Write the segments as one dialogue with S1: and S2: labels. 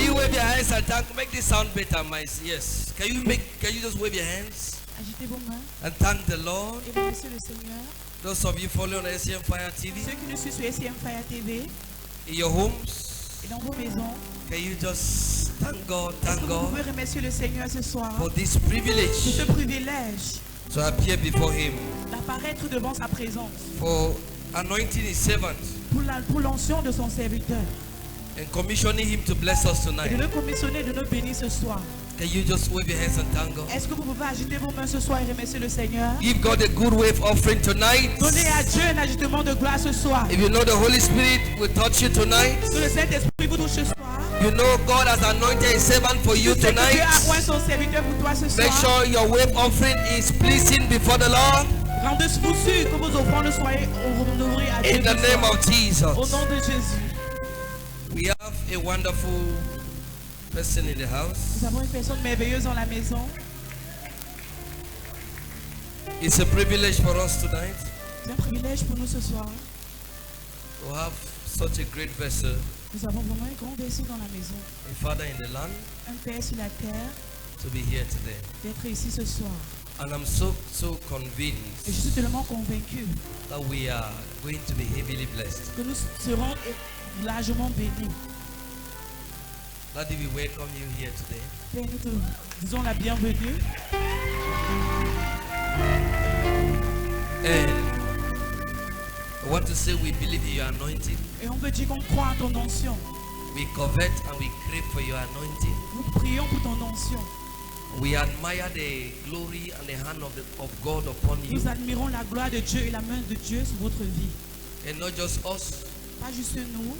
S1: Can you wave your hands and thank? Make this sound better, my yes. Can you just wave your hands
S2: Agitez vos mains
S1: and thank the Lord?
S2: et remerciez le Seigneur.
S1: Those of you following on SCM Fire TV
S2: Ceux qui nous suivent sur SCM Fire TV
S1: in your homes,
S2: et dans vos maisons,
S1: can you just thank God,
S2: est-ce
S1: thank
S2: que vous pouvez
S1: God
S2: remercier le Seigneur ce soir
S1: for this
S2: pour
S1: privilege
S2: ce privilège
S1: to appear before Him,
S2: d'apparaître devant sa présence,
S1: for anointing His servant
S2: pour l'onction de son serviteur
S1: and commissioning Him to bless us
S2: et de
S1: tonight.
S2: le commissionner, de nous bénir ce soir.
S1: Can you just wave your hands and thank God?
S2: Est-ce que vous pouvez agiter vos mains ce soir et remercier le Seigneur?
S1: Give God a good wave offering tonight.
S2: Donnez à Dieu un agitement de gloire ce soir.
S1: If you know the Holy Spirit will touch you tonight,
S2: Que le Saint-Esprit vous touche ce soir.
S1: you know God has anointed His servant for you
S2: Tu sais que Dieu
S1: tonight.
S2: a oint son serviteur pour toi ce
S1: Make
S2: soir.
S1: sure your wave offering is pleasing before the Lord.
S2: Rendez-vous sûr que vos offrandes soient honorées à Dieu
S1: In the
S2: ce
S1: name
S2: soir.
S1: of
S2: Au
S1: Jesus.
S2: nom de Jésus.
S1: We have a wonderful person in the house.
S2: Nous avons une personne merveilleuse dans la maison.
S1: It's a privilege for us tonight
S2: C'est un privilège pour nous ce soir.
S1: to have such a great vessel,
S2: Nous avons vraiment un grand vessel dans la maison.
S1: a father in the land,
S2: Un Père sur la terre,
S1: to be here today.
S2: d'être ici ce soir.
S1: And I'm so
S2: Et je
S1: convinced
S2: suis tellement convaincu
S1: that we are going to be heavily blessed.
S2: que nous serons largement bénis.
S1: Daddy, we welcome you here today.
S2: Père, nous te disons la bienvenue.
S1: And I want to say we believe in your anointing.
S2: Et on veut dire qu'on croit en ton onction.
S1: We covet and we crave for your anointing.
S2: Nous prions pour ton onction.
S1: We admire the glory and the hand of God upon you.
S2: Nous admirons la gloire de Dieu et la main de Dieu sur votre vie.
S1: And not just us,
S2: Pas juste nous,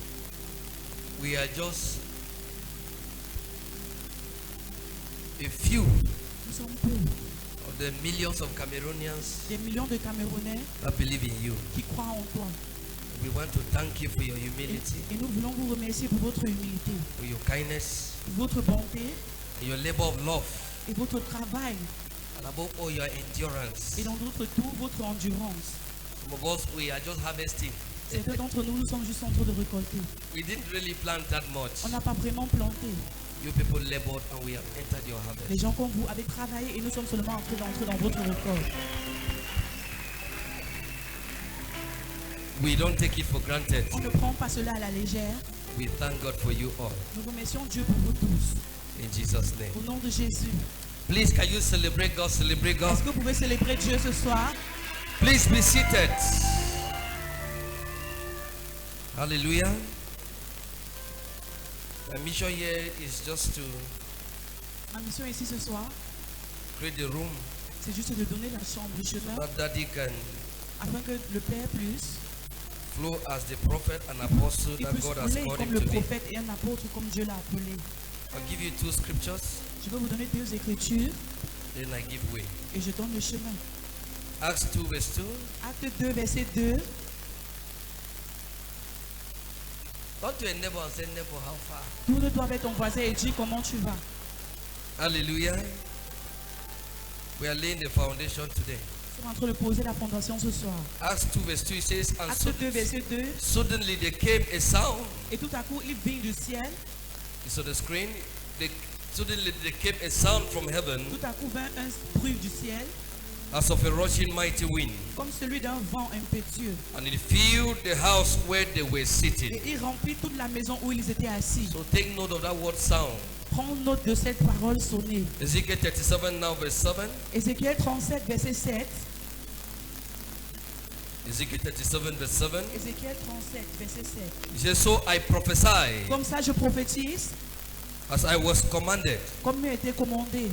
S1: we are just a few
S2: nous sommes peu.
S1: of the millions of Cameroonians
S2: Des millions de Camerounais
S1: that believe in you.
S2: qui croient en toi.
S1: We want to thank you for your humility,
S2: Et nous voulons vous remercier pour votre humilité,
S1: for your kindness,
S2: pour votre bonté
S1: and your labor of love,
S2: et votre travail.
S1: and above all your endurance.
S2: Et dans d'autres tout, votre endurance.
S1: Some of us, we are just harvesting.
S2: Certains d'entre nous, nous sommes juste en train de récolter.
S1: We didn't really plant that much.
S2: On n'a pas vraiment planté.
S1: You people labored and we have entered your
S2: Les
S1: harvest.
S2: gens comme vous avez travaillé et nous sommes seulement en train d'entrer dans votre récolte.
S1: We don't take it for granted.
S2: On ne prend pas cela à la légère.
S1: We thank God for you all.
S2: Nous remercions Dieu pour vous tous.
S1: In Jesus' name.
S2: Au nom de Jésus.
S1: Please, can you celebrate God? Celebrate God.
S2: Est-ce que vous pouvez célébrer Dieu ce soir?
S1: Please be seated. Hallelujah. My mission here is just to
S2: Ma mission ici ce soir,
S1: create the room
S2: c'est juste de donner la chambre du chemin
S1: that Daddy can
S2: afin que le Père puisse,
S1: flow as the prophet and apostle
S2: il
S1: that
S2: puisse
S1: God has
S2: rouler
S1: called
S2: comme
S1: him
S2: le
S1: to be.
S2: prophète et un apôtre comme Dieu l'a appelé.
S1: I'll give you two scriptures,
S2: Je vais vous donner deux écritures
S1: then I give way.
S2: et je donne le chemin.
S1: Acts 2 verse 2.
S2: Acte 2, verset 2.
S1: Turn to a neighbor and say, neighbor, how far?
S2: Tourne-toi avec ton voisin et dis comment tu vas.
S1: Hallelujah. We are laying the foundation today.
S2: Nous sommes en train de poser la fondation ce soir.
S1: Acts 2 verse 2 it says, and
S2: Acte 2, verset 2.
S1: suddenly there came a sound.
S2: Et tout à coup, il vint du ciel.
S1: You saw the screen? Suddenly there came a sound from heaven
S2: Tout à coup vint un bruit du ciel,
S1: as of a rushing mighty wind.
S2: comme celui d'un vent impétueux.
S1: And it filled the house where they were sitting.
S2: Et il remplit toute la maison où ils étaient assis.
S1: So take note of that word sound.
S2: Prends note de cette parole sonnée.
S1: Ezekiel 37 now verse 7.
S2: Ézéchiel 37, verset 7.
S1: Ezekiel 37 verse 7.
S2: Ézéchiel 37, verset 7.
S1: It says, so I prophesy
S2: Comme ça, je prophétise,
S1: as I was commanded.
S2: comme il m'a été commandé.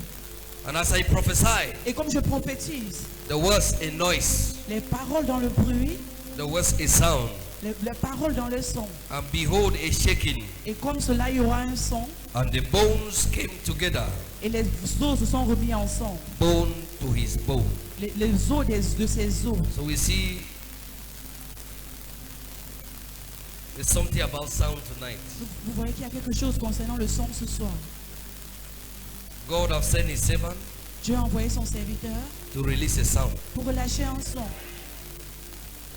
S1: And as I prophesy,
S2: Et comme je prophétise,
S1: there was a noise,
S2: les paroles dans le bruit,
S1: there was a sound,
S2: les paroles dans le son.
S1: and behold a shaking,
S2: Et comme cela, il y aura un son.
S1: and the bones came together,
S2: Et les os se sont remis ensemble.
S1: bone to his bone.
S2: Les os de ces os.
S1: So we see there's something about sound tonight.
S2: Vous voyez qu'il y a quelque chose concernant le son ce soir.
S1: God has sent his servant
S2: Dieu a envoyé son serviteur
S1: to release a sound.
S2: pour relâcher un son.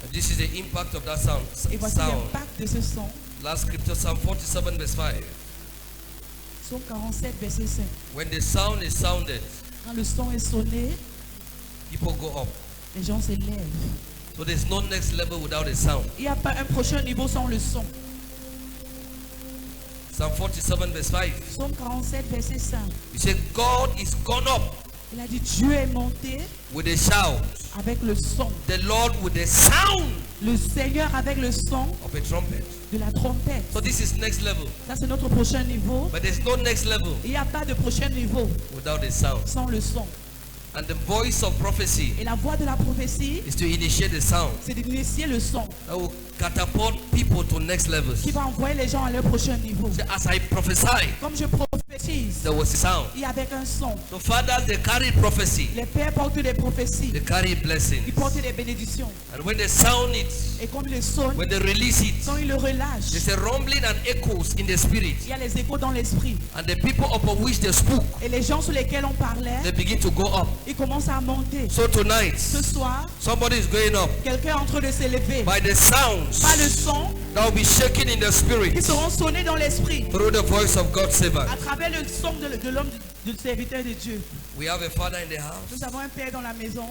S1: And this is the impact of that sound.
S2: Et voici
S1: Sound.
S2: l'impact de ce son.
S1: Last scripture, Psalm 47 verse 5.
S2: Psaume 47, verset 5.
S1: When the sound is sounded,
S2: Quand le son est sonné,
S1: people go up.
S2: les gens s'élèvent.
S1: So there's no next level without a sound.
S2: Il n'y a pas un prochain niveau sans le son.
S1: Psalm 47 verse 5.
S2: Psaume 47, verset 5.
S1: You say God is gone up
S2: Il a dit Dieu est monté
S1: with a shout.
S2: avec le son.
S1: The Lord with the sound
S2: Le Seigneur avec le son
S1: of a trumpet.
S2: de la trompette.
S1: So this is next level.
S2: Ça, c'est notre prochain niveau.
S1: But there's no next level
S2: Il n'y a pas de prochain niveau
S1: without a sound.
S2: sans le son.
S1: And the voice of prophecy
S2: Et la voix de la prophétie,
S1: is to initiate the sound
S2: c'est d'initier le son
S1: that will catapult people to next levels.
S2: qui va envoyer les gens à leur prochain niveau.
S1: So as I prophesy,
S2: Comme je prophétise,
S1: there was a sound.
S2: il y avait un son.
S1: So fathers, they carry prophecy.
S2: Les pères portent des prophéties.
S1: They carry blessings.
S2: Ils portent des bénédictions.
S1: And when they sound it,
S2: Et comme ils le sonnent,
S1: when they release it,
S2: quand ils le relâchent,
S1: there's a rumbling and echoes in the spirit.
S2: il y a les échos dans l'esprit.
S1: And the people upon which they spoke,
S2: Et les gens sur lesquels on parlait,
S1: they begin to go up.
S2: ils commencent à monter.
S1: So tonight,
S2: Ce soir,
S1: somebody is going up
S2: quelqu'un est en train de s'élever.
S1: by the sounds
S2: Pas le son,
S1: that will be shaken in the
S2: qui
S1: spirit
S2: seront sonnés dans l'esprit.
S1: through the voice of God's servant.
S2: À travers le son de l'homme, du serviteur de Dieu.
S1: We have a father in the house.
S2: Nous avons un père dans la maison.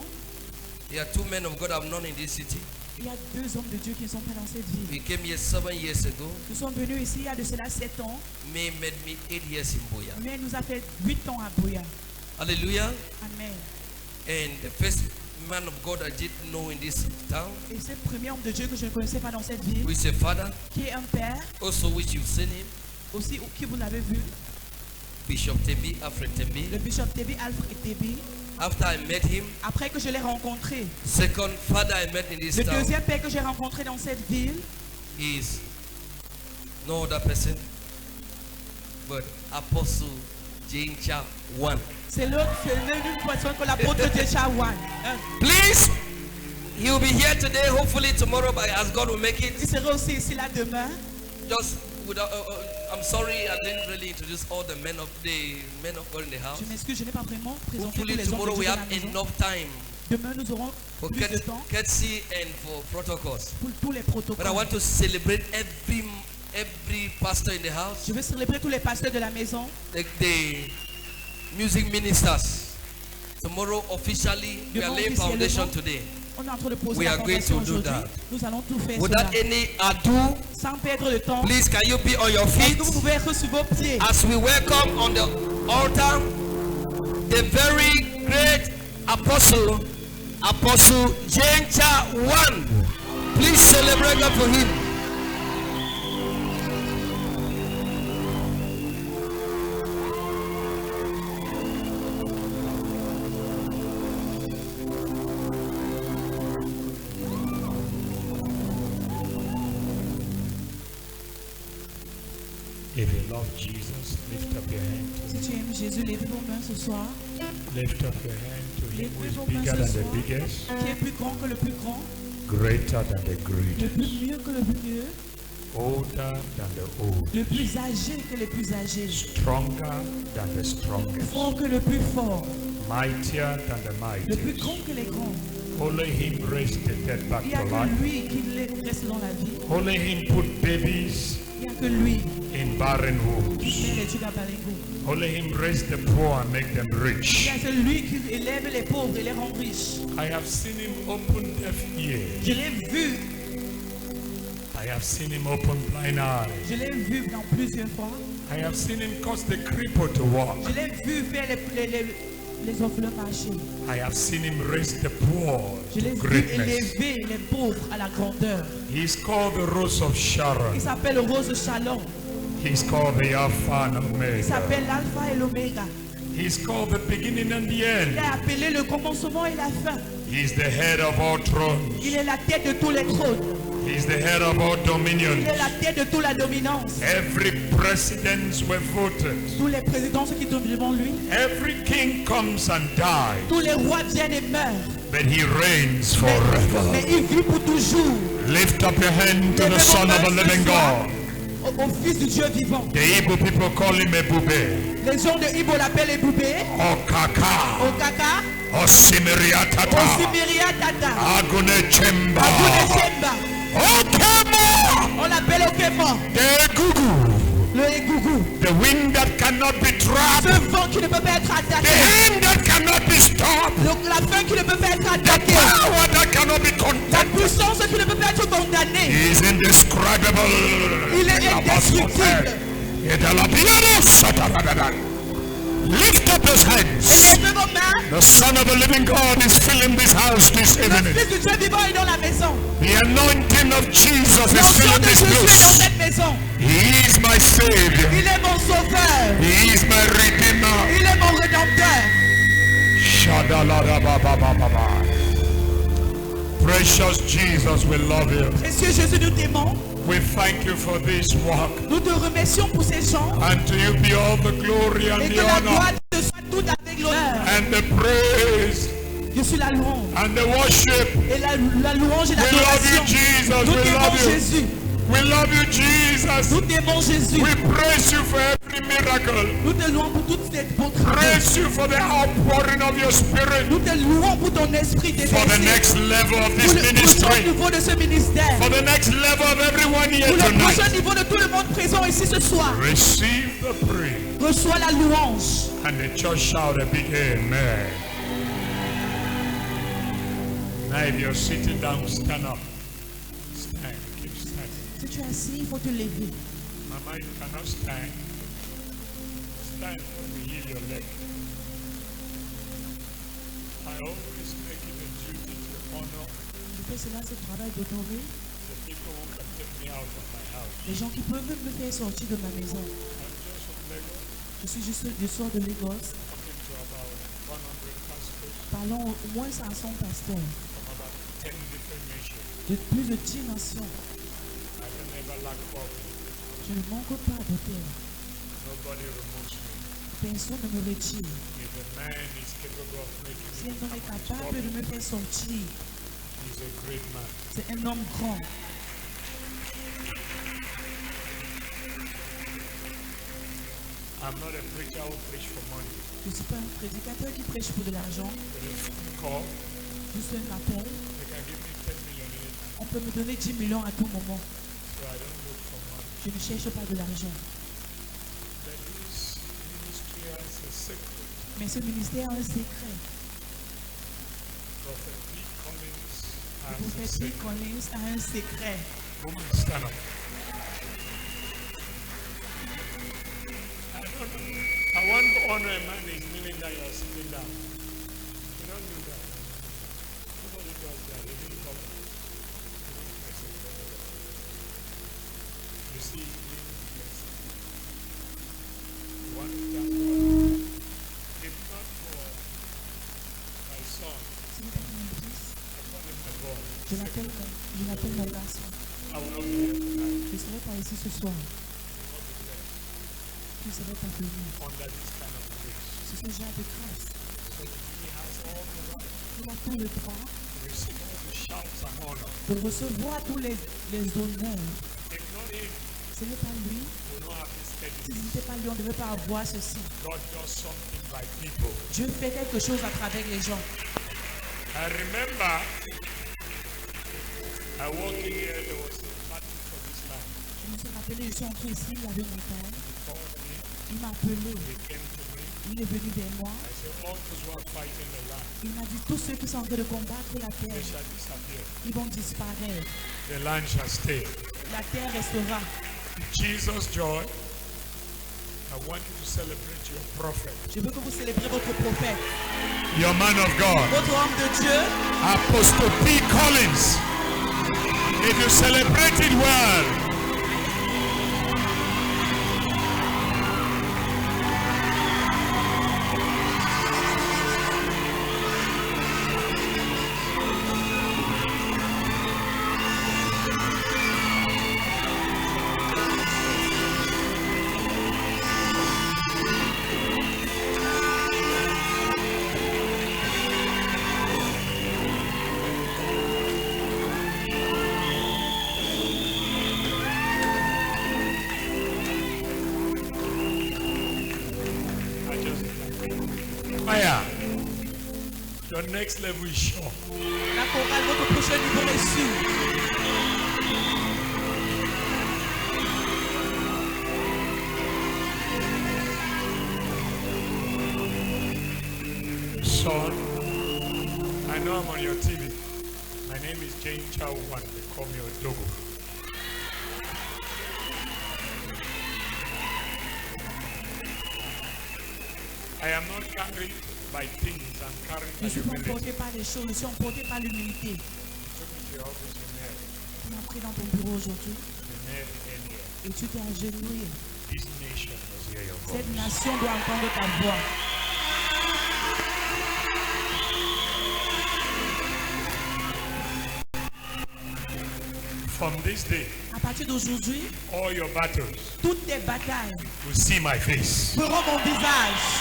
S1: There are two men of God I've known in this city.
S2: Il y a 2 hommes de Dieu qui sont pas dans cette vie.
S1: We came here 7 years ago.
S2: Nous sommes venus ici il y a de cela 7 ans.
S1: May made me 8 years in Boya.
S2: Mais nous a fait 8 ans à Boya.
S1: Hallelujah.
S2: Amen.
S1: And the first man of God I did know in this town,
S2: Et c'est le premier homme de Dieu que je ne connaissais pas dans cette ville,
S1: who is a father,
S2: qui est un père,
S1: also which you've seen him,
S2: aussi qui vous l'avez vu,
S1: Bishop Tebi, Alfred Tebi.
S2: le bishop Tebi, Alfred Tebi.
S1: After I met him,
S2: Après que je l'ai rencontré,
S1: second father I met in this
S2: le
S1: town
S2: deuxième père que j'ai rencontré dans cette ville,
S1: is no other person but Apostle Jane Cha One.
S2: c'est l'autre, c'est l'une personne que l'apôtre de Chawan.
S1: Please, he will be here today, hopefully tomorrow, but as God will make
S2: Il
S1: it.
S2: sera aussi ici là demain.
S1: Just without, I'm sorry, I didn't really introduce all the men of God in the house.
S2: Je m'excuse, je n'ai pas vraiment présenté tous
S1: Hopefully
S2: les hommes
S1: tomorrow
S2: de
S1: we
S2: Dieu dans
S1: have
S2: la maison.
S1: enough time
S2: Demain, nous aurons
S1: for
S2: plus de temps
S1: courtesy and for protocols.
S2: pour tous les
S1: But I
S2: protocoles.
S1: want to celebrate every pastor in the house,
S2: Je veux célébrer tous les pasteurs de la maison,
S1: the music ministers. Tomorrow officially we are
S2: Demain,
S1: laying
S2: officiellement,
S1: foundation today.
S2: on est en train de poser
S1: We
S2: la
S1: are going
S2: fondation
S1: to do
S2: aujourd'hui.
S1: that.
S2: Nous allons tout faire
S1: Without
S2: cela.
S1: any ado,
S2: Sans perdre de temps,
S1: please can you be on your
S2: est-ce
S1: feet
S2: que vous pouvez être sur vos pieds
S1: as we welcome on the altar the very great apostle Jencha One. Please celebrate God for him.
S3: If you love Jesus, lift up your hand to
S2: Si
S3: him.
S2: tu aimes Jésus, lève vos mains ce soir.
S3: Lift up your hand to him who
S2: Lève
S3: is
S2: vos mains
S3: bigger
S2: ce
S3: than the
S2: soir.
S3: biggest,
S2: Qui est plus grand que le plus grand,
S3: greater than the
S2: le
S3: greatest,
S2: plus mieux que le plus mieux,
S3: older than the old,
S2: le plus âgé que les plus âgés,
S3: stronger than the strongest,
S2: fort que le plus fort,
S3: mightier than the
S2: le plus
S3: mightiest.
S2: grand que les grands.
S3: Only him raised the dead back
S2: Il n'y a
S3: to
S2: que
S3: life.
S2: lui qui reste dans la vie.
S3: Only him put babies
S2: Il n'y a que lui
S3: in barren
S2: qui
S3: wombs.
S2: met les trucs à Balingo.
S3: Only him raised the poor and make them
S2: Il y
S3: rich.
S2: a que lui qui élève les pauvres et les rend riches.
S3: I have seen him open deaf ears.
S2: Je l'ai vu,
S3: I have seen him open blind eyes.
S2: je l'ai vu dans plusieurs fois.
S3: I have seen him cause the cripple to walk.
S2: Je l'ai vu faire les orphelins marcher.
S3: I have seen him raise the poor
S2: Je l'ai
S3: to
S2: vu
S3: greatness.
S2: élever les pauvres à la grandeur.
S3: He's called the Rose of
S2: Il
S3: Sharon.
S2: s'appelle Rose Shalom.
S3: He's called the Alpha and
S2: Il
S3: Omega.
S2: s'appelle l'Alpha et l'Oméga.
S3: He's called the beginning and the
S2: Il
S3: end.
S2: est appelé le commencement et la fin.
S3: He's the head of all thrones.
S2: Il est la tête de tous les trônes.
S3: He's the head of all
S2: Il
S3: dominions.
S2: est la tête de toute la dominance.
S3: Every president were voted.
S2: Tous les présidents ceux qui tombent devant lui.
S3: Every king comes and dies,
S2: Tous les rois viennent et meurent.
S3: but he reigns
S2: Mais
S3: forever.
S2: il vit pour toujours.
S3: Lift up your hand to the Son of the living God.
S2: Au Fils du Dieu vivant.
S3: The Igbo people call him Ebube.
S2: Les gens de Ibo l'appellent Eboubé,
S3: Okaka.
S2: Okaka,
S3: Osimiriatata.
S2: Osimiria Tata,
S3: Agune Chemba.
S2: Abune Chemba.
S3: Okemo.
S2: On l'appelle Okemo,
S3: The Gugu.
S2: le Egougou.
S3: The wind that cannot be trapped,
S2: Ce vent qui ne peut pas être
S3: the
S2: attaqué.
S3: hand that cannot be stopped,
S2: Donc la fin qui ne peut pas être
S3: the
S2: attaquée.
S3: power that cannot be
S2: La
S3: contained
S2: puissance qui ne peut pas être condamnée.
S3: is indescribable.
S2: Il est indestructible.
S3: Lift up those hands.
S2: Levez vos mains.
S3: The Son of the living God is filling this house this
S2: Le
S3: evening.
S2: Fils du Dieu vivant est dans la maison.
S3: The anointing of Jesus is
S2: L'onction
S3: filling
S2: de
S3: this
S2: Jésus est dans
S3: place.
S2: cette maison.
S3: He is my Savior.
S2: Il est mon sauveur.
S3: He is my Redeemer.
S2: Il est mon rédempteur.
S3: Shadalarababababa. Precious Jesus, we love you.
S2: Précieux Jésus, nous t'aimons.
S3: We thank you for this work.
S2: Nous te remercions pour ces gens.
S3: And to you be all the glory and
S2: Et
S3: the
S2: que la gloire
S3: honor
S2: te soit toute avec l'honneur.
S3: and the praise
S2: Je suis la louange.
S3: and the worship.
S2: Et la louange et
S3: We love you,
S2: l'adoration.
S3: Jesus.
S2: Nous
S3: We
S2: t'aimons
S3: love you.
S2: Jésus.
S3: We love you, Jesus.
S2: Nous t'aimons Jésus.
S3: We praise you for every miracle.
S2: Nous te louons pour toutes tes beaux travaux.
S3: Praise you for the outpouring of your spirit.
S2: Nous te louons pour ton esprit
S3: For the
S2: déversé.
S3: next level of this
S2: Pour le prochain
S3: ministry.
S2: niveau de ce ministère.
S3: For the next level of everyone here
S2: Pour le prochain
S3: tonight.
S2: niveau de tout le monde présent ici ce soir.
S3: Receive the praise.
S2: Reçois la louange.
S3: And the church shout a big amen. Now if you're sitting down, stand up. Stand. Keep standing.
S2: Si tu es assis, il faut te lever.
S3: Mama, you cannot stand. Stand when we heal your leg. I always make it a duty to honor
S2: Je fais cela, ce travail d'honorer
S3: the people who can take me out of my house.
S2: les gens qui peuvent me faire sortir de ma maison.
S3: I'm just from Lagos,
S2: Je sors de Lagos.
S3: talking to about 100 pastors
S2: Parlons au moins à 100 pasteurs
S3: from about 10 different nations.
S2: de plus de 10 nations.
S3: I can never lack coffee.
S2: Je ne manque pas de terre.
S3: Nobody removes me.
S2: Personne ne me retire.
S3: If a man is capable of making
S2: Si
S3: me
S2: un homme est
S3: become
S2: capable de me faire sortir,
S3: he's a great man.
S2: c'est un homme grand.
S3: I'm not a preacher who preach for money.
S2: Je ne suis pas un prédicateur qui prêche pour de l'argent.
S3: But a phone call,
S2: Juste un appel.
S3: they can give me 10 million anytime.
S2: On peut me donner 10 millions à tout moment.
S3: So I don't look for money.
S2: Je ne cherche pas de l'argent.
S3: But this ministry has a secret.
S2: Mais ce ministère a un secret.
S3: Prophet Lee Collins
S2: Le
S3: has a
S2: prophète Lee
S3: secret.
S2: Collins a un secret.
S3: Woman, stand up. I want to honor a man is kneeling down, you're sitting down. You don't do that. Nobody does that. They didn't come. You see, yes. You want to thank God. If not for my son,
S2: Ce n'est pas mon fils.
S3: I call him my boy.
S2: Je l'appelle mon garçon.
S3: I will not be here tonight.
S2: Je ne serai pas ici ce soir. Je ne serai pas venu.
S3: Under this kind of grace.
S2: C'est ce genre de grâce.
S3: So he has all the right
S2: Il a tout le droit
S3: to receive all the shouts and honor.
S2: de recevoir tous les honneurs.
S3: If not him,
S2: Ce n'est pas lui.
S3: we will not have this
S2: Si ce
S3: edifice.
S2: n'était pas lui, on ne devait pas avoir ceci.
S3: God does something by people.
S2: Dieu fait quelque chose à travers les gens.
S3: I remember I walked in here, there was a battle for this land.
S2: Je me suis rappelé, je suis entré ici, il y avait une bataille.
S3: He called me,
S2: Il m'a appelé.
S3: he came to me.
S2: Il est venu vers moi.
S3: I said, all those who are fighting the land,
S2: Il m'a dit, tous ceux qui sont en train de combattre la
S3: they
S2: terre,
S3: shall disappear.
S2: ils vont disparaître.
S3: The land shall stay.
S2: La terre restera.
S3: Jesus joy. I want you to celebrate your prophet,
S2: Je veux que vous célébrez votre prophète,
S3: your man of God,
S2: votre homme de Dieu,
S3: Apostle P. Collins. If you celebrate it well, fire. Your next level is sure.
S2: la chorale, votre prochain niveau est sûr.
S3: son. I know I'm on your TV. My name is Jane Chow Wan. They call me Odogo. I am not carried by things. I'm carried
S2: Je
S3: by
S2: ne suis pas
S3: humility.
S2: emporté par les choses, je suis emporté par l'humilité.
S3: You took me to your office, you met.
S2: Tu m'as pris dans ton bureau aujourd'hui
S3: You met earlier.
S2: et tu t'es agenouillé.
S3: This nation must hear your
S2: Cette
S3: voice.
S2: nation doit entendre ta voix.
S3: From this day,
S2: À partir d'aujourd'hui,
S3: all your battles
S2: toutes tes batailles
S3: will see my face.
S2: feront mon visage.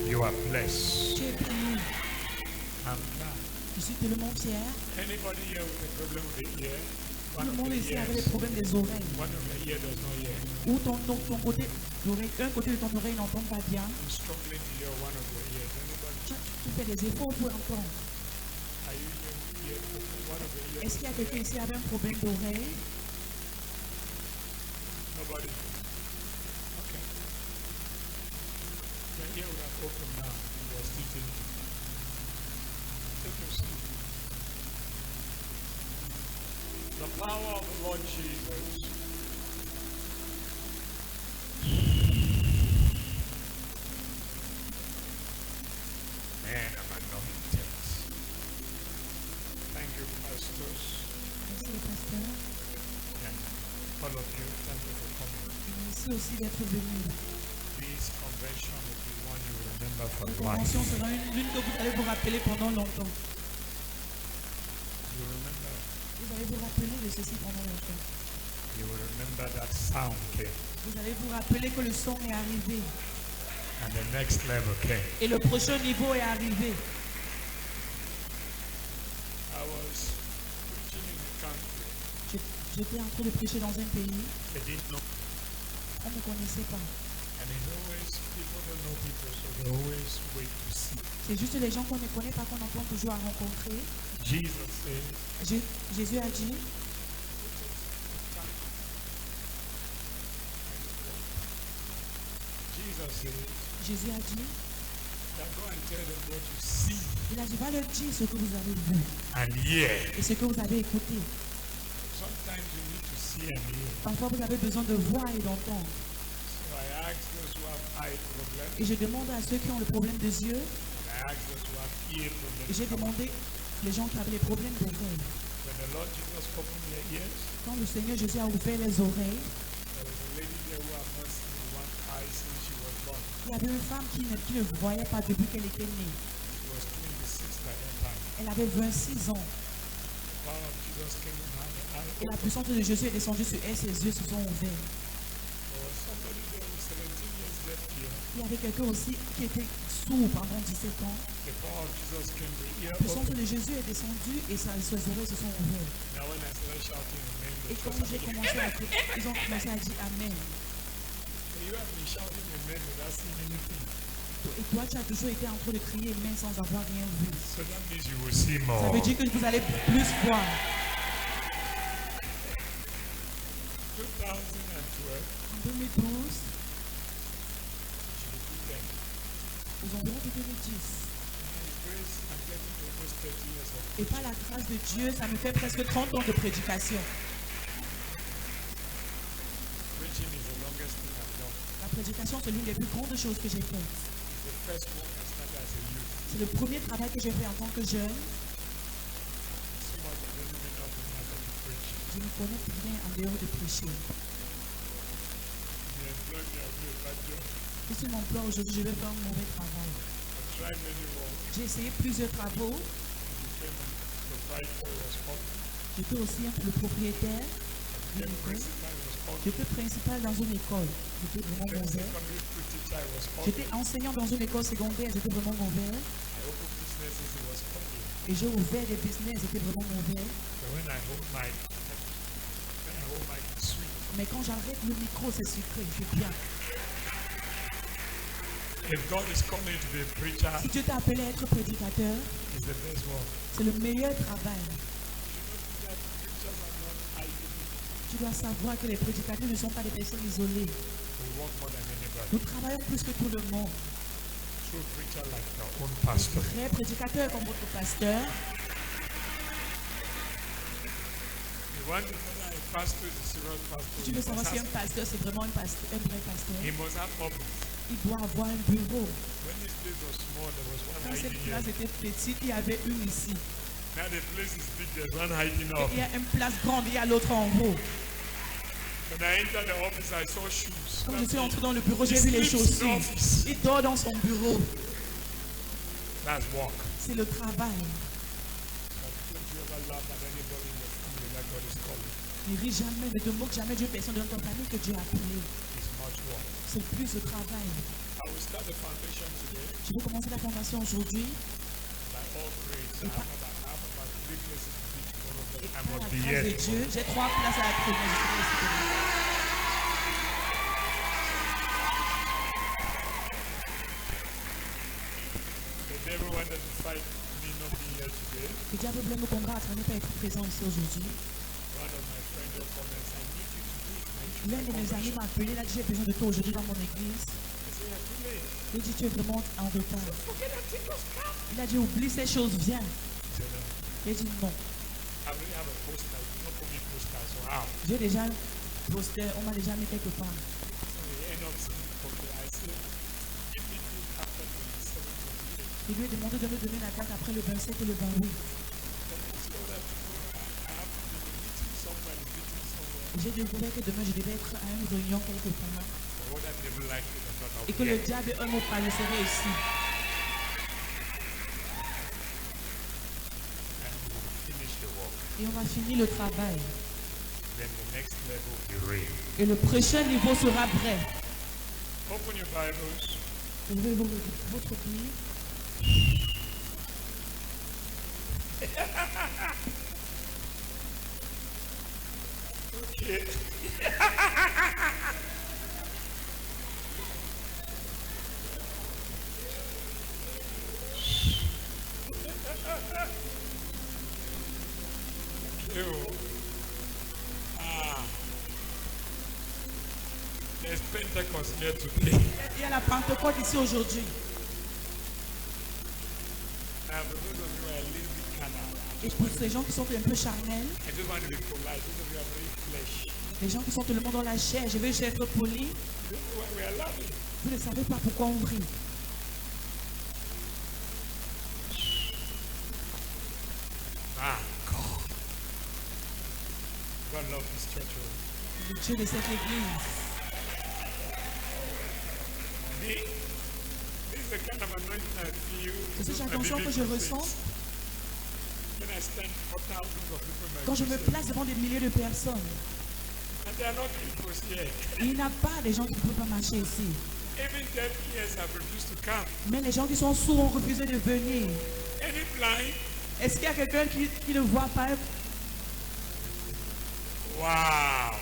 S3: You are blessed.
S2: Tu es béni.
S3: I'm glad.
S2: Je suis tellement fier.
S3: Anybody here with a problem with the ear?
S2: Tout
S3: One
S2: le
S3: of
S2: monde
S3: the
S2: ici avait des
S3: ears.
S2: problèmes des oreilles.
S3: One of the ear does not hear.
S2: Ou ton côté d'oreille, un côté de ton oreille n'entend pas bien.
S3: I'm struggling to hear one of your ears. Anybody?
S2: Tu fais des efforts pour entendre.
S3: Are you hear one of the ears?
S2: Est-ce qu'il y a quelqu'un ici qui avait un problème d'oreille?
S3: Nobody. Okay. Your ear would have opened now. You were still thinking. Take your seat. The power of the Lord Jesus. Man, I'm anointed. Thank you, pastors.
S2: Merci le pasteur.
S3: And all of you, thank you for coming.
S2: Merci aussi d'être venu.
S3: This convention will be one you will remember for
S2: La
S3: life.
S2: convention sera l'une que vous allez vous rappeler pendant longtemps.
S3: You remember,
S2: Vous allez vous rappeler de ceci pendant longtemps.
S3: you will remember that sound came
S2: Vous allez vous rappeler que le son est arrivé
S3: and the next level came.
S2: et le prochain niveau est arrivé.
S3: I was preaching in the country.
S2: J'étais en train de prêcher dans un pays,
S3: They didn't know.
S2: on ne me connaissait pas.
S3: And it's always, people don't know people, so they always wait to see.
S2: C'est juste les gens qu'on ne connaît pas qu'on entend toujours à rencontrer.
S3: Jesus said,
S2: Jésus a dit,
S3: Jesus said,
S2: Jésus a dit,
S3: that go and tell them what you see
S2: il a dit, va leur dire ce que vous avez vu
S3: and hear.
S2: et ce que vous avez écouté.
S3: Sometimes you need to see and hear.
S2: Parfois, vous avez besoin de voir et d'entendre.
S3: So I ask those who have eye problem,
S2: Et je demande à ceux qui ont le problème des yeux,
S3: and I ask those who have ear problem.
S2: et j'ai demandé les gens qui avaient les problèmes d'oreilles.
S3: When the Lord Jesus opened their ears,
S2: Quand le Seigneur Jésus a ouvert les oreilles,
S3: there was a lady there who had not seen one eye since she was born.
S2: il y avait une femme qui ne voyait pas depuis qu'elle était née.
S3: She was 26 by that time.
S2: Elle avait 26 ans.
S3: The power of Jesus came on her, the eye
S2: Et la
S3: opened.
S2: puissance de Jésus est descendue sur elle, ses yeux se sont ouverts.
S3: There was somebody there with 17 years left here.
S2: Il y avait quelqu'un aussi qui était sourd pendant 17 ans.
S3: The power of Jesus came, the ear
S2: La puissance
S3: opened.
S2: de Jésus est descendue et ses oreilles se sont ouvertes.
S3: Now when I started shouting amen,
S2: Et
S3: the
S2: quand
S3: church
S2: j'ai
S3: started-
S2: commencé à crier, ils ont commencé à dire Amen.
S3: You have been shouting amen without seeing anything.
S2: Et toi, tu as toujours été en train de crier Amen sans avoir rien vu.
S3: So that means you will see
S2: Ça
S3: more.
S2: veut dire que vous allez plus voir.
S3: 2012,
S2: En 2012,
S3: she did
S2: aux environs de 2010,
S3: His grace, I'm getting to almost 30 years of
S2: et par la grâce de Dieu, ça me fait presque 30 ans de prédication.
S3: preaching is the longest thing I've done.
S2: La prédication, c'est l'une des plus grandes choses que j'ai faites.
S3: It's the first work I started as a youth.
S2: C'est le premier travail que j'ai fait en tant que jeune.
S3: So much I don't even know how to preach.
S2: Je ne connais rien en dehors de prêcher.
S3: If you employ me, I'll do a bad job.
S2: Si tu m'emploies aujourd'hui, je vais faire un mauvais travail.
S3: I've tried many work.
S2: J'ai essayé plusieurs travaux.
S3: Became a proprietor, was public.
S2: J'étais aussi le propriétaire d'une
S3: Became
S2: école.
S3: principal, was public.
S2: J'étais principal dans une école. J'étais vraiment
S3: Became
S2: mauvais.
S3: secondary school teacher, I was public.
S2: J'étais enseignant dans une école secondaire. J'étais vraiment mauvais.
S3: I opened businesses, it was public.
S2: Et j'ai ouvert des business. J'étais vraiment mauvais.
S3: But when I hold my it's sweet.
S2: Mais quand j'arrête le micro, c'est sucré. Je suis bien.
S3: If God is calling you to be a preacher,
S2: Si Dieu t'a appelé à être prédicateur,
S3: it's the best work.
S2: c'est le meilleur travail. Tu dois savoir que les prédicateurs ne sont pas des personnes isolées.
S3: We work more than anybody.
S2: Nous travaillons plus que tout le monde.
S3: True preacher like your own pastor.
S2: Vrai prédicateur comme votre pasteur.
S3: You want to know that a pastor is a serious pastor?
S2: Tu veux savoir si un pasteur c'est vraiment un vrai pasteur.
S3: He must have office.
S2: Il doit avoir un bureau.
S3: When this place was small, there was one
S2: Quand cette
S3: hiding
S2: place
S3: here.
S2: était petite, il y avait une ici.
S3: Now the place is big, there's one hiding up.
S2: Il y a une place grande, il y a l'autre en haut.
S3: When I entered the office, I saw shoes.
S2: Quand je suis entré dans le bureau, j'ai
S3: He
S2: vu les
S3: sleeps in
S2: chaussures.
S3: the office.
S2: Il dort dans son bureau.
S3: That's work.
S2: C'est le travail.
S3: But don't you ever laugh at anybody in the family that God is calling.
S2: Ne ris jamais, ne te moque jamais d'une personne de ton famille que Dieu a appelée.
S3: It's much work.
S2: C'est plus le travail.
S3: I will start the foundation today.
S2: Je vais commencer la formation aujourd'hui.
S3: By all grace, I have about 3 places to be tomorrow, but
S2: Et
S3: I
S2: par
S3: must
S2: la
S3: be
S2: grâce
S3: here.
S2: de Dieu, j'ai 3 places à la première.
S3: The devil wanted to fight me not being here today.
S2: Le diable voulait me combattre, ne pas être présent ici aujourd'hui.
S3: One of my friends just called me and said, I need you to do it.
S2: L'un de mes amis m'a appelé, il a dit j'ai besoin de toi aujourd'hui dans mon église.
S3: I said, you're too late.
S2: Il a dit tu es vraiment en retard.
S3: Forget that thing was come.
S2: Il a dit oublie ces choses, viens.
S3: I said, no.
S2: Il a dit non.
S3: I already have a poster. You don't put me poster, so how?
S2: J'ai déjà posté, on m'a déjà mis quelque part.
S3: So we end up saying, okay, I said, give me two after 27, 28.
S2: Il lui a demandé de me donner la date après le 27 et le 28.
S3: Then I said, oh, that I have to be meeting somewhere.
S2: J'ai découvert que demain je devais être à une réunion quelque part.
S3: But whether they will like it or not, I'll
S2: Et
S3: be
S2: que le
S3: here.
S2: diable et un mot pas, je serai ici.
S3: And we will finish the work.
S2: Et on va finir le travail.
S3: Then the next level will be real.
S2: Et le prochain niveau sera vrai.
S3: Open your Bibles.
S2: Ouvrez votre Bible.
S3: Okay. There's Pentecost here today.
S2: Il y a la Pentecôte ici aujourd'hui.
S3: For those of you who are a little bit carnal,
S2: Et pour ces gens qui sont un peu charnels,
S3: I just want to be polite. Those of you who are very flesh.
S2: les gens qui sont tout le monde dans la chair, je vais être poli.
S3: You don't know why we are laughing.
S2: Vous ne savez pas pourquoi on rit.
S3: Ah, God. God love this church. Oh.
S2: Le Dieu de cette église.
S3: Me? This is the kind of anointing I feel.
S2: C'est cette
S3: My
S2: attention que je
S3: biblical
S2: ressens
S3: faith. When I stand for thousands of people in my
S2: quand je me
S3: crusade,
S2: place devant des milliers de personnes.
S3: and they are not cripples here.
S2: Et il n'y a pas des gens qui ne peuvent pas marcher ici.
S3: Even deaf ears have refused to come.
S2: Mais les gens qui sont sourds ont refusé de venir.
S3: Any blind?
S2: Est-ce qu'il y a quelqu'un qui ne voit pas?
S3: Wow.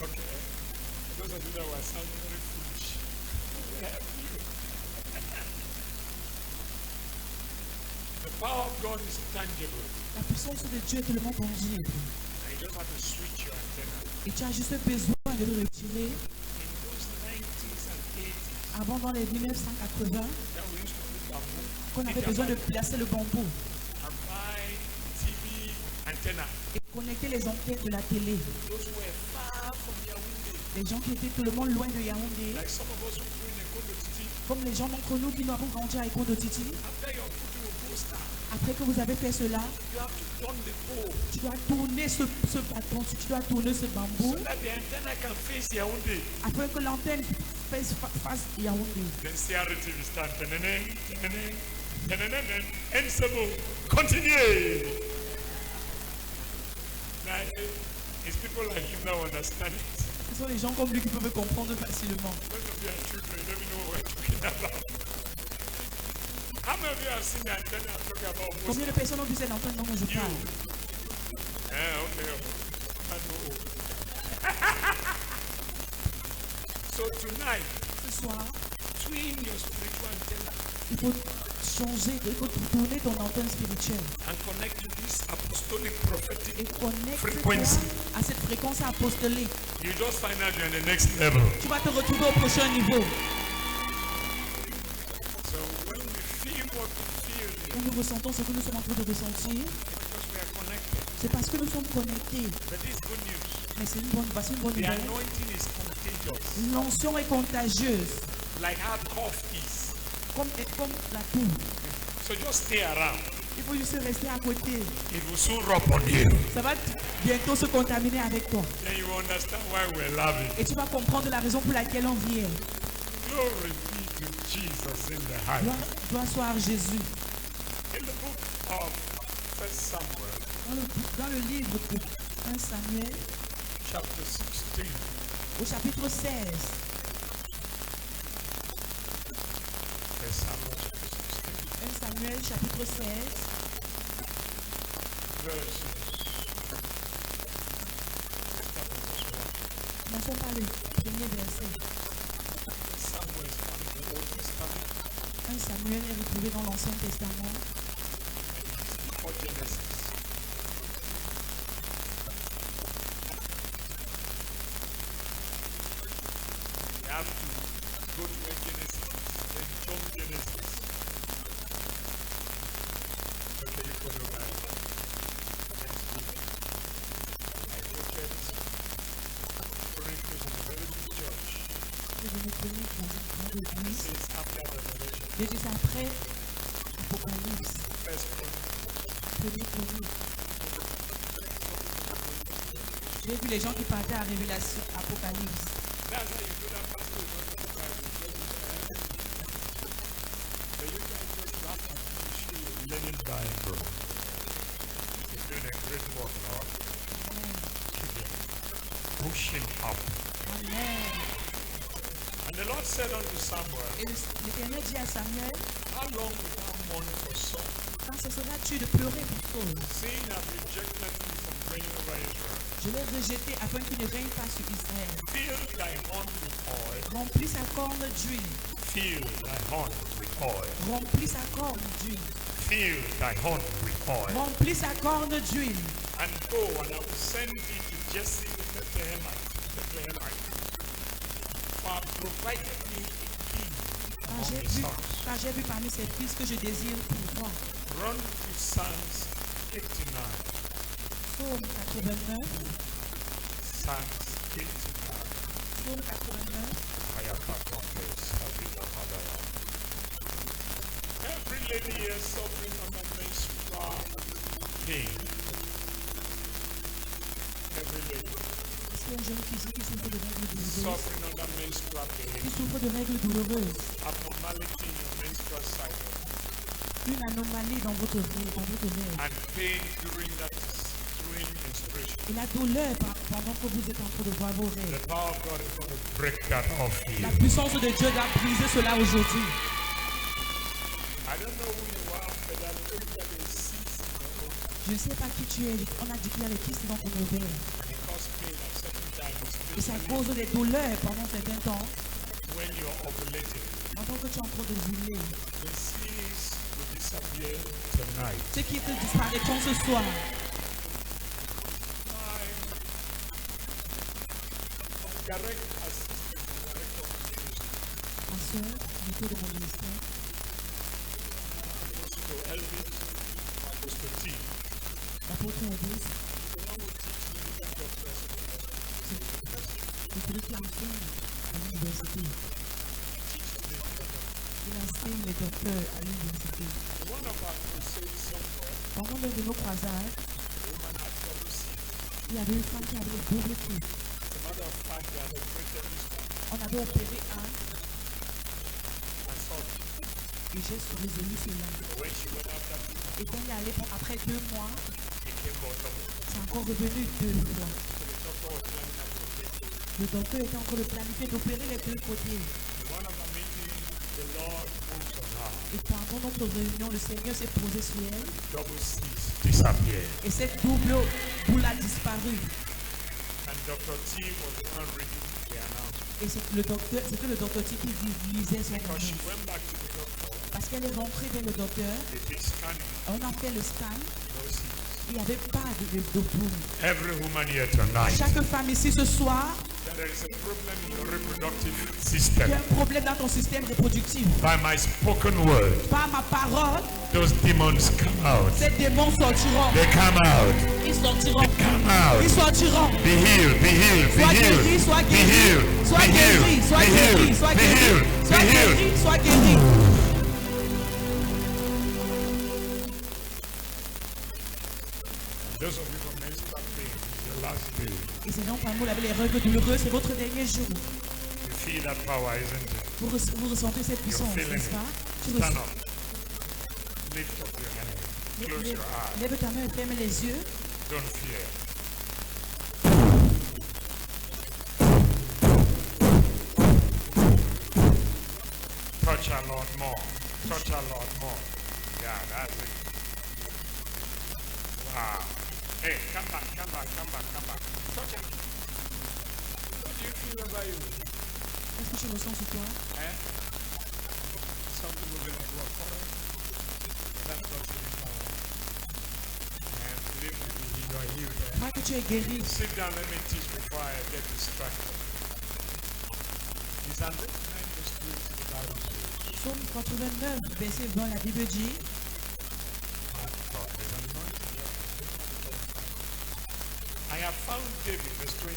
S3: Okay. Those of you that were sounding very foolish. Where have you? The power of God is tangible.
S2: La puissance de Dieu est tellement tangible.
S3: And you just have to switch your antenna.
S2: Et tu as juste besoin de le retirer.
S3: In those 90s and 80s,
S2: Avant, dans les 1980,
S3: that we used to put bamboo
S2: qu'on avait besoin de placer le bambou
S3: and buy TV antenna.
S2: et connecter les antennes de la télé.
S3: Those who were far from Yaoundé,
S2: Les gens qui étaient tout le monde loin de Yaoundé,
S3: like some of us who grew in Ekondo Titi,
S2: comme les gens d'entre nous qui nous avons grandi à Ekondo Titi.
S3: after your put to a poster,
S2: Après que vous avez fait cela,
S3: you have to turn the pole
S2: tu dois tourner ce bâton, tu dois tourner ce bambou
S3: so that the antenna can face Yaoundé.
S2: afin que l'antenne fasse Yaoundé.
S3: Then CRTV start. Ensemble. Continue. Now, it's people like him that understand it.
S2: Ce sont les gens comme lui qui peuvent comprendre facilement.
S3: Most of you are children, you don't even know what we're talking about. How many of you have seen the antenna I'm talking about? Most
S2: Combien de personnes ont vu cette antenne dont je parle?
S3: okay. I know. So tonight,
S2: Ce soir,
S3: twin your spiritual antenna
S2: il faut changer, il faut tourner ton antenne spirituelle
S3: and connect to this apostolic
S2: et
S3: prophetic
S2: connecte-toi
S3: frequency.
S2: à cette fréquence apostolique.
S3: You just find out you're in the next level.
S2: Tu vas te retrouver au prochain niveau.
S3: So when we feel what we feel,
S2: Quand nous ressentons ce que nous sommes en train de ressentir,
S3: because we are connected.
S2: c'est parce que nous sommes connectés.
S3: But this is good news.
S2: Mais voici une bonne
S3: The
S2: nouvelle.
S3: anointing is contagious.
S2: L'onction est contagieuse,
S3: Like how cough is.
S2: comme la toux.
S3: So just stay around.
S2: Il faut juste rester à côté.
S3: It will soon rub on you.
S2: Ça va bientôt se contaminer avec toi.
S3: Then you will understand why we're laughing.
S2: Et tu vas comprendre la raison pour laquelle on vient.
S3: Glory be to Jesus in the high.
S2: Gloire soit à Jésus.
S3: In the book of 1 Samuel,
S2: Dans le livre de 1 Samuel,
S3: chapter 16,
S2: au chapitre 16, 1 Samuel chapitre 16,
S3: verse.
S2: commençons par le premier verset.
S3: Samuel is found in the Old Testament
S2: 1 Samuel est retrouvé dans l'Ancien Testament,
S3: or Genesis. You have to go to where Genesis is, then jump Genesis. Okay, you go to Bible. Next week. I look at Corinthians in a very big church.
S2: que je me connais dans une grande église.
S3: It's after Revelation.
S2: Je dis après Apocalypse,
S3: First Corinthians.
S2: premier Chronique. J'ai vu les gens qui partaient à Révélation, Apocalypse.
S3: That's how you do that pastor. So you guys just have to finish learning Bible. You're doing a great work, Lord.
S2: Amen.
S3: Pushing up.
S2: Amen.
S3: And the Lord said unto Samuel,
S2: Et l'Éternel dit à Samuel,
S3: how long will thou mourn for Saul,
S2: quand cesseras-tu de pleurer pour Saul?
S3: seeing I've rejected him from reigning over Israel?
S2: Je l'ai rejeté afin qu'il ne règne pas sur Israël.
S3: Fill thy horn with oil.
S2: Remplis sa corne d'huile.
S3: Fill thy horn with oil.
S2: Remplis sa corne d'huile.
S3: Fill thy horn with oil.
S2: Remplis sa corne d'huile.
S3: And go, and I will send thee to Jesse the Bethlehemite. For I have provided me a king among his sons.
S2: Car j'ai vu parmi ces fils que je désire pour moi.
S3: Run to Psalms 89.
S2: Psaume 89.
S3: Psalms 89.
S2: Psaume 89.
S3: Every lady here suffering under menstrual pain. Every lady
S2: Est-ce qu'il y a une jeune fille ici qui souffre de règles douloureuses?
S3: suffering under menstrual
S2: Qui
S3: pain.
S2: souffre de règles douloureuses?
S3: Abnormality in your menstrual cycle.
S2: Une anomalie dans votre règle.
S3: And pain during menstruation.
S2: Et la douleur pendant que vous êtes en train de voir vos règles.
S3: The power of God is going to break that off
S2: La
S3: you.
S2: puissance de Dieu doit briser cela aujourd'hui.
S3: I don't know who you are, but I think that there is seeds in your womb.
S2: Je ne sais pas qui tu es. On a déclaré Christ dans ton ovaire.
S3: And it causes pain at certain times,
S2: Et ça
S3: especially
S2: cause des douleurs pendant certains temps.
S3: when you're ovulating.
S2: Pendant que tu es en train de brûler.
S3: The seeds will disappear tonight.
S2: Ceux qui te disparaîtront ce soir.
S3: My direct assistant, director of ministry,
S2: Ma soeur, qui était de mon ministère,
S3: Apostle Elvis, Apostle T.
S2: l'apôtre Elvis,
S3: The one who teaches medical doctors in the hospital.
S2: c'est celui qui enseigne à l'université. Il enseigne les docteurs à l'université.
S3: One of our crusades somewhere,
S2: Pendant l'un de nos croisades,
S3: the woman had double cysts.
S2: il y avait une femme qui avait double kyste.
S3: As a matter of fact, they had operated this one
S2: On avait opéré un
S3: and solved it.
S2: et j'ai résolu cela.
S3: But when she went after me,
S2: Et quand il est allé après 2 mois,
S3: it came out double.
S2: c'est encore revenu 2 fois.
S3: So the doctor was planning to operate it.
S2: Le docteur était en train de planifier d'opérer les 2 côtés.
S3: In one of our meetings, the Lord moved on her.
S2: Et pendant notre réunion, le Seigneur s'est posé sur elle
S3: Double cysts disappeared.
S2: et cette double boule a disparu.
S3: And Dr. T was the one reading the announcement.
S2: Et c'était le docteur T qui lisait son
S3: Because she
S2: annonce.
S3: went back to the doctor
S2: Parce Parce qu'elle est rentrée vers le docteur,
S3: They did scanning,
S2: on a fait le scan,
S3: no seeds.
S2: il n'y avait pas de boum.
S3: Every woman here tonight,
S2: Chaque femme ici ce soir,
S3: that there is a problem in your reproductive
S2: il y
S3: system.
S2: a un problème dans ton système reproductif.
S3: By my spoken word,
S2: Par ma parole,
S3: those demons come out.
S2: ces démons sortiront.
S3: They come out.
S2: Ils sortiront.
S3: Come out.
S2: Ils sortiront.
S3: Be healed, be healed, be
S2: Sois
S3: healed.
S2: guéri, sois
S3: Be
S2: guéri.
S3: healed,
S2: Sois
S3: be
S2: guéri,
S3: healed,
S2: sois
S3: be
S2: guéri,
S3: healed,
S2: sois
S3: be
S2: guéri.
S3: healed,
S2: Sois
S3: be healed.
S2: guéri, sois guéri.
S3: Those of you from menstrual pain, your last day.
S2: Et ces gens parmi vous avez les règles douloureuses, c'est votre dernier jour.
S3: You feel that power, isn't it?
S2: Vous ressentez cette puissance,
S3: feeling
S2: n'est-ce
S3: it.
S2: pas? Tu
S3: Stand
S2: ressens.
S3: up. Lift up your hand. Close your eyes.
S2: Lève ta main et ferme les yeux.
S3: Don't fear. Touch a lot more. Touch a lot more. Yeah, that's it. Wow. Hey, come back, come back, come back, come back. Touch it. What do you feel about you?
S2: Qu'est-ce que tu ressens sur toi?
S3: Eh? Something moving like rock. That's not really power. And believe me, you are healed. Eh?
S2: Crois que tu es guéri.
S3: Sit down, let me teach before I get distracted. It's understanding the spirit in the Bible.
S2: Psaume 89, verset 20, la Bible dit,
S3: I have found David, verse 20.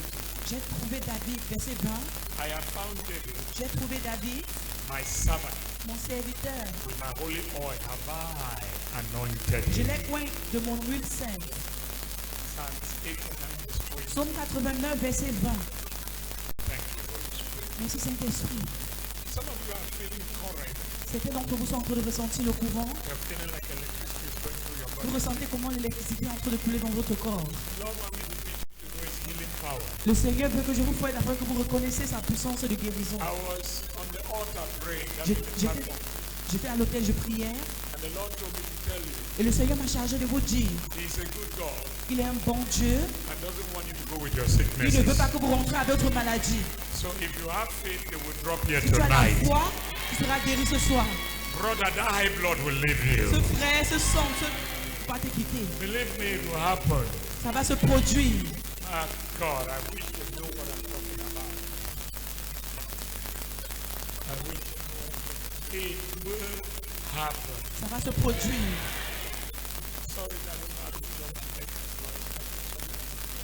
S2: j'ai trouvé David, verset 20,
S3: I have found David,
S2: j'ai trouvé David,
S3: my servant,
S2: mon serviteur.
S3: with my holy oil have I anointed
S2: Je
S3: him.
S2: l'ai oint de mon huile sainte.
S3: Psalms 89, verse 20.
S2: Psaume 89, verset 20.
S3: Thank you, Holy Spirit.
S2: Merci Saint-Esprit.
S3: Some of you are feeling current.
S2: Certains d'entre vous sont en train de ressentir le courant.
S3: You're feeling like electricity is going through your
S2: Vous
S3: body.
S2: ressentez comment l'électricité est en train de couler dans votre corps.
S3: Lord, want me to teach you to know his healing power.
S2: Le Seigneur veut que je vous fasse afin que vous reconnaissiez sa puissance de guérison.
S3: I was on the altar praying. That's
S2: Je-
S3: the
S2: J'étais
S3: platform.
S2: j'étais à l'hôtel, je priais.
S3: And the Lord told me to tell you,
S2: Et le Seigneur m'a chargé de vous dire,
S3: he's a good God
S2: il est un bon Dieu.
S3: and doesn't want you to go with your
S2: Il ne veut
S3: sicknesses.
S2: pas que vous rentrez avec votre maladie.
S3: So if you have faith, they will drop here
S2: Si tu as la
S3: tonight.
S2: foi, tu seras guéri ce soir.
S3: Brother, that high blood will leave
S2: Ce
S3: you.
S2: frère, ce sang, va te quitter.
S3: Believe me, it will happen.
S2: Ça va se produire.
S3: Ah, God, I wish you know what I'm talking about. I wish you know. It will happen.
S2: Ça va se produire.
S3: Sorry that I don't know how to jump the next slide.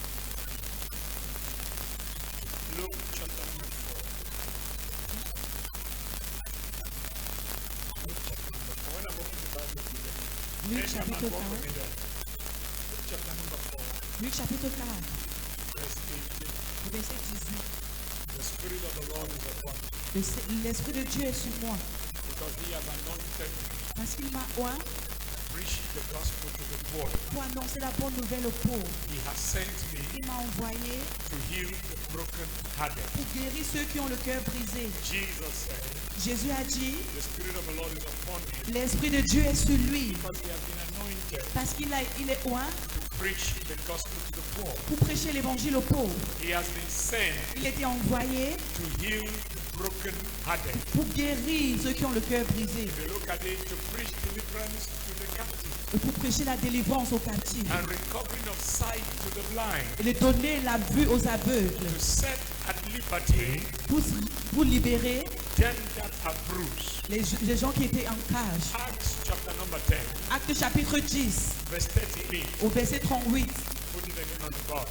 S3: Luke chapter number 4. Luke chapter number 4. When I'm opening the Bible,
S2: Luc
S3: Next time
S2: chapitre
S3: I'm walking
S2: 4.
S3: in there. Luke chapter number 4,
S2: Luc chapitre 4,
S3: verse 18.
S2: verset 18.
S3: The Spirit of the Lord is upon me,
S2: L'Esprit de Dieu est sur moi.
S3: because he has anointed me
S2: Parce qu'il m'a oint
S3: to preach the gospel to the poor.
S2: pour annoncer la bonne nouvelle aux pauvres.
S3: He has sent me
S2: Il m'a envoyé
S3: to heal the broken-hearted.
S2: pour guérir ceux qui ont le cœur brisé.
S3: Jesus said,
S2: Jésus a dit,
S3: the Spirit of the Lord is upon me,
S2: l'Esprit de Dieu est sur lui.
S3: because he has been anointed
S2: Parce qu'il est oint
S3: to preach the gospel to the poor.
S2: pour prêcher l'évangile aux pauvres.
S3: He has been sent
S2: Il était envoyé
S3: to heal the broken-hearted.
S2: pour guérir ceux qui ont le cœur brisé.
S3: If you look at it, to preach deliverance to the captive
S2: Et pour prêcher la délivrance aux captifs.
S3: and recovering of sight to the blind,
S2: Et de donner la vue aux aveugles.
S3: to set at liberty
S2: Pour libérer
S3: them that are bruised.
S2: les gens qui étaient en cage.
S3: Acts chapter number 10,
S2: Acte chapitre 10,
S3: verse 38.
S2: au verset 38.
S3: Put it again on the board.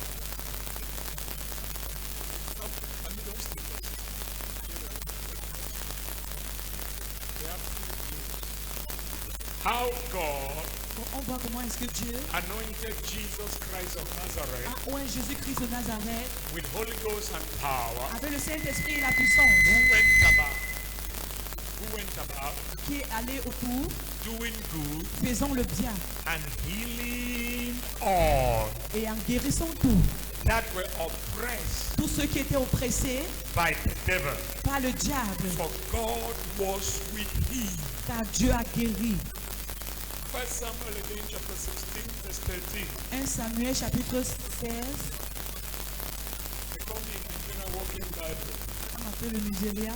S3: Don't sleep. How God
S2: On voit comment est-ce que Dieu
S3: anointed Jesus Christ of Nazareth
S2: a oint Jésus-Christ de Nazareth
S3: with Holy Ghost and power,
S2: avec le Saint-Esprit et la puissance,
S3: who went about
S2: qui est allé autour
S3: doing good
S2: faisant le bien
S3: and healing all
S2: et en guérissant tout.
S3: that were oppressed
S2: Tous ceux qui étaient oppressés
S3: by the devil.
S2: par le diable,
S3: For God was with him.
S2: car Dieu a guéri.
S3: 1 Samuel again, chapter 16, verse 13.
S2: 1 Samuel chapitre 16,
S3: They call me in Nigeria walking Bible.
S2: on appelle le Nigeria,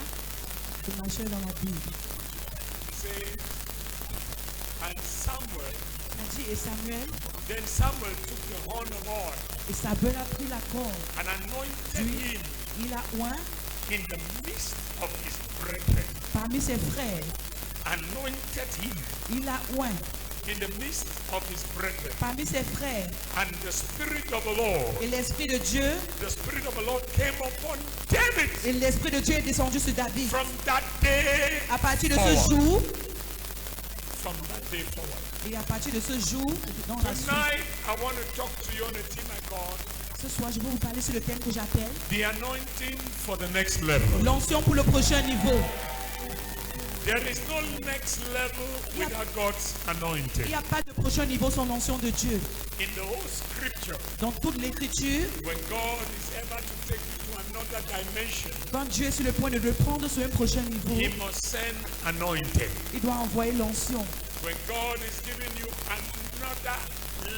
S2: le marcheur dans la Bible.
S3: Say, And Samuel,
S2: a dit, et Samuel,
S3: then Samuel took the horn of oil
S2: et Samuel a pris la corde.
S3: and anointed him
S2: Il a oint
S3: in the midst of his brethren.
S2: parmi ses frères.
S3: Anointed him
S2: Il a oint
S3: in the midst of his brethren.
S2: parmi ses frères.
S3: And the Spirit of the Lord,
S2: Et l'Esprit de Dieu,
S3: the Spirit of the Lord came upon David.
S2: et l'Esprit de Dieu est descendu sur David.
S3: From that day
S2: À partir de ce
S3: forward.
S2: jour,
S3: From that day forward.
S2: et à partir de ce jour, dans la suite,
S3: Tonight, I want to talk to you on a theme I call
S2: ce soir, je vais vous parler sur le thème que j'appelle
S3: the anointing for the next level.
S2: l'onction pour le prochain niveau.
S3: There is no next level without God's
S2: Il
S3: anointing.
S2: n'y a pas de prochain niveau sans l'onction de Dieu.
S3: In the whole scripture,
S2: Dans toute l'écriture,
S3: when God is ever to take you to another dimension,
S2: quand Dieu est sur le point de le prendre sur un prochain niveau,
S3: He must send anointing.
S2: il doit envoyer l'onction.
S3: When God is giving you another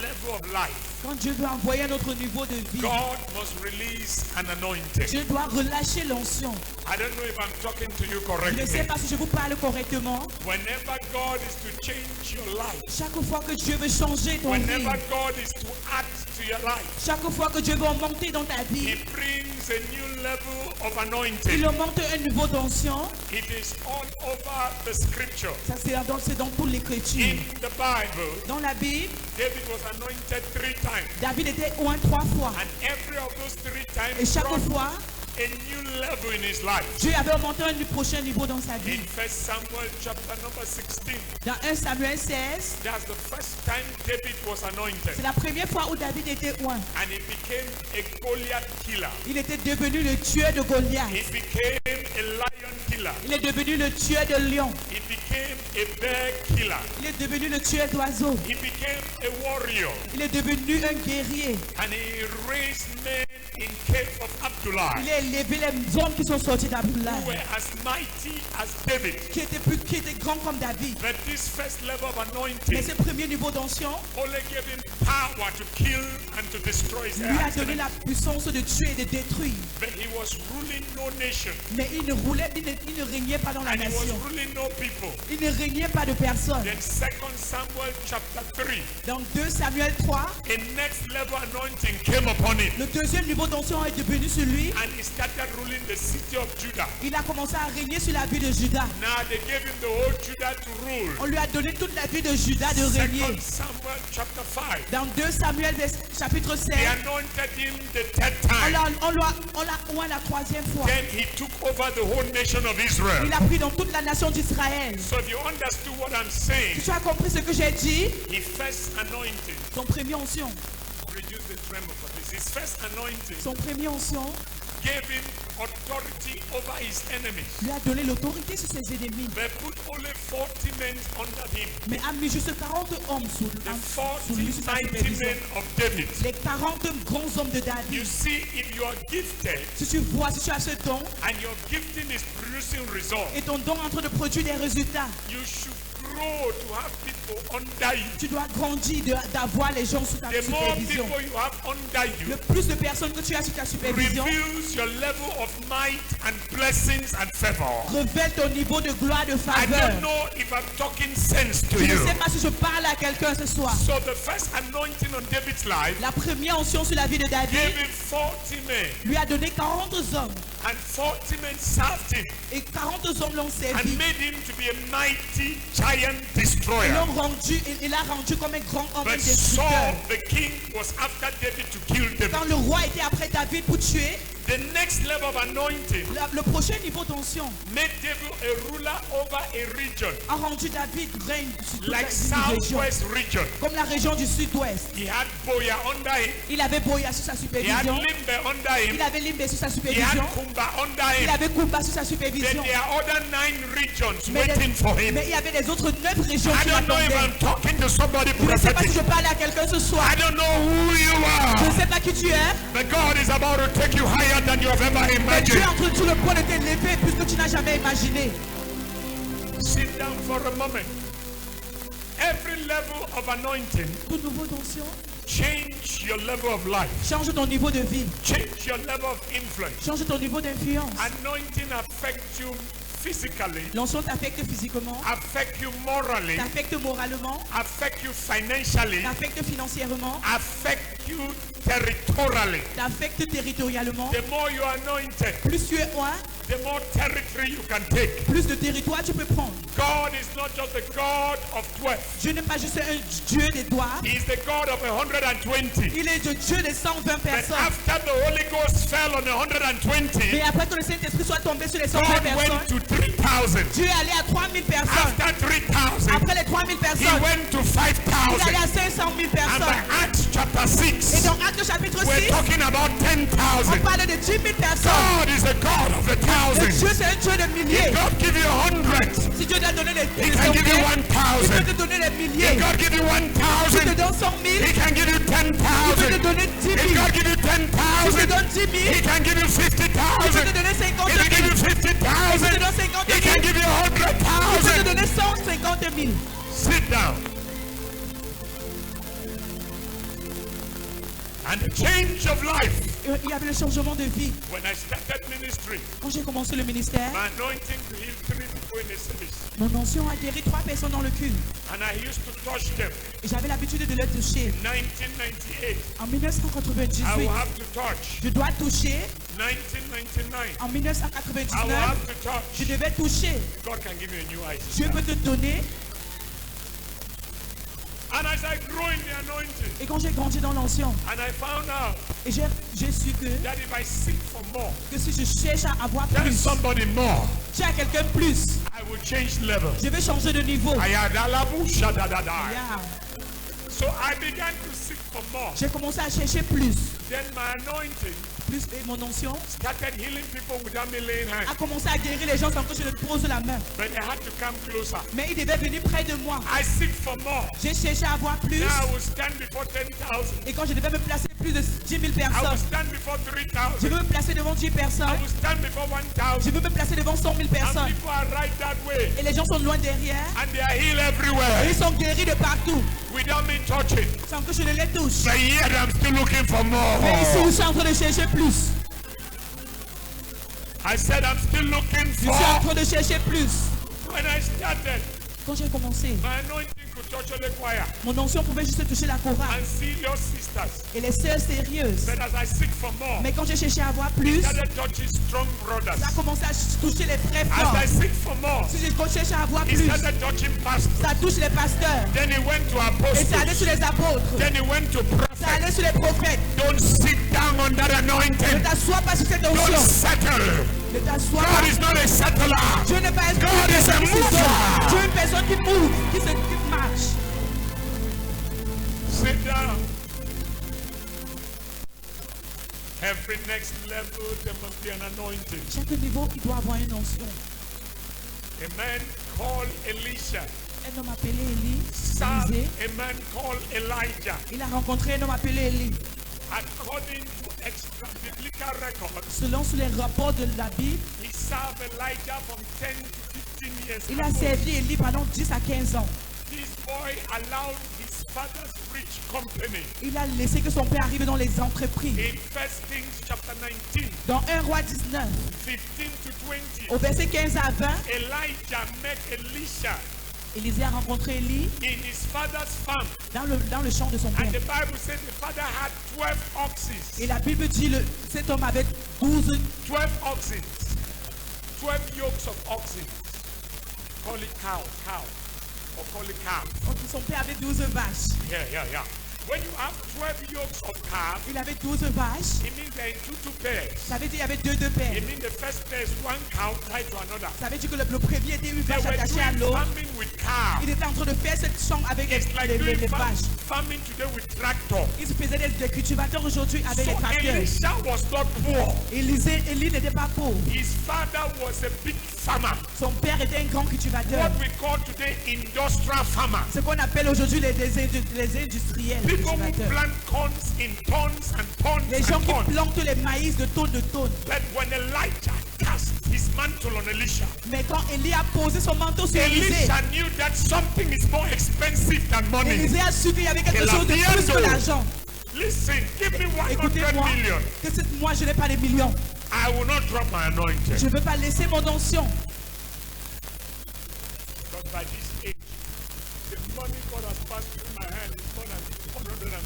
S3: level of life,
S2: Quand Dieu doit envoyer un autre niveau de vie,
S3: God must release an anointing.
S2: Dieu doit relâcher l'onction.
S3: I don't know if I'm talking to you
S2: Je ne
S3: correctly.
S2: sais pas si je vous parle correctement.
S3: Whenever God is to change your life,
S2: Chaque fois que Dieu veut changer ton vie,
S3: whenever God is to add to your life,
S2: chaque fois que Dieu veut augmenter dans ta
S3: He
S2: vie,
S3: brings a new level of
S2: il
S3: anointing.
S2: augmente un niveau d'onction.
S3: It is all over the scripture.
S2: Ça, c'est dans toute l'écriture.
S3: In the Bible,
S2: Dans la Bible,
S3: David was anointed 3 times.
S2: David était oint 3 fois.
S3: And every of those 3
S2: Et
S3: times
S2: chaque
S3: brought
S2: fois,
S3: a new level in his life.
S2: Dieu avait augmenté un prochain niveau dans sa vie.
S3: In 1 Samuel chapter number 16,
S2: Dans 1 Samuel 16,
S3: that's the first time David was anointed.
S2: c'est la première fois où David était oint.
S3: And he became a Goliath killer.
S2: Il était devenu le tueur de Goliath.
S3: He became a lion killer.
S2: Il est devenu le tueur de lions.
S3: He became a bear killer.
S2: Il est devenu le tueur d'oiseaux.
S3: He became a warrior.
S2: Il est devenu un guerrier.
S3: And he raised men in cave of Abdullah
S2: Il a élevé les hommes qui sont sortis d'Abdullah,
S3: who were as mighty as David.
S2: qui étaient grands comme David.
S3: But this first level of
S2: Mais
S3: anointing
S2: ce premier niveau d'onction
S3: only gave him power to kill and to destroy his
S2: lui a donné
S3: enemies.
S2: la puissance de tuer et de détruire.
S3: But he was ruling no nation.
S2: Mais il ne régnait pas dans la
S3: And he was
S2: nation.
S3: ruling no people.
S2: Il ne régnait pas de personne.
S3: Then 2 Samuel chapter 3,
S2: Dans 2 Samuel 3,
S3: a next level anointing came upon him.
S2: le deuxième niveau d'onction est devenu sur lui.
S3: And he started ruling the city of Judah.
S2: Il a commencé à régner sur la ville de Juda.
S3: Now they gave him the whole Judah to rule.
S2: On lui a donné toute la ville de Juda de
S3: 2
S2: régner.
S3: Samuel chapter 5.
S2: Dans 2 Samuel chapitre 16,
S3: They anointed him the 3rd
S2: on
S3: time.
S2: l'a oint la troisième fois.
S3: Then he took over the whole nation of Israel.
S2: Il a pris dans toute la nation d'Israël.
S3: So if you understood what I'm
S2: Si
S3: saying,
S2: tu as compris ce que j'ai dit,
S3: his first anointing,
S2: son premier onction,
S3: reduce the tremor for this. His first anointing
S2: son premier onction
S3: gave him authority over his enemies.
S2: lui a donné l'autorité sur ses ennemis.
S3: They put only 40 men under him.
S2: Mais a mis juste 40 hommes sous
S3: The
S2: lui, sous sa
S3: 40 mighty
S2: supervision.
S3: men of David.
S2: Les 40 grands hommes de
S3: You
S2: David.
S3: see, if you are gifted
S2: Si tu vois, si tu as ce don,
S3: and your gifting is producing results,
S2: et ton don est en train de produire des résultats,
S3: you should grow to have people under you.
S2: tu dois grandir d'avoir les gens sous ta
S3: The more
S2: supervision.
S3: people you have under you
S2: Le plus de personnes que tu as sous ta supervision
S3: reveals your level of might and blessings and favor.
S2: révèle ton niveau de gloire, de
S3: I
S2: faveur.
S3: don't know if I'm talking sense to
S2: Je ne
S3: you.
S2: sais pas si je parle à quelqu'un ce soir.
S3: So the first anointing on David's life
S2: La première onction sur la vie de David
S3: gave him 40 men,
S2: lui a donné 40 hommes.
S3: and 40 men served him
S2: Et 40 hommes l'ont
S3: and
S2: servi.
S3: made him to be a mighty giant
S2: Ils
S3: destroyer.
S2: l'ont rendu, il l'a rendu comme un grand homme
S3: But
S2: destructeur.
S3: Saul, the king, was after David to kill David.
S2: Quand le roi était après David pour tuer,
S3: The next level of anointing
S2: le prochain niveau d'onction
S3: made David a ruler over a region
S2: a rendu David règne sur toute
S3: like
S2: la région,
S3: Southwest region.
S2: comme la région du sud-ouest.
S3: He had Boya under him.
S2: Il avait Boya sous sa
S3: He had
S2: supervision.
S3: Limbe under him.
S2: Il avait Limbe sous sa
S3: He had
S2: supervision.
S3: Kumba under
S2: Il
S3: him.
S2: avait Kumba sous sa
S3: Then
S2: supervision.
S3: there are other 9 regions
S2: Mais
S3: waiting for him.
S2: il y avait les autres 9 régions
S3: I
S2: qui
S3: don't know if
S2: l'attendaient.
S3: I'm talking to somebody
S2: Je ne sais pas si
S3: prophetic.
S2: je parle à quelqu'un ce soir.
S3: I don't know who you
S2: Je ne
S3: are.
S2: sais pas qui tu es.
S3: But God is about to take you higher than you have ever
S2: Mais Dieu est
S3: imagined.
S2: en train sur le point de t'élever plus que tu n'as jamais imaginé.
S3: Sit down for a moment. Every level of anointing
S2: Tout nouveau d'onction
S3: change your level of life.
S2: change ton niveau de vie.
S3: Change your level of influence.
S2: Change ton niveau d'influence.
S3: Anointing affects you physically,
S2: L'onction t'affecte physiquement,
S3: affect you morally,
S2: t'affecte moralement,
S3: affect you financially,
S2: t'affecte financièrement,
S3: affect you territorially.
S2: t'affecte territorialement.
S3: The more you are anointed,
S2: Plus tu es oint,
S3: the more territory you can take.
S2: plus de territoire tu peux prendre.
S3: God is not just the God of 12.
S2: Dieu n'est pas juste un Dieu des doigts,
S3: He is the God of 120.
S2: il est le Dieu des 120
S3: But
S2: personnes.
S3: after the Holy Ghost fell on the 120,
S2: Mais après que le Saint-Esprit soit tombé sur les 120
S3: God
S2: personnes,
S3: went to 3,000.
S2: Dieu est allé à 3000 personnes.
S3: After 3,000,
S2: Après les 3000
S3: he
S2: personnes,
S3: went to
S2: il est allé
S3: 5,000.
S2: à 500 000
S3: And
S2: personnes.
S3: by Acts chapter
S2: Et
S3: 6,
S2: dans Actes chapitre
S3: we're
S2: 6,
S3: talking about
S2: on
S3: 10,000.
S2: parle de 10 000 personnes.
S3: God is a God of the
S2: Le Dieu,
S3: thousands.
S2: c'est un Dieu de milliers.
S3: If God give you 100,
S2: Si Dieu t'a donné les
S3: He can give you
S2: centaines, il peut
S3: 1,000.
S2: te donner les milliers.
S3: If God give you
S2: Il te
S3: 1,000,
S2: donne 100 000,
S3: He can give you
S2: il peut te
S3: 10,000.
S2: donner 10 000.
S3: If God give you
S2: Il te
S3: 10,000,
S2: donne 10 000,
S3: He can give you
S2: il peut te
S3: 50,000.
S2: donner 50
S3: If He
S2: 000.
S3: give you
S2: Il peut te
S3: 50,000,
S2: donner 50
S3: He
S2: 000.
S3: can give you
S2: Il peut te
S3: 100,000.
S2: donner 150 000.
S3: Sit down. And the change of life.
S2: Il y avait le changement de vie.
S3: When I started ministry,
S2: Quand j'ai commencé le ministère,
S3: my anointing to heal 3 people in a service.
S2: mon onction a guéri 3 personnes dans le culte.
S3: And I used to touch them.
S2: Et j'avais l'habitude de les toucher.
S3: 1998,
S2: En
S3: I
S2: 1998,
S3: will have to touch.
S2: je dois toucher.
S3: 1999,
S2: En
S3: I will
S2: 1999,
S3: have to
S2: je
S3: touch.
S2: devais toucher.
S3: God can give you a new eyes.
S2: Dieu peut te donner.
S3: And as I grow in the anointing,
S2: Et quand j'ai grandi dans l'onction,
S3: and I found out
S2: et j'ai su
S3: that if I seek for more,
S2: que si je cherche à avoir
S3: tell
S2: plus,
S3: somebody more,
S2: tu as quelqu'un plus,
S3: I will change level.
S2: je vais changer de niveau.
S3: Ayadalabushadadadai.
S2: Yeah.
S3: So I began to seek for more.
S2: J'ai commencé à chercher plus.
S3: Then my anointing
S2: Plus et mon onction
S3: started healing people without me laying hands.
S2: a commencé à guérir les gens sans que je ne pose la main.
S3: But they had to come closer.
S2: Mais il devait venir près de moi.
S3: I seek for more.
S2: J'ai cherché à avoir plus.
S3: Now I will stand before 10,000.
S2: Et quand je devais me placer plus de 10 000
S3: I will
S2: personnes,
S3: stand before
S2: je
S3: 3,000.
S2: veux me placer devant 10
S3: I
S2: personnes.
S3: will stand before
S2: Je
S3: 1,000.
S2: veux me placer devant 100 000
S3: And
S2: personnes.
S3: people are right that way.
S2: Et les gens sont loin derrière.
S3: And they are healed
S2: Et
S3: everywhere
S2: ils sont guéris de partout.
S3: without me touching.
S2: Sans que je ne les touche.
S3: But yet I'm still looking for more.
S2: Mais ici, je suis en train de chercher plus.
S3: I said I'm still looking
S2: Je suis en
S3: for.
S2: train de chercher plus.
S3: When I started,
S2: Quand j'ai commencé,
S3: my anointing could touch only choir
S2: mon onction pouvait juste toucher la chorale
S3: and serious sisters.
S2: et les sœurs sérieuses.
S3: But as I seek for more,
S2: Mais quand j'ai cherché à avoir plus, ça
S3: started touching strong brothers.
S2: a commencé à toucher les frères
S3: As
S2: forts.
S3: I seek for more,
S2: Si je cherche à avoir
S3: he
S2: plus,
S3: started touching pastors.
S2: ça touche les pasteurs.
S3: Then he went to
S2: Et ça allait sur
S3: apostles.
S2: les apôtres.
S3: Then he went to
S2: Ça allait
S3: prophets.
S2: sur les prophètes.
S3: Don't sit down on that
S2: Ne
S3: anointing.
S2: t'assois pas sur cette
S3: Don't
S2: onction.
S3: settle.
S2: Ne t'assois
S3: God
S2: pas.
S3: is not a settler.
S2: Dieu n'est pas une
S3: God is a
S2: personne qui s'isole.
S3: mover.
S2: Dieu est une personne qui move, qui marche.
S3: Sit down. Every next level, there must be an anointing.
S2: Chaque niveau, il doit avoir une onction.
S3: A man called Elisha
S2: Un homme appelé Élie,
S3: served
S2: Élisée,
S3: a man called Elijah.
S2: il a rencontré un homme appelé Élie.
S3: According to extra biblical records,
S2: Selon sur les rapports de la Bible,
S3: he served Elijah from 10 to 15 years.
S2: il a servi Élie pendant 10 à 15 ans.
S3: This boy allowed his father's rich company.
S2: Il a laissé que son père arrive dans les entreprises.
S3: In 1 Kings chapter 19,
S2: Dans 1 roi 19,
S3: 15 to 20,
S2: au verset 15 à 20,
S3: Elijah met Elisha
S2: Élisée a rencontré Élie
S3: in his father's farm.
S2: dans le champ de son
S3: And
S2: père.
S3: the Bible says the father had 12 oxen.
S2: Et la Bible dit cet homme avait 12
S3: 12 oxen. 12 yokes of oxen. Call it cow. Or call it calf.
S2: son père avait 12 vaches.
S3: Yeah. When you have 12 yokes of calf,
S2: Il avait 12 vaches.
S3: it means they're in two pairs.
S2: Ça veut dire qu'il y avait deux paires.
S3: It means the first pair is one cow tied to another.
S2: Ça veut dire que le premier était une
S3: They
S2: vache
S3: were
S2: attachée à
S3: doing
S2: l'autre.
S3: farming with calf.
S2: Il était en train de faire cette chambre avec
S3: It's like
S2: les
S3: doing
S2: vaches.
S3: farming today with tractor.
S2: Ils faisaient des cultivateurs aujourd'hui avec
S3: So
S2: les tracteurs.
S3: Elisha was not poor.
S2: Élie n'était pas pauvre.
S3: His father was a big farmer.
S2: Son père était un grand cultivateur.
S3: What we call today industrial farmer.
S2: Ce qu'on appelle aujourd'hui les industriels
S3: People who
S2: cultivateurs.
S3: plant corns in tons and tons
S2: Les gens
S3: and
S2: qui
S3: tons.
S2: plantent les maïs de tonnes de tonnes.
S3: But when Elijah cast his mantle on Elisha,
S2: Mais quand Élie a posé son manteau sur Élisée,
S3: Elisha knew that something is more expensive than money.
S2: Élisée a su qu'il y avait quelque
S3: Que
S2: chose de
S3: la
S2: plus que
S3: bientôt.
S2: l'argent.
S3: Listen, give me 100
S2: Écoutez-moi,
S3: million.
S2: moi je n'ai pas de millions.
S3: I will not drop my anointing.
S2: Je ne veux pas laisser mon onction.
S3: by this age, the money God has passed through my hand is more than 150 million.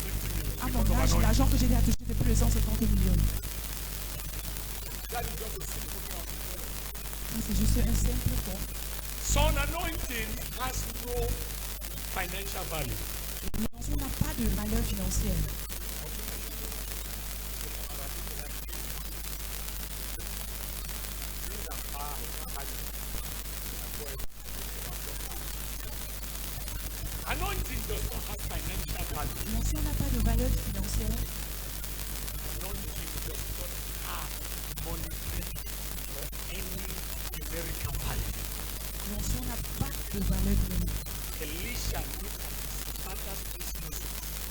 S2: À
S3: because
S2: mon
S3: of
S2: âge,
S3: anointing.
S2: l'argent que j'ai à toucher, c'est plus de 150 millions.
S3: That is just a simple thing.
S2: Ça, c'est juste un simple compte.
S3: So an anointing has no financial value.
S2: L'onction n'a pas de valeur financière.
S3: Anointing does not have financial value.
S2: L'onction n'a pas de valeur financière.
S3: Anointing does not have monetary or any numerical value.
S2: L'onction n'a pas de valeur numérique.
S3: Elisha looked at his father's business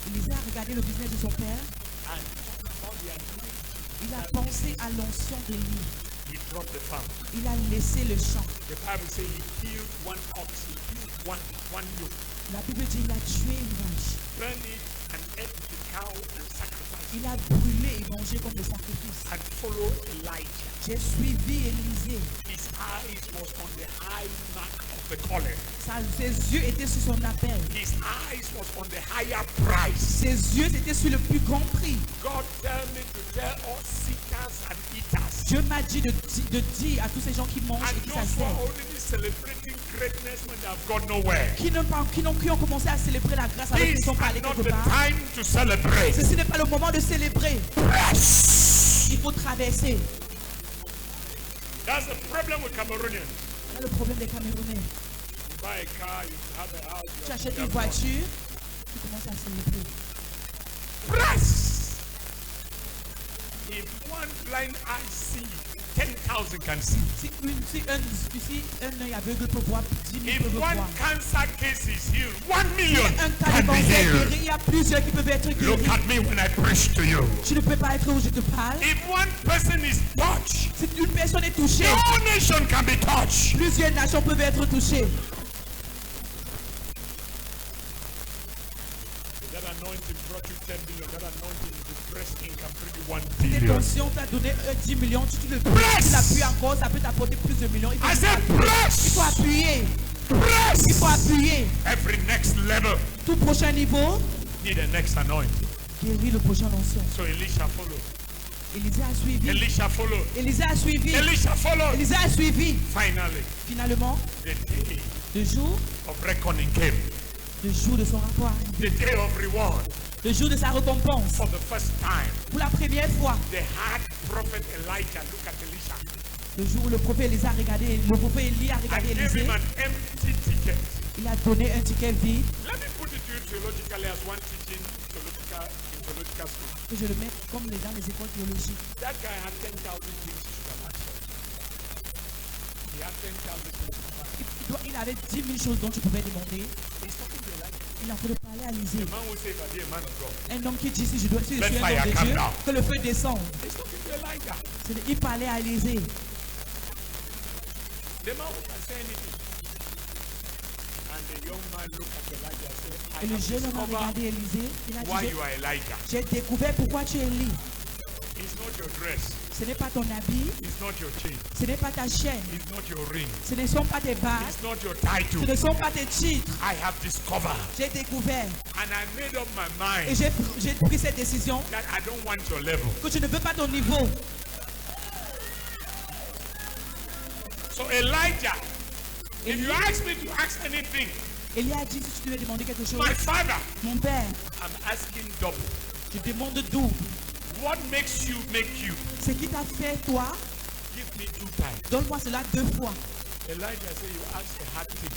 S2: Élisée a regardé le business de son père.
S3: and talked about the anointing.
S2: Il a pensé à l'onction de lui.
S3: He dropped the farm.
S2: Il a laissé le champ.
S3: The Bible says he killed one ox, he killed one yoke,
S2: La Bible dit qu'il a tué une vache.
S3: burned it and ate the cow and sacrificed it
S2: Il a brûlé et mangé comme des sacrifices.
S3: and followed Elijah.
S2: J'ai suivi Élisée.
S3: His eyes was on the high mark of the calling.
S2: Ses yeux étaient sur son appel.
S3: His eyes was on the higher price.
S2: Ses yeux étaient sur le plus grand prix.
S3: God tell me to tell all seekers and eaters
S2: Dieu m'a dit de dire à tous ces gens qui mangent
S3: and
S2: et qui
S3: those who are
S2: s'asseyent,
S3: already celebrating greatness when they have got nowhere.
S2: qui ont commencé à célébrer la grâce alors qu'ils
S3: This
S2: ne sont pas
S3: is
S2: allés
S3: not
S2: quelque
S3: the
S2: part.
S3: time to celebrate.
S2: Ceci n'est pas le moment de célébrer.
S3: Press.
S2: Il faut traverser.
S3: That's the problem with Cameroonians.
S2: Voilà le problème des Camerounais.
S3: You buy a car, you have a house,
S2: Tu
S3: you
S2: achètes
S3: have
S2: une voiture, tu commences à célébrer.
S3: press. If one blind eye see, 10,000 can see.
S2: Si un œil aveugle peut voir, 10 000
S3: If
S2: peuvent
S3: one
S2: voir.
S3: cancer case is healed, 1 million
S2: Un cas
S3: can
S2: de
S3: be
S2: cancer
S3: healed.
S2: guéri, il y a plusieurs qui peuvent être
S3: Look
S2: guéris.
S3: at me when I preach to you.
S2: Tu ne peux pas être où je te parle.
S3: If one person is touched,
S2: Si une personne est touchée,
S3: the whole nation can be touched.
S2: plusieurs nations peuvent être touchées.
S3: That anointing brought you 10 million. That anointing is the breast income bring you 1
S2: Cette
S3: billion.
S2: tension t'a donné 10 millions, tu
S3: Press.
S2: l'appuies encore, ça peut t'apporter plus de millions. Il
S3: I
S2: faut
S3: said
S2: appuyer.
S3: press.
S2: Il faut
S3: Press.
S2: appuyer.
S3: Every next level
S2: Tout prochain niveau,
S3: need a next anointing.
S2: guérit le prochain onction.
S3: So Elisha followed.
S2: Élisée a suivi.
S3: Elisha followed.
S2: Élisée a suivi.
S3: Elisha followed.
S2: Élisée a suivi.
S3: Finally,
S2: Finalement,
S3: the day
S2: le jour
S3: of reckoning came.
S2: de son rapport arrive.
S3: The day of reward.
S2: Le jour de sa récompense.
S3: For the first time,
S2: Pour la première fois,
S3: they had prophet Elijah look at Elisha
S2: le jour où le prophète Élie a regardé, le prophète Élie a
S3: and
S2: regardé
S3: gave
S2: Élisée,
S3: him an empty ticket.
S2: il a donné un ticket vide.
S3: Let me put it to you theologically as one teaching theological school.
S2: Et je le mets comme dans les écoles théologiques.
S3: That guy had 10,000 things he should have answered. He had 10,000 things to answer.
S2: Il avait 10 000 choses dont tu pouvais demander.
S3: He's talking to Elijah.
S2: Il est en train de parler à Élisée.
S3: The man who said, "I be a man of God."
S2: Un homme qui dit si je suis
S3: Let
S2: un
S3: fire
S2: homme de
S3: come
S2: Dieu,
S3: down.
S2: que le feu descende.
S3: He's talking to Elijah.
S2: Il parlait à Élisée.
S3: The man who can say anything. And the young man looked at Elijah and said, "I
S2: Et le
S3: have
S2: jeune homme a
S3: discovered
S2: regardé Élisée. Il a
S3: why
S2: dit,
S3: you are Elijah.
S2: j'ai découvert pourquoi tu es Élie.
S3: It's not your dress.
S2: Ce n'est pas ton habit,
S3: It's not your chain.
S2: ce n'est pas ta chaîne,
S3: It's not your ring.
S2: ce ne sont pas tes bagues,
S3: It's not your
S2: ce
S3: title.
S2: ne sont pas tes titres.
S3: I have discovered.
S2: J'ai découvert
S3: And I made up my
S2: et
S3: mind
S2: j'ai pris cette décision
S3: that I don't want your level.
S2: que tu ne veux pas ton niveau.
S3: So Elijah, if you ask me to ask anything,
S2: Élie a dit si tu devais demander quelque chose,
S3: my father,
S2: mon père,
S3: I'm asking double.
S2: je demande double.
S3: What makes you make you?
S2: Ce qui t'a fait toi,
S3: Give me 2 times.
S2: donne-moi cela 2 fois.
S3: Elijah said, you ask a hard thing.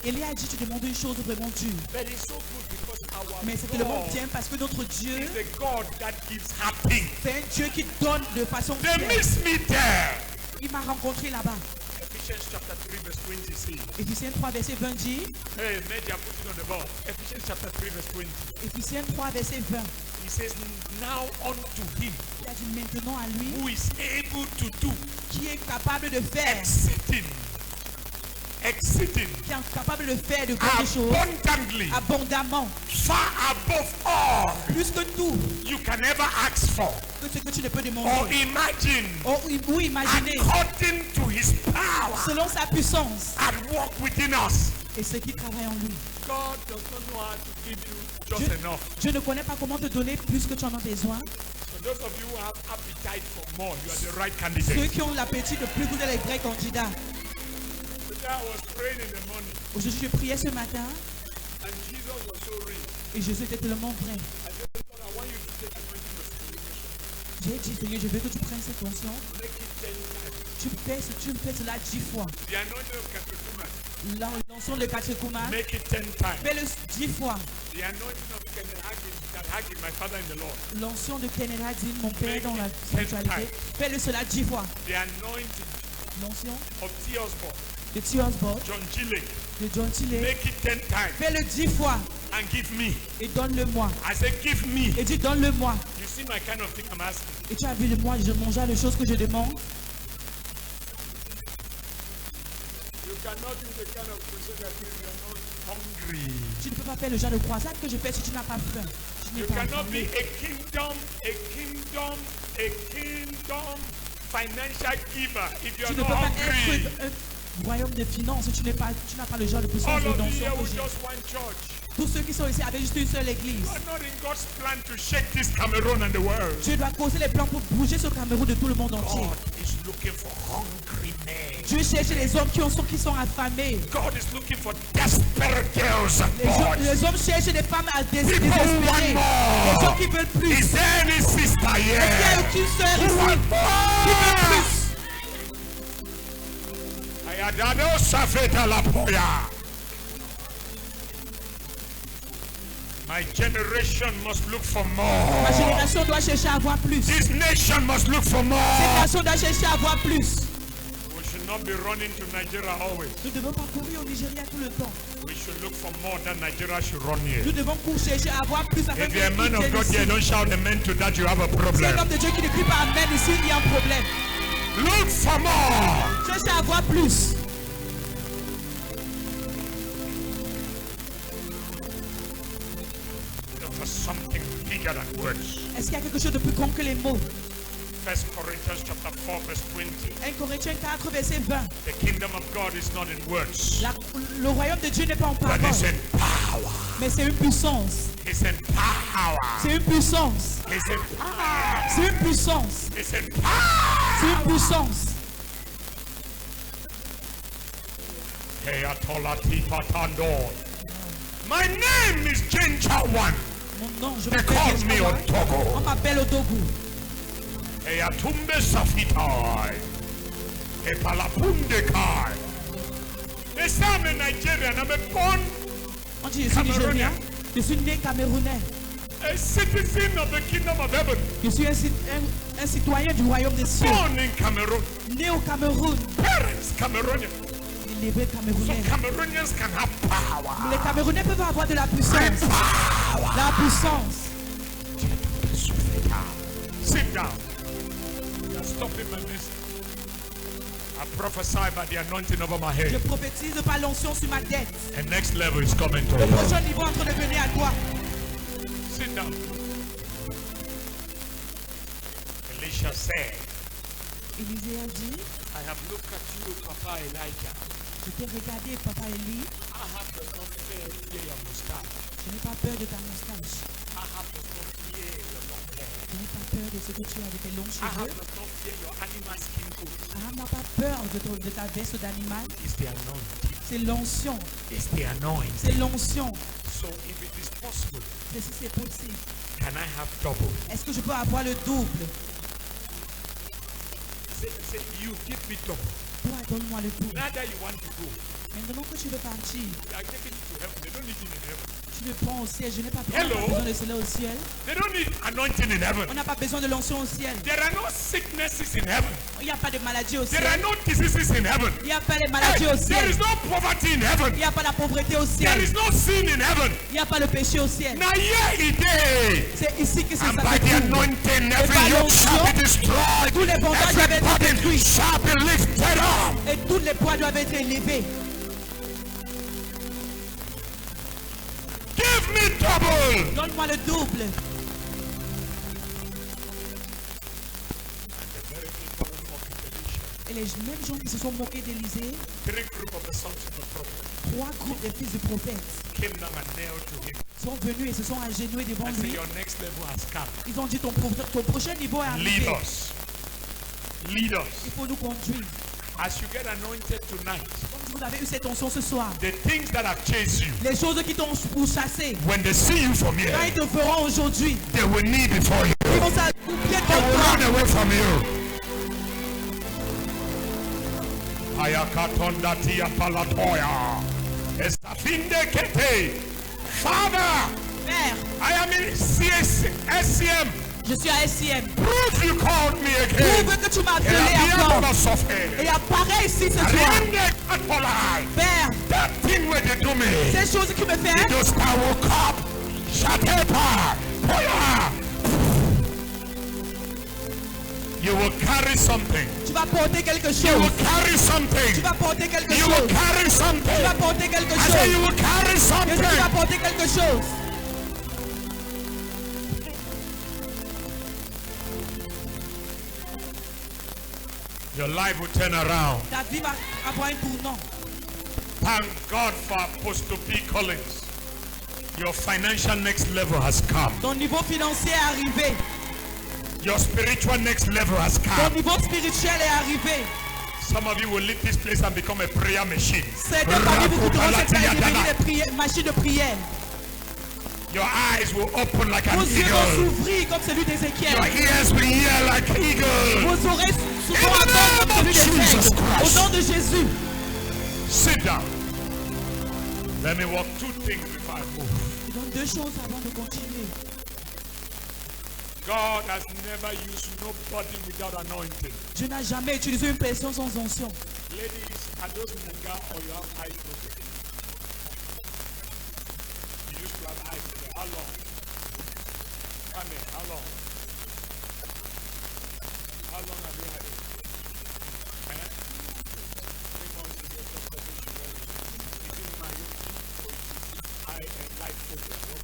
S2: Élie a dit tu demandes une chose vraiment dure.
S3: But it's so good because our
S2: Mais c'est tellement
S3: God
S2: bien parce que notre Dieu,
S3: is the God that gives hard things.
S2: c'est un Dieu qui donne de façon
S3: They
S2: claire.
S3: miss me there.
S2: Il m'a rencontré là-bas.
S3: Ephesians chapter 3 verse 20 says,
S2: Éphésiens 3 verset 20 dit,
S3: hey, Media, put it on the board. Ephesians chapter 3 verse 20.
S2: Éphésiens 3 verset 20,
S3: He says, now unto him
S2: il a dit maintenant à lui
S3: who is able to do
S2: qui est capable de faire,
S3: exceeding
S2: qui est capable de faire de grandes choses
S3: abundantly,
S2: abondamment,
S3: far above all
S2: plus que tout,
S3: you can ever ask for
S2: que ce que tu ne peux
S3: or
S2: demander
S3: imagine,
S2: ou imaginer,
S3: according to his power
S2: selon sa puissance
S3: at work within us.
S2: et ceux qui travaillent en lui.
S3: God does not know how to give you just enough.
S2: Dieu ne connaît pas comment te donner plus que tu en as besoin.
S3: So those of you who have appetite for more, you are the right
S2: Ceux
S3: candidate.
S2: qui ont l'appétit de plus, vous êtes les vrais candidats.
S3: Today I was praying in the morning,
S2: Aujourd'hui, je priais ce matin
S3: and Jesus was so real.
S2: et Jésus était tellement vrai.
S3: I said, Lord, I want you to take anointing of purification.
S2: J'ai dit, Seigneur, je veux que tu prennes cette onction.
S3: Make it 10 times.
S2: Tu fais cela 10 fois.
S3: The anointing of Katakuma,
S2: L'onction de Kachekuma,
S3: make it 10 times.
S2: fais-le 10 fois.
S3: The anointing of Kenneth Hagin, my father in the Lord.
S2: L'onction de Kenneth Hagin, mon père dans la spiritualité, fais-le cela 10 fois.
S3: The anointing
S2: L'onction
S3: of T. Osborne,
S2: de T. Osborne,
S3: John Gillet,
S2: de John Tilley,
S3: make it 10 times
S2: fais-le 10 fois
S3: and give me.
S2: et donne-le-moi.
S3: I said, give me.
S2: Et dis, donne-le-moi.
S3: You see my kind of thing I'm asking.
S2: Et tu as vu moi, je mange les choses que je demande.
S3: You cannot do the kind of procedure if you are not hungry.
S2: Tu ne peux pas faire le genre de croissade que je fais si tu n'as pas faim. Tu n'es
S3: You
S2: pas
S3: cannot be
S2: affamé.
S3: a kingdom financial giver if you
S2: Tu
S3: are
S2: ne peux
S3: not
S2: pas
S3: hungry.
S2: être un royaume de finances si tu n'as pas le genre de puissance
S3: All
S2: de
S3: of you
S2: donation
S3: here
S2: que
S3: with
S2: j'ai.
S3: just one church.
S2: Tous ceux qui sont ici avec juste une seule église.
S3: You are not in God's plan to shake this Cameroon and the world.
S2: Dieu doit causer les plans pour bouger ce Cameroun de tout le monde entier.
S3: God is looking for hungry men.
S2: Dieu cherche les hommes qui sont affamés.
S3: God is looking for desperate girls and boys.
S2: Les hommes cherchent des femmes à
S3: People who
S2: désespérées.
S3: want
S2: Les
S3: more.
S2: gens qui veulent plus.
S3: Is there any sister
S2: Il n'y a
S3: here
S2: aucune sœur
S3: who
S2: ici
S3: want
S2: qui veut
S3: more?
S2: plus.
S3: Ayadado safeta la poya. My generation must look for
S2: Ma
S3: more.
S2: génération doit chercher à avoir plus. Cette
S3: This nation must look for more.
S2: nation doit chercher à avoir plus.
S3: We should not be running to Nigeria always.
S2: Nous devons pas courir au Nigeria tout le temps.
S3: We should look for more than Nigeria should run here.
S2: Nous devons chercher à avoir plus afin
S3: If
S2: que
S3: you're a man of God here, don't shout amen to that, you have a
S2: Si un
S3: problem.
S2: homme de Dieu qui ne crie pas Amen ici, il y a un problème.
S3: Look for more.
S2: Cherchez à avoir plus.
S3: Look for something bigger than words.
S2: Est-ce qu'il y a quelque chose de plus grand que les mots?
S3: 1 Corinthians chapter 4 verse 20.
S2: 1 Corinthiens 4, verset 20.
S3: The kingdom of God is not in words,
S2: Le royaume de Dieu n'est pas en
S3: but
S2: parole,
S3: it's in power.
S2: mais c'est une puissance.
S3: It's in power.
S2: C'est une puissance.
S3: It's in power.
S2: C'est une puissance.
S3: It's in power.
S2: C'est une puissance.
S3: Hey, Atolati Patando. My name is Gencha One.
S2: Mon nom, je
S3: They call
S2: m'appelle
S3: me
S2: Yeshua.
S3: Otogo.
S2: On m'appelle Odogu.
S3: Hey, Atumbe Safitai. Hey, Palapunde Kai. They say I'm a Nigerian. I'm a born
S2: On dit je suis Nigérien. Je suis né camerounais.
S3: a citizen of the kingdom of heaven.
S2: Je suis un citoyen du royaume des cieux.
S3: Born in Cameroon.
S2: Né au Cameroun.
S3: Parents Cameroonian.
S2: Élevé
S3: So
S2: camerounais.
S3: Cameroonians can have power.
S2: Les Camerounais peuvent avoir de la puissance. La puissance.
S3: Sit down. You're stopping my message. I prophesy by the anointing over my
S2: Je
S3: head.
S2: prophétise par l'onction sur ma tête.
S3: The next level is coming to
S2: Le
S3: you.
S2: prochain niveau est en train de venir à toi.
S3: Sit down. Elisha said,
S2: Élisée a dit,
S3: I have looked at you, Papa Elijah.
S2: je t'ai regardé, papa Élie.
S3: I have not fear your mustache.
S2: Je n'ai pas peur de ta moustache.
S3: I have not fear your long hair.
S2: Je n'ai pas peur de ce que tu as avec tes longs
S3: I have
S2: cheveux.
S3: not fear your animal skin coat.
S2: Ah, n'a pas peur de ta veste d'animal.
S3: It's the anointing.
S2: C'est l'onction.
S3: It's the anointing.
S2: C'est l'onction.
S3: So if it is possible,
S2: C'est si c'est possible.
S3: can I have double?
S2: Est-ce que je peux avoir le double?
S3: Say, you give me double.
S2: Toi, donne-moi le double.
S3: Now that you want to go,
S2: Maintenant que tu veux partir,
S3: they are taking you to heaven. They don't need you in heaven.
S2: tu le prends au ciel. Je n'ai pas besoin
S3: Hello?
S2: de cela au ciel.
S3: They don't need anointing in heaven.
S2: On n'a pas besoin de l'onction au ciel.
S3: There are no sicknesses in heaven.
S2: Il n'y a pas de maladie au
S3: There are
S2: ciel.
S3: no diseases in heaven.
S2: Il n'y a pas de maladie au
S3: There
S2: ciel.
S3: is no poverty in heaven.
S2: Il n'y a pas la pauvreté au
S3: There
S2: ciel.
S3: is no sin in heaven.
S2: Il n'y a pas le péché au ciel.
S3: Now here it is.
S2: C'est ici que c'est
S3: And
S2: ça
S3: by
S2: se
S3: the
S2: trouve.
S3: anointing,
S2: par
S3: every yoke shall
S2: l'onction,
S3: be destroyed.
S2: tous les bondages doivent
S3: Every
S2: être
S3: burden
S2: détruits.
S3: shall be lifted up.
S2: Et tous les poids doivent être élevés.
S3: Give me double.
S2: Donne-moi le double.
S3: And the very people who mock Elisha,
S2: Et les mêmes gens qui se sont moqués d'Élisée,
S3: 3 groups of the sons of the prophet
S2: 3 groupes des fils du prophète
S3: came down and knelt to him
S2: sont venus et se sont agenouillés devant
S3: and said,
S2: lui.
S3: your next level has come.
S2: Ils ont dit ton prochain niveau est
S3: Lead
S2: arrivé.
S3: us. Lead
S2: Il
S3: us.
S2: faut nous conduire.
S3: As you get anointed tonight,
S2: Comme vous avez eu cette onction ce soir,
S3: the things that have chased you,
S2: les choses qui t'ont pourchassé,
S3: when they see you from here,
S2: quand ils te feront aujourd'hui,
S3: they will kneel before you.
S2: ils vont s'appuyer
S3: They
S2: contre
S3: will
S2: toi.
S3: run away from you. Ayakatonda tia palatoya. Estafinde kete. Father,
S2: Père,
S3: I am in SCM.
S2: je suis à SCM.
S3: Prove you called me again.
S2: Prouve que tu m'as
S3: And
S2: appelé
S3: I'm
S2: encore.
S3: not suffer.
S2: Et apparaît ici ce soir. Père,
S3: That thing where they do me.
S2: ces choses qui me font,
S3: Those that will come. Shatepa. Poya. You will carry something.
S2: tu vas porter quelque
S3: You
S2: chose.
S3: will carry
S2: Tu
S3: something.
S2: vas porter quelque
S3: You will
S2: chose.
S3: carry
S2: Tu
S3: something.
S2: vas porter quelque
S3: I say you
S2: chose.
S3: will carry
S2: Je dis, tu
S3: something.
S2: vas porter quelque chose.
S3: Your life will turn around.
S2: Ta vie va avoir un tournant.
S3: Thank God for Apostle P. Collins. Your financial next level has come.
S2: Ton niveau financier est arrivé.
S3: Your spiritual next level has
S2: Ton
S3: come.
S2: niveau spirituel est arrivé.
S3: Some of you will leave this place and become a prayer machine.
S2: Certains parmi vous quitteront cette place et devenir des machines de prière.
S3: Your eyes will open like an
S2: Vos yeux vont
S3: eagle.
S2: s'ouvrir comme celui d'Ézéchiel.
S3: Your ears will hear like eagle.
S2: Vos oreilles
S3: In
S2: seront
S3: the
S2: entendre
S3: name
S2: comme
S3: of
S2: celui des
S3: Jesus
S2: aigles. Au
S3: Christ.
S2: nom de Jésus.
S3: Sit down. Let me walk 2 things before I move.
S2: Je donne 2 choses avant de continuer.
S3: God has never used nobody without anointing.
S2: Dieu n'a jamais utilisé une personne sans onction.
S3: Ladies, are those Nanga or you have eyes open? You used to have eyes open. How long? Come here. How long? How long have you had it? 3 months ago, somebody should wear it. Is it my own or is it eye and light phobia? What?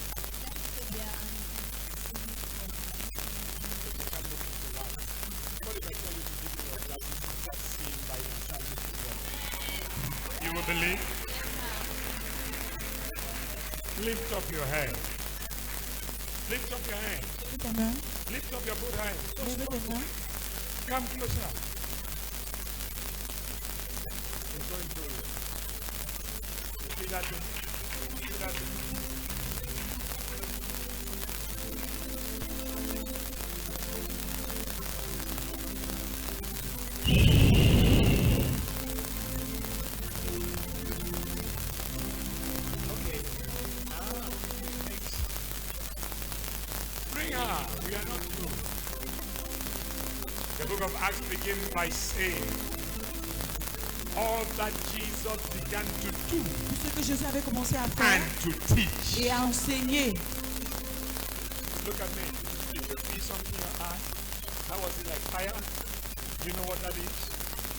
S3: You can't look into light. What if I tell you to give me your glasses? Start seeing light and start looking well. You will believe? Lift up your hand. Lift up your hand.
S2: Lève ta main.
S3: Lift up your both hands.
S2: Lève tes mains.
S3: Come closer. It's going through you. See that thing? See that thing? Okay. Next. Bring her. We are not through. The book of Acts begins by saying, all that Jesus began to do
S2: Tout ce que Jésus avait commencé à
S3: and
S2: faire
S3: to teach.
S2: et à enseigner.
S3: Look at me. Did you see something in your eye? How was it like fire? Do you know what that is?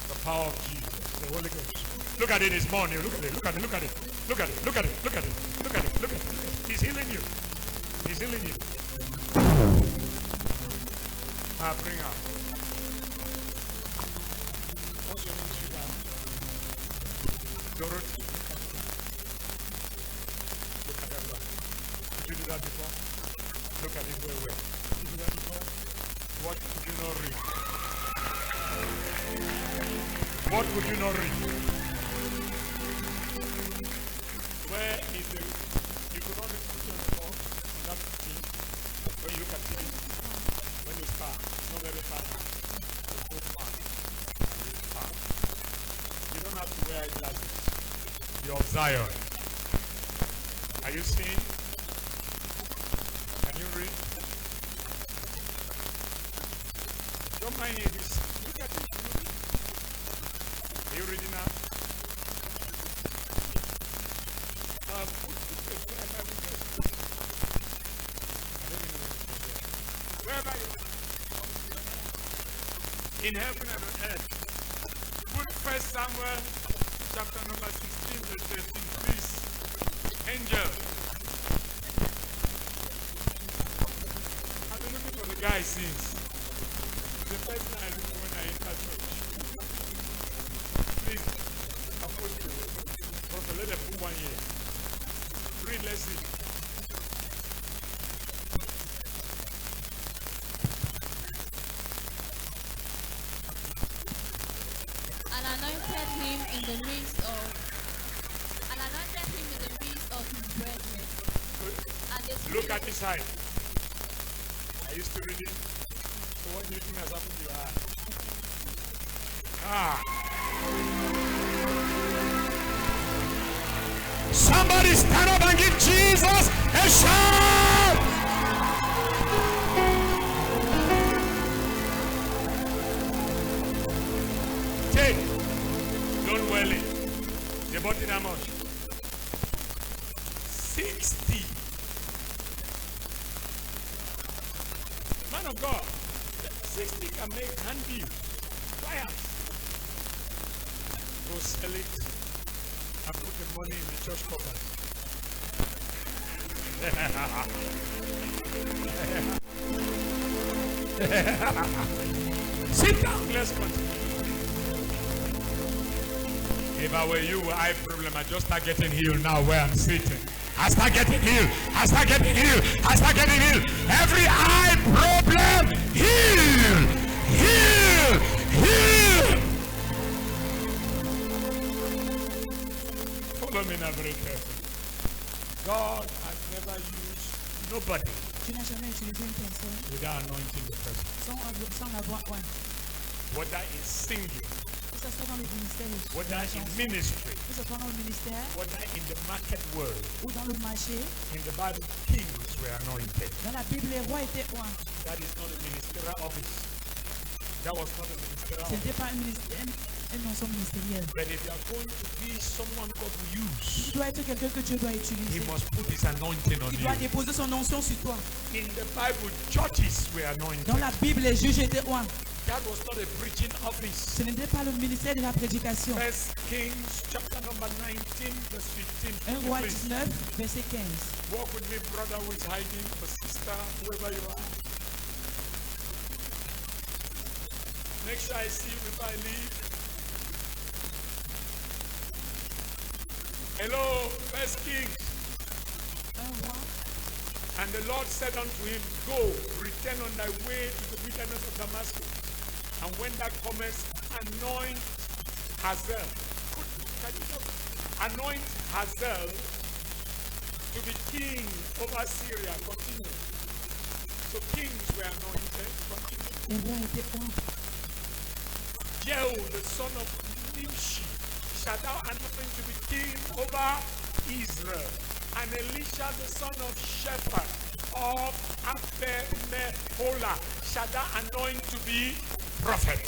S3: The power of Jesus, the Holy Ghost. Look at it this morning. Look at it. Look at it. Look at it. Look at it. Look at it. Look at it. Look at it. Look at it. He's healing you. He's healing you. Bring her. What's your name, sweetheart? Dorothy. Look at that one. Did you do that before? Look at it very well. Did you do that before? What could you not read? What could you not read? Where is the... You could not read scripture before in that thing. When you look at it, when you start, it's not very far. It's so far. It's far. You don't have to wear glasses. You're of Zion. Are you seeing? Can you read? Don't mind it. Look at it. Are you reading now? Wherever you are. In heaven and on earth. Put 1 Samuel chapter number 16 verse 13, please. Angel. I've been looking for the guy since. The first time I looked when I entered church. Let's see.
S4: And anointed him in the midst of his brethren. And the
S3: Look
S4: Spirit
S3: at this side. I used to read it. So what do you think has happened to your eye?
S5: Somebody stand up and give Jesus a shout.
S3: Take. Don't well it. They bought it how much? 60. Man of God, 60 can make handy. Fire. Go sell it and put the money in the church coffers. Sit down. Let's continue.
S5: If I were you, eye problem, I just start getting healed now where I'm sitting. I start getting healed. I start getting healed. I start getting healed. Every eye problem, heal, heal, heal.
S3: Follow me now very carefully. God has never used nobody
S2: Dieu n'a jamais utilisé une personne
S3: without anointing the person.
S2: sans l'avoir oint.
S3: Whether in singing,
S2: Que ce soit dans le ministère,
S3: whether in ministry,
S2: que ce soit dans le ministère
S3: whether in the market world.
S2: ou dans le marché,
S3: In the Bible, kings were anointed.
S2: dans la Bible, les rois étaient oints.
S3: That is not a ministerial office. That was not a ministerial
S2: Ce
S3: office.
S2: n'était pas une onction ministérielle.
S3: But if you are going to be someone God will use,
S2: Tu dois être quelqu'un que Dieu doit
S5: He
S2: utiliser.
S5: must put His anointing on
S2: Il doit
S5: you.
S2: déposer son onction sur toi.
S3: in the Bible, judges were anointed.
S2: Dans la Bible, les juges étaient oints.
S3: That was not a preaching office.
S2: Ce n'était pas le ministère de la prédication.
S3: First Kings chapter number 19, verse 15.
S2: 1 roi
S3: Please
S2: 19, verset 15.
S3: walk with me, brother who is hiding, or sister, whoever you are. Make sure I see you before I leave. Hello, First Kings.
S2: 1 roi.
S3: And the Lord said unto him, Go, return on thy way to the wilderness of Damascus. And when thou comest, anoint Hazael. Anoint Hazael to be king over Syria. Continue. So kings were anointed. Continue.
S2: Les rois étaient oints.
S3: Jehu, the son of Nimshi, shalt thou anoint to be king over Israel. And Elisha, the son of Shaphat of Abel-Meholah, shall thou anoint to be prophet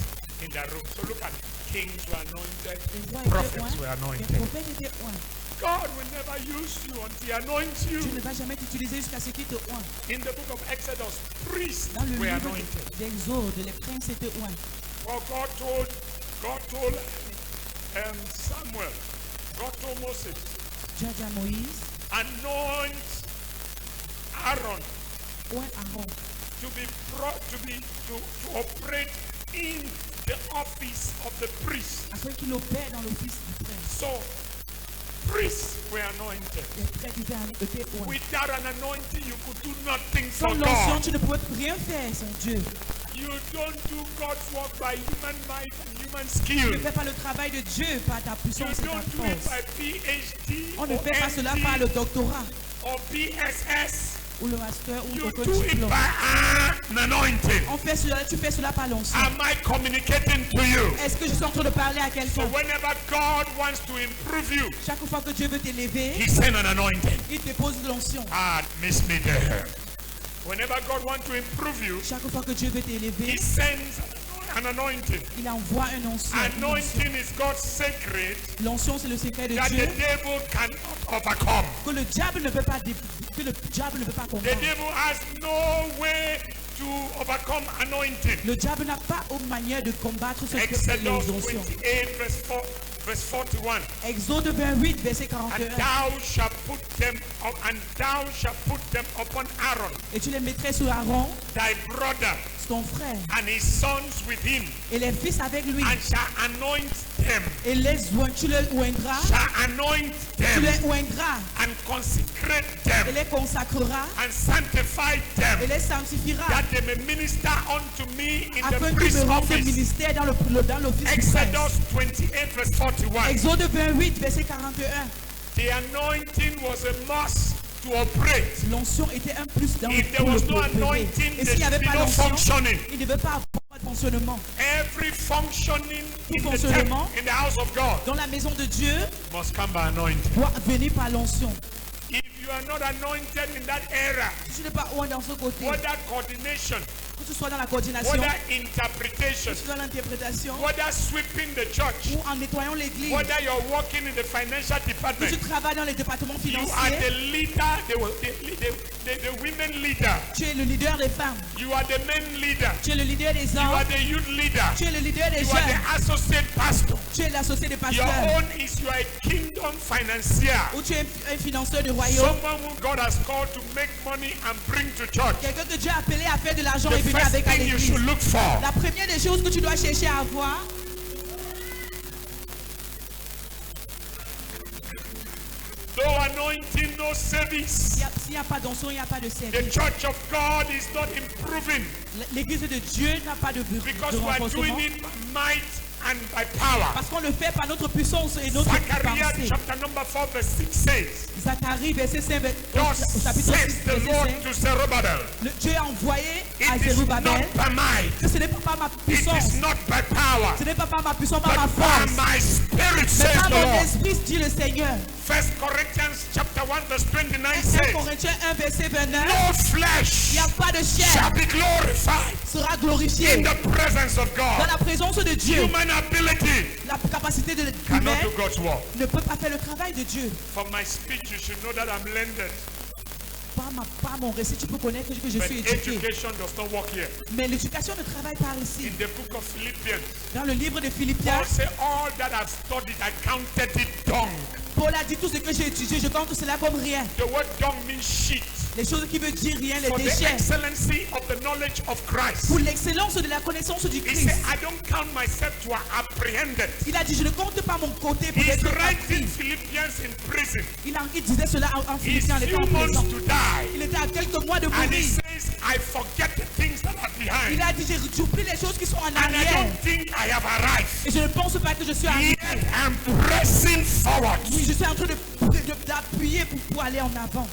S3: in the room. So look at it. Kings were anointed,
S2: Les rois étaient
S3: prophets were
S2: oints. Les
S3: anointed.
S2: prophètes étaient oints.
S3: God will never use you until he anoints
S2: Dieu
S3: you.
S2: ne va jamais t'utiliser jusqu'à ce qu'il te oint.
S3: In the book of Exodus, priests
S2: Dans le
S3: were
S2: livre
S3: anointed.
S2: d'Exode, les princes étaient oints.
S3: Well, God told Samuel, God told Moses,
S2: Dieu a dit à Moïse,
S3: anoint Aaron
S2: oint Aaron
S3: to operate in the office of the priest.
S2: afin qu'il opère dans l'office du prince.
S3: So priests were anointed.
S2: Les prêtres étaient oints.
S3: Without an anointing, you could do nothing
S2: Sans
S3: for
S2: l'onction,
S3: God.
S2: tu ne pouvais rien faire sans Dieu.
S3: You don't do God's work by human might and human
S2: Tu
S3: skill.
S2: ne fais pas le travail de Dieu par ta
S3: You
S2: puissance et ta
S3: don't do it
S2: force.
S3: by PhD
S2: On ne
S3: or
S2: fait pas cela par
S3: MD
S2: le doctorat
S3: or BSS.
S2: ou le master ou
S3: You
S2: le
S3: do it
S2: diplôme.
S3: by an anointing.
S2: Tu fais cela par l'onction.
S3: Am I communicating to you?
S2: Est-ce que je suis en train de parler à
S3: So
S2: quelqu'un?
S3: whenever God wants to improve you,
S2: Chaque fois que Dieu veut t'élever,
S5: He sent an anointing.
S2: il te pose de l'onction.
S5: Ah, miss me there.
S3: whenever God wants to improve you,
S2: Chaque fois que Dieu veut
S3: He
S2: t'élever,
S3: sends an anointing.
S2: il envoie une onction.
S3: Anointing is God's secret
S2: L'onction, c'est le secret de
S3: that
S2: Dieu
S3: the devil cannot overcome.
S2: que le diable ne peut pas
S3: The
S2: comprendre.
S3: devil has no way to overcome anointing.
S2: Le diable n'a pas une manière de combattre ce que
S3: Exodus
S2: les onctions.
S3: 28 verse 41.
S2: Exode 28, verset
S3: And
S2: 41.
S3: thou shalt put them up, and thou shalt put them upon Aaron,
S2: Et tu les mettrais sur Aaron,
S3: thy brother,
S2: ton frère,
S3: and his sons with him,
S2: et les fils avec lui,
S3: and shall anoint
S5: them,
S2: Et tu les oindras,
S5: shall anoint
S2: tu
S5: them,
S2: les oindras
S5: and consecrate
S2: et
S5: them,
S2: les consacreras
S5: and sanctify
S2: et
S5: them,
S2: les sanctifieras
S5: that they may minister unto me in
S2: afin
S5: the
S2: qu'ils
S5: priest's
S2: me rendent
S5: office.
S2: ministère dans l'office du prince.
S5: Exodus 28 verse 41.
S2: Exode 28, verset 41.
S5: The anointing was a must to operate.
S2: L'onction était un plus dans
S5: If there was no anointing,
S2: Et
S5: there
S2: s'il n'y avait
S5: should be
S2: pas
S5: no
S2: l'onction,
S5: functioning.
S2: il ne devait pas avoir de fonctionnement.
S5: Every functioning in the
S2: fonctionnement
S5: temple, in the house of God,
S2: Dans la maison de Dieu,
S5: must come by anointing.
S2: doit venir par l'onction.
S5: If you are not anointed in that area,
S2: Si tu n'es pas loin dans ce côté,
S5: whether coordination,
S2: que tu sois dans la coordination,
S5: whether
S2: que
S5: interpretation,
S2: tu sois dans l'interprétation,
S5: whether sweeping the church,
S2: ou en nettoyant l'église,
S5: whether you're working in the financial
S2: que tu
S5: department,
S2: travailles dans les départements
S5: you are the
S2: financiers,
S5: leader, the women leader.
S2: tu es le leader des femmes,
S5: You are the men leader.
S2: tu es le leader des
S5: You are
S2: hommes,
S5: the youth leader.
S2: tu es le leader des
S5: You are
S2: jeunes,
S5: the associate pastor.
S2: tu es l'associé des
S5: Your
S2: pasteurs,
S5: own is you are a kingdom financier.
S2: ou tu es un financeur du royaume,
S5: Someone who God has called to make money and bring to church.
S2: quelqu'un que Dieu a appelé à faire de l'argent
S5: The
S2: et venir
S5: first
S2: avec à
S5: thing you
S2: l'église.
S5: should look for
S2: La première des choses que tu dois chercher à avoir,
S5: no anointing, no service.
S2: s'il n'y a pas d'onction, il n'y a pas de
S5: The
S2: service.
S5: church of God is not improving
S2: L'église de Dieu n'a pas de
S5: because
S2: de
S5: we are
S2: renforcement.
S5: doing it by might and by power.
S2: Parce qu'on le fait par notre puissance et notre
S5: Zechariah
S2: pensée.
S5: chapter number 4 verse 6 says,
S2: Zacharie, verset 5,
S5: Thus
S2: au chapitre 6,
S5: says the
S2: verset
S5: Lord
S2: 5.
S5: to Zerubbabel,
S2: Dieu a envoyé à
S5: it is
S2: Zerubbabel
S5: not by might,
S2: que ce n'est pas par ma
S5: it
S2: puissance,
S5: is not by power,
S2: ce n'est pas par ma puissance, par ma
S5: but by
S2: force,
S5: my spirit,
S2: mais
S5: says
S2: par
S5: the
S2: mon
S5: Lord.
S2: esprit, dit le Seigneur.
S5: 1 Corinthians chapter 1 verse 29
S2: 1
S5: says,
S2: Corinthiens 1, verset 29.
S5: no
S2: Il
S5: flesh
S2: n'y a pas de
S5: shall
S2: chair
S5: be glorified
S2: sera glorifié
S5: in the presence of
S2: dans
S5: God.
S2: la présence de Dieu.
S5: Human ability
S2: La capacité de
S5: cannot
S2: l'humain
S5: do God's work.
S2: ne peut pas faire le travail de Dieu.
S5: From my speech, you should know that I'm learned.
S2: Par mon récit, tu peux connaître que je
S5: But
S2: suis éduqué.
S5: education does not work here.
S2: Mais l'éducation ne travaille pas ici.
S5: In the book of Philippians,
S2: Dans le livre de Philippiens,
S5: Paul said, all that I've studied, I counted it dung.
S2: Paul a dit tout ce que j'ai étudié, je compte cela comme rien.
S5: The word dung means shit.
S2: Les choses qui veulent dire rien, les
S5: For the
S2: déchets.
S5: excellency of the knowledge of Christ.
S2: Pour l'excellence de la connaissance du
S5: He
S2: Christ.
S5: said, I don't count myself to have apprehended.
S2: Il a dit, je ne compte pas mon côté pour
S5: He's
S2: être
S5: writing
S2: appris.
S5: Philippians in prison.
S2: Il disait cela en
S5: He's
S2: Philippiens en
S5: few
S2: étant présent.
S5: months to die.
S2: Il était à quelques mois de
S5: And he
S2: mourir.
S5: says, I forget the things that are
S2: Il
S5: behind.
S2: a dit, j'oublie les choses qui sont en
S5: And I
S2: arrière.
S5: don't think I have arrived.
S2: Et je ne pense pas que je suis arrivé.
S5: Yet I'm pressing forward.
S2: Oui, je suis en train d'appuyer pour aller en avant.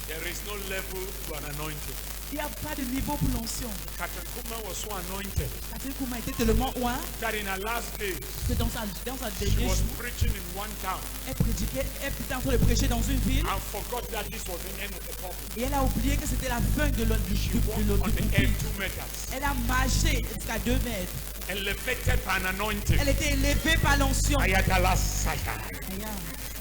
S5: There is no level to an anointing.
S2: Il n'y a pas de niveau pour l'onction.
S5: Catherine Kuma was so anointed
S2: Catherine Kouma était tellement loin
S5: that in her last days,
S2: que dans sa
S5: she
S2: dernière
S5: was
S2: jour,
S5: preaching in one town
S2: elle prédiquait, elle était en train de prêcher dans une ville
S5: and forgot that this was the end of the pulpit.
S2: et elle a oublié que c'était la fin de l'autre
S5: She walked on the
S2: pulpit.
S5: end 2 meters,
S2: Elle a marché jusqu'à 2 mètres.
S5: elevated by an anointing.
S2: Elle était élevée par l'onction.
S5: Ayatollah Satan.
S2: Regarde.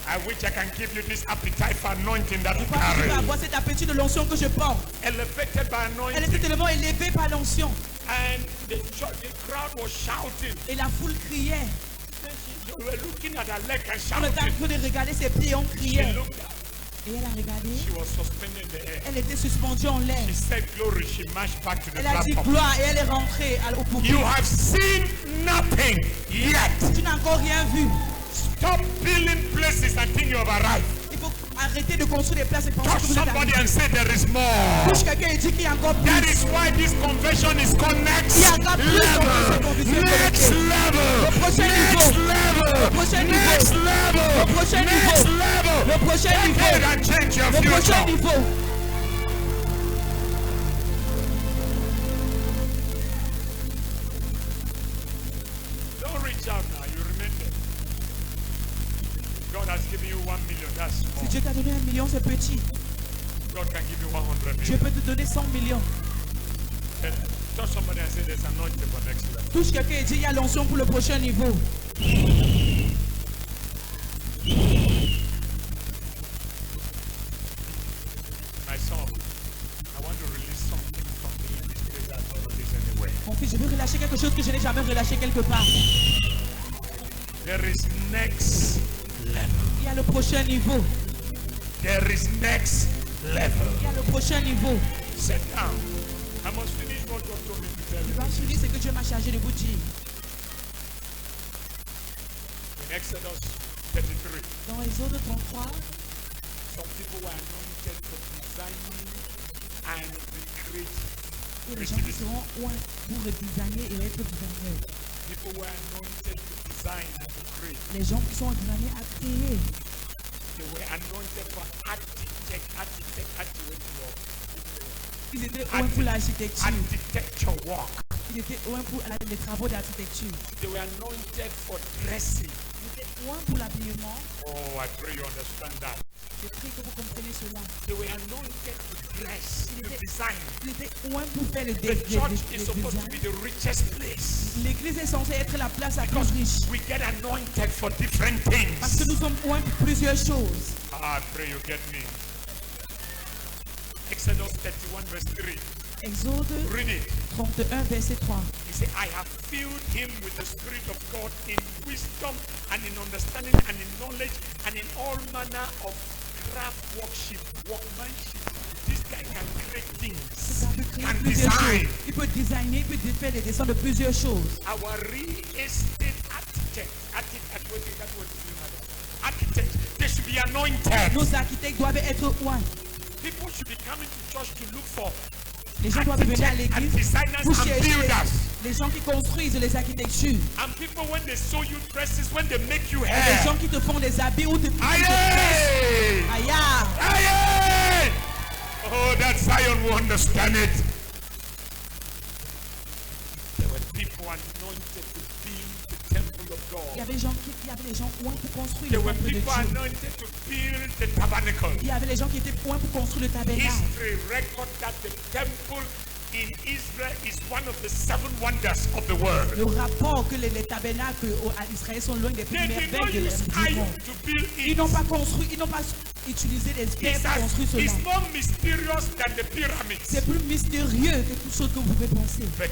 S5: I wish I can give you this appetite for anointing that you
S2: Je crois que tu peux
S5: carry.
S2: avoir cet appétit de l'onction que je porte.
S5: Elevated by
S2: Elle était
S5: anointing.
S2: tellement élevée par l'onction.
S5: And the crowd was shouting.
S2: Et la foule criait.
S5: They were looking at her leg and
S2: On était en
S5: shouting.
S2: train de regarder ses pieds, on
S5: She
S2: criait.
S5: looked up.
S2: Et elle a regardé.
S5: She was suspended in the air.
S2: Elle était suspendue en l'air.
S5: She said glory. She marched back to the
S2: Elle a dit
S5: platform.
S2: gloire et elle est rentrée au pulpit.
S5: You have seen nothing yet.
S2: Tu n'as encore rien vu.
S5: Stop building places and think you have arrived.
S2: Il faut arrêter de construire des places et penser
S5: Touch
S2: que vous êtes
S5: somebody
S2: arrivé.
S5: and say there is more.
S2: Touche quelqu'un et dis qu'il y a encore
S5: That
S2: plus.
S5: is why this convention is called next
S2: Il y a encore plus de conviction
S5: level. Next
S2: connectée.
S5: level.
S2: Le prochain
S5: Next
S2: niveau.
S5: level.
S2: Le prochain niveau.
S5: Next level.
S2: Le prochain
S5: Next
S2: niveau.
S5: level.
S2: Le prochain
S5: Take
S2: niveau.
S5: it and change your
S2: Le prochain
S5: future.
S2: niveau.
S5: Don't reach out now. You remain there. God has given you 1 million. That's
S2: Si
S5: small.
S2: Dieu t'a donné 1 million, c'est petit.
S5: God can give you 100
S2: Dieu
S5: million.
S2: peut te donner 100 millions.
S5: Then touch somebody and say there's anointing for next level.
S2: Touche quelqu'un et dis il y a l'onction pour le prochain niveau.
S5: My son, I want to release something from this place I've not released anywhere.
S2: Mon fils, je veux relâcher quelque chose que je n'ai jamais relâché quelque part.
S5: There is next level.
S2: Il y a le prochain niveau.
S5: There is next level.
S2: Il y a le prochain niveau.
S5: Sit down. I must finish what God told me to tell
S2: Je
S5: you.
S2: dois finir ce que Dieu m'a chargé de vous dire.
S3: Exodus 33.
S2: Dans Exode 33,
S3: Some people were anointed for designing and recreating.
S2: il y a des gens qui seront oints pour le designer et être designers.
S3: People were anointed to design and to create.
S2: Les gens qui sont designés à créer.
S3: They were anointed for
S2: Ils étaient oints pour l'architecture.
S3: architecture work.
S2: Ils étaient oints pour les travaux d'architecture.
S3: They were anointed for dressing.
S2: Ils étaient oints pour l'habillement.
S3: Oh, I pray you understand that.
S2: Je prie que vous compreniez cela.
S3: They were anointed to dress, to design.
S2: Ils étaient oints pour faire le
S3: The church is
S2: design.
S3: supposed to be the richest place.
S2: L'église est censée être la place la plus
S3: Because
S2: riche.
S3: we get anointed for different
S2: Parce que
S3: things.
S2: nous sommes oints pour plusieurs choses.
S3: I pray you get me. Exodus 31 verse 3.
S2: Exode
S3: Read it.
S2: 31, verset 3.
S3: He said, I have filled him with the Spirit of God in wisdom and in understanding and in knowledge and in all manner of craft workmanship. This guy can create things,
S2: Ça peut créer
S3: can
S2: plusieurs
S3: design.
S2: choses. Il peut designer, il peut faire des dessins de plusieurs choses.
S3: Our real estate architect, they should be anointed.
S2: Nos architectes doivent être oints.
S3: People should be coming to church to look for
S2: Les gens doivent venir à
S3: architects and
S2: l'église
S3: designers
S2: pour
S3: and
S2: chercher
S3: builders.
S2: les gens qui construisent les architectures.
S3: And people, when they sew you dresses, when they make you
S2: Les
S3: hair.
S2: gens qui te font des habits ou te font des
S3: Aye!
S2: Aïe!
S3: Aye! Oh, that Zion will understand it. There were people anointed to build the temple of
S2: Il y
S3: God.
S2: avait des gens oints pour construire
S3: There
S2: le
S3: were
S2: temple de
S3: people
S2: Dieu.
S3: anointed to build the tabernacle.
S2: Il y avait des gens qui étaient oints pour construire le tabernacle.
S3: History record that the temple in Israel is one of the 7 wonders of the world.
S2: Le rapport que les tabernacles à Israël sont l'un des plus
S3: They did not
S2: merveilles
S3: use
S2: du
S3: iron
S2: monde.
S3: to build
S2: Ils
S3: it.
S2: n'ont pas construit, ils n'ont pas utilisé des pierres pour construire cela.
S3: It's more mysterious than the pyramids.
S2: C'est plus mystérieux que tout ce que vous pouvez penser.
S3: But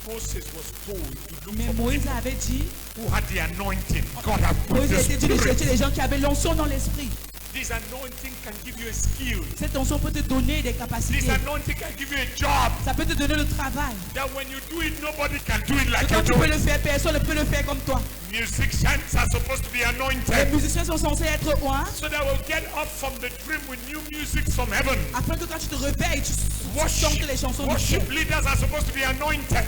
S3: Moses was told to look
S2: Mais
S3: for
S2: Moïse
S3: people
S2: avait dit,
S3: who had the anointing. God has put
S2: Moïse
S3: the
S2: a été dit de chercher
S3: spirit.
S2: les gens qui avaient l'onction dans l'esprit.
S3: This anointing can give you a skill.
S2: Cette onction peut te donner des
S3: This
S2: capacités.
S3: anointing can give you a job.
S2: Ça peut te donner le travail.
S3: That when you do it, nobody can do it
S2: Et
S3: like
S2: quand
S3: you
S2: tu
S3: do
S2: peux
S3: it.
S2: le faire, personne ne peut le faire comme toi.
S3: Musicians are supposed to be
S2: Les
S3: anointed.
S2: musiciens sont censés être oints
S3: So that we'll get up from the dream with new music from heaven.
S2: afin que quand tu te réveilles, tu chantes les chansons du ciel.
S3: Worship leaders are supposed to be anointed.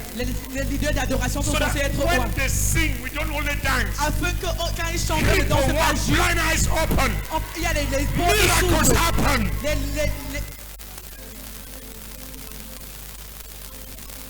S2: Les leaders d'adoration sont
S3: So that
S2: censés être
S3: when
S2: oints.
S3: they sing, we don't only dance.
S2: Afin que quand ils chantent, ne
S3: People
S2: dansent pas
S3: walk,
S2: juste.
S3: blind eyes open.
S2: Il y a les bons qui
S3: Miracles
S2: s'ouvrent.
S3: happen.
S2: Les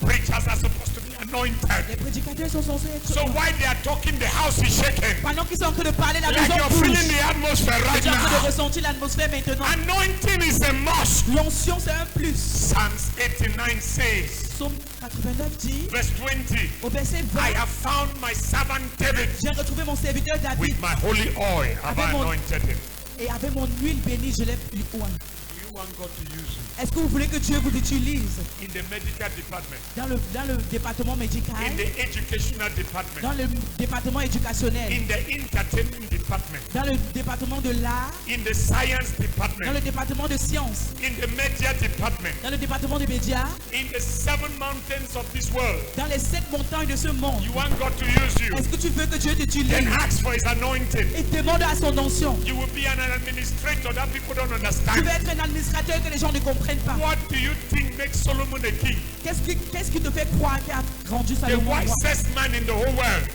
S3: Preachers are supposed to be anointed.
S2: prédicateurs sont censés être
S3: So
S2: oints.
S3: while they are talking, the house is shaking.
S2: Pendant qu'ils sont en train de parler, la
S3: Like
S2: maison
S3: you're
S2: bouge.
S3: feeling the atmosphere right
S2: Tu es en train de
S3: now.
S2: ressentir l'atmosphère maintenant.
S3: Anointing is a must.
S2: L'onction, c'est un plus.
S3: Psalms 89 says,
S2: Psaume 89 dit,
S3: verse 20,
S2: au verset 20,
S3: I have found my servant David.
S2: j'ai retrouvé mon serviteur David
S3: With my holy oil have I
S2: Avec mon-
S3: anointed him.
S2: et avec mon huile bénie, je l'ai oint.
S3: Do you want God to use you?
S2: Est-ce que vous voulez que Dieu vous utilise
S3: In the medical department,
S2: dans le département médical,
S3: in the educational department,
S2: dans le département éducationnel,
S3: in the entertainment department,
S2: dans le département de l'art,
S3: in the science
S2: dans
S3: department,
S2: le département de sciences,
S3: in the media department,
S2: dans le département des médias,
S3: in the 7 mountains of this world.
S2: dans les 7 montagnes de ce monde.
S3: You want God to use you?
S2: Est-ce que tu veux que Dieu
S3: Then
S2: t'utilise
S3: ask for his anointing.
S2: et demande à son onction?
S3: You will be an administrator that people don't
S2: Tu
S3: understand.
S2: veux être un administrateur que les gens ne comprennent pas.
S3: What do you think makes Solomon a king?
S2: Qu'est-ce qui te fait croire qu'il a rendu
S3: The
S2: Salomon roi?
S3: wisest man in the whole world.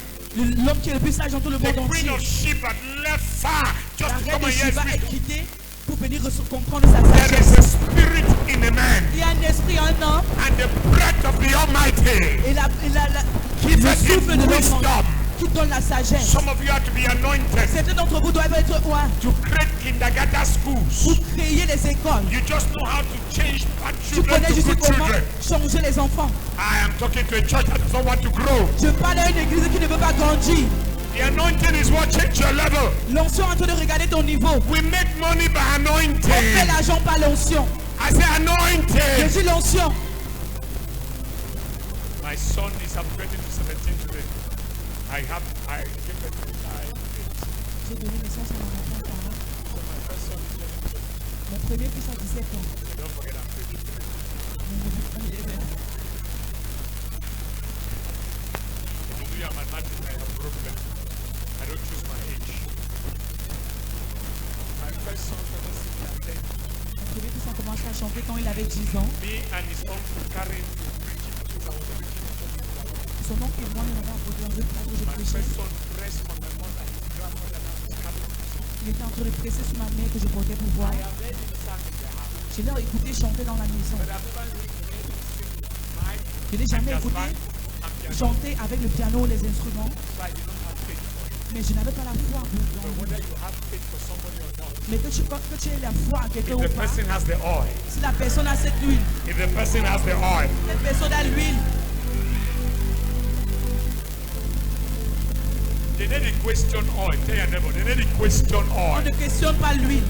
S2: L'homme qui est le plus sage dans tout le
S3: The
S2: monde
S3: queen
S2: entier.
S3: of Sheba left far just
S2: La
S3: to
S2: reine
S3: come
S2: de
S3: and hear his
S2: Shiva est
S3: wisdom.
S2: quittée pour venir comprendre sa
S3: There is
S2: sagesse.
S3: a spirit in a man,
S2: Il y a un esprit en un homme
S3: and the breath of the Almighty
S2: et le
S3: giveth
S2: souffle
S3: him
S2: de l'homme
S3: wisdom.
S2: qui donne la sagesse.
S3: Some of you have to be anointed
S2: Certains d'entre vous doivent être oints
S3: to create kindergarten schools.
S2: pour créer les écoles.
S3: You just know how to change bad
S2: Tu
S3: children
S2: connais
S3: to
S2: juste
S3: good
S2: comment
S3: children.
S2: changer les enfants.
S3: I am talking to a church that doesn't want to grow.
S2: Je parle à une église qui ne veut pas grandir.
S3: The anointing is what changes your level.
S2: L'onction est en train de regarder ton niveau.
S3: We make money by
S2: On fait
S3: anointing.
S2: l'argent par l'onction.
S3: I say
S2: Je
S3: anointing.
S2: dis l'onction.
S3: My son is upgrading to 17 today. I gave it to
S2: J'ai donné naissance à mon enfant par an.
S3: so my first son is 17.
S2: Mon premier fils a 17 ans.
S3: Don't forget I'm praying. If you do your mathematics, I have a problem. I I don't choose my age. My first son started singing at 10.
S2: Mon premier fils a commencé à chanter quand il avait 10 ans.
S3: Me and his uncle carried him to preaching because I was preaching in church.
S2: Son oncle et moi, nous avons apporté dans un place où je
S3: My
S2: prêchais.
S3: first son pressed on my mother, his grandmother, and his cousin.
S2: Il était en train de presser sur ma mère que je portais pour voir.
S3: I have heard him sing in the house,
S2: Je l'ai écouté chanter dans la maison.
S3: but I've never heard him sing mic
S2: Je n'ai jamais écouté
S3: and piano.
S2: chanter avec le piano ou les instruments,
S3: So I did not have faith for him.
S2: mais je n'avais pas la foi pour
S3: But
S2: lui.
S3: whether you have faith for somebody or not,
S2: Mais que tu aies la foi en quelqu'un
S5: If
S2: ou
S5: the
S2: pas,
S5: person has the oil,
S2: si la personne a cette huile,
S5: if the person has the oil,
S2: cette personne a l'huile,
S5: they need to question oil. Tell your neighbor, they need to question
S2: on
S5: oil.
S2: ne questionne pas l'huile.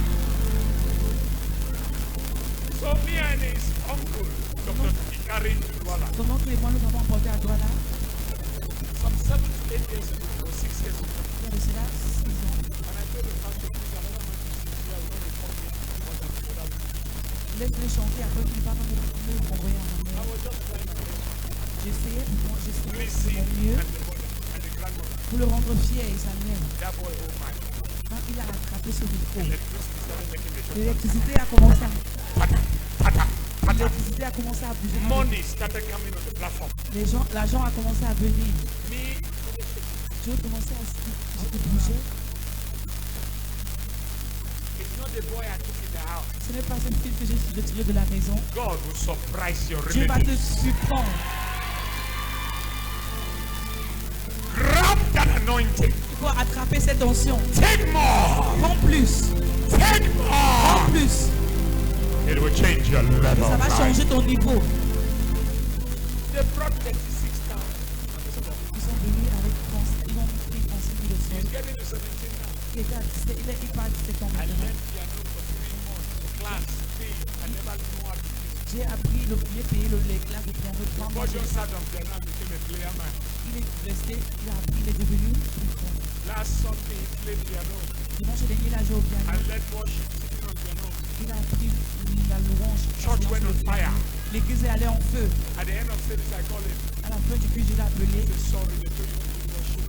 S3: so me and his uncle, Dr. Ikari Douala,
S2: Son oncle et moi, nous avons emporté à Douala,
S3: some 7 to 8 years ago, or 6 years ago,
S2: il y a de cela 6 ans.
S3: and I told the pastor, please, another man to sit here, we don't report him, because I'm the other one.
S2: Laisse-le chanter après qu'il va pas me renvoyer à ma
S3: I
S2: mère.
S3: was just trying my best.
S2: J'essayais de
S3: Please
S2: mon
S3: see,
S2: mieux
S3: and the mother, and the grandmother,
S2: pour le rendre fier et sa mère.
S3: that boy, oh my,
S2: Quand il a attrapé ce micro,
S3: electricity started making the shot.
S2: l'électricité a commencé à,
S5: Pata, pata, pata.
S2: l'électricité a commencé à bouger.
S3: Money started coming on the platform.
S2: L'argent a commencé à venir.
S3: Me,
S2: Je commençais à bouger.
S3: it's not the boy I took in the house.
S2: Ce n'est pas cette fille que j'ai retirée de la maison.
S5: God will surprise your
S2: Dieu va te
S5: relatives.
S2: surprendre.
S5: Grab that anointing.
S2: Il faut attraper cette onction.
S5: Take more.
S2: Prends plus.
S5: Take
S2: Prends
S5: more.
S2: plus.
S5: It will change your level.
S2: Ça va
S5: of life.
S2: changer ton niveau.
S3: They brought 36,000.
S2: Ils sont venus avec ils ont pris 36 000
S3: He's
S2: euros.
S3: getting to 17 now.
S2: Il est à 17, il part à 17 ans
S3: I
S2: maintenant.
S3: learned piano for 3 months. Class, pay. I never knew how to do it.
S2: J'ai appris j'ai payé les classes de piano 3 mois.
S3: Boy just sat on piano and became a player man.
S2: Il est resté, il est devenu plus fort.
S3: Last Sunday he played piano.
S2: Dimanche dernier, il a joué au piano.
S3: I led worship sitting on piano.
S2: Il a appris la louange.
S3: Church went on fire.
S2: L'église est allée en feu.
S3: At the end of service I called him.
S2: À la fin du culte, je l'ai appelé.
S3: I said, sorry, they told you to do worship.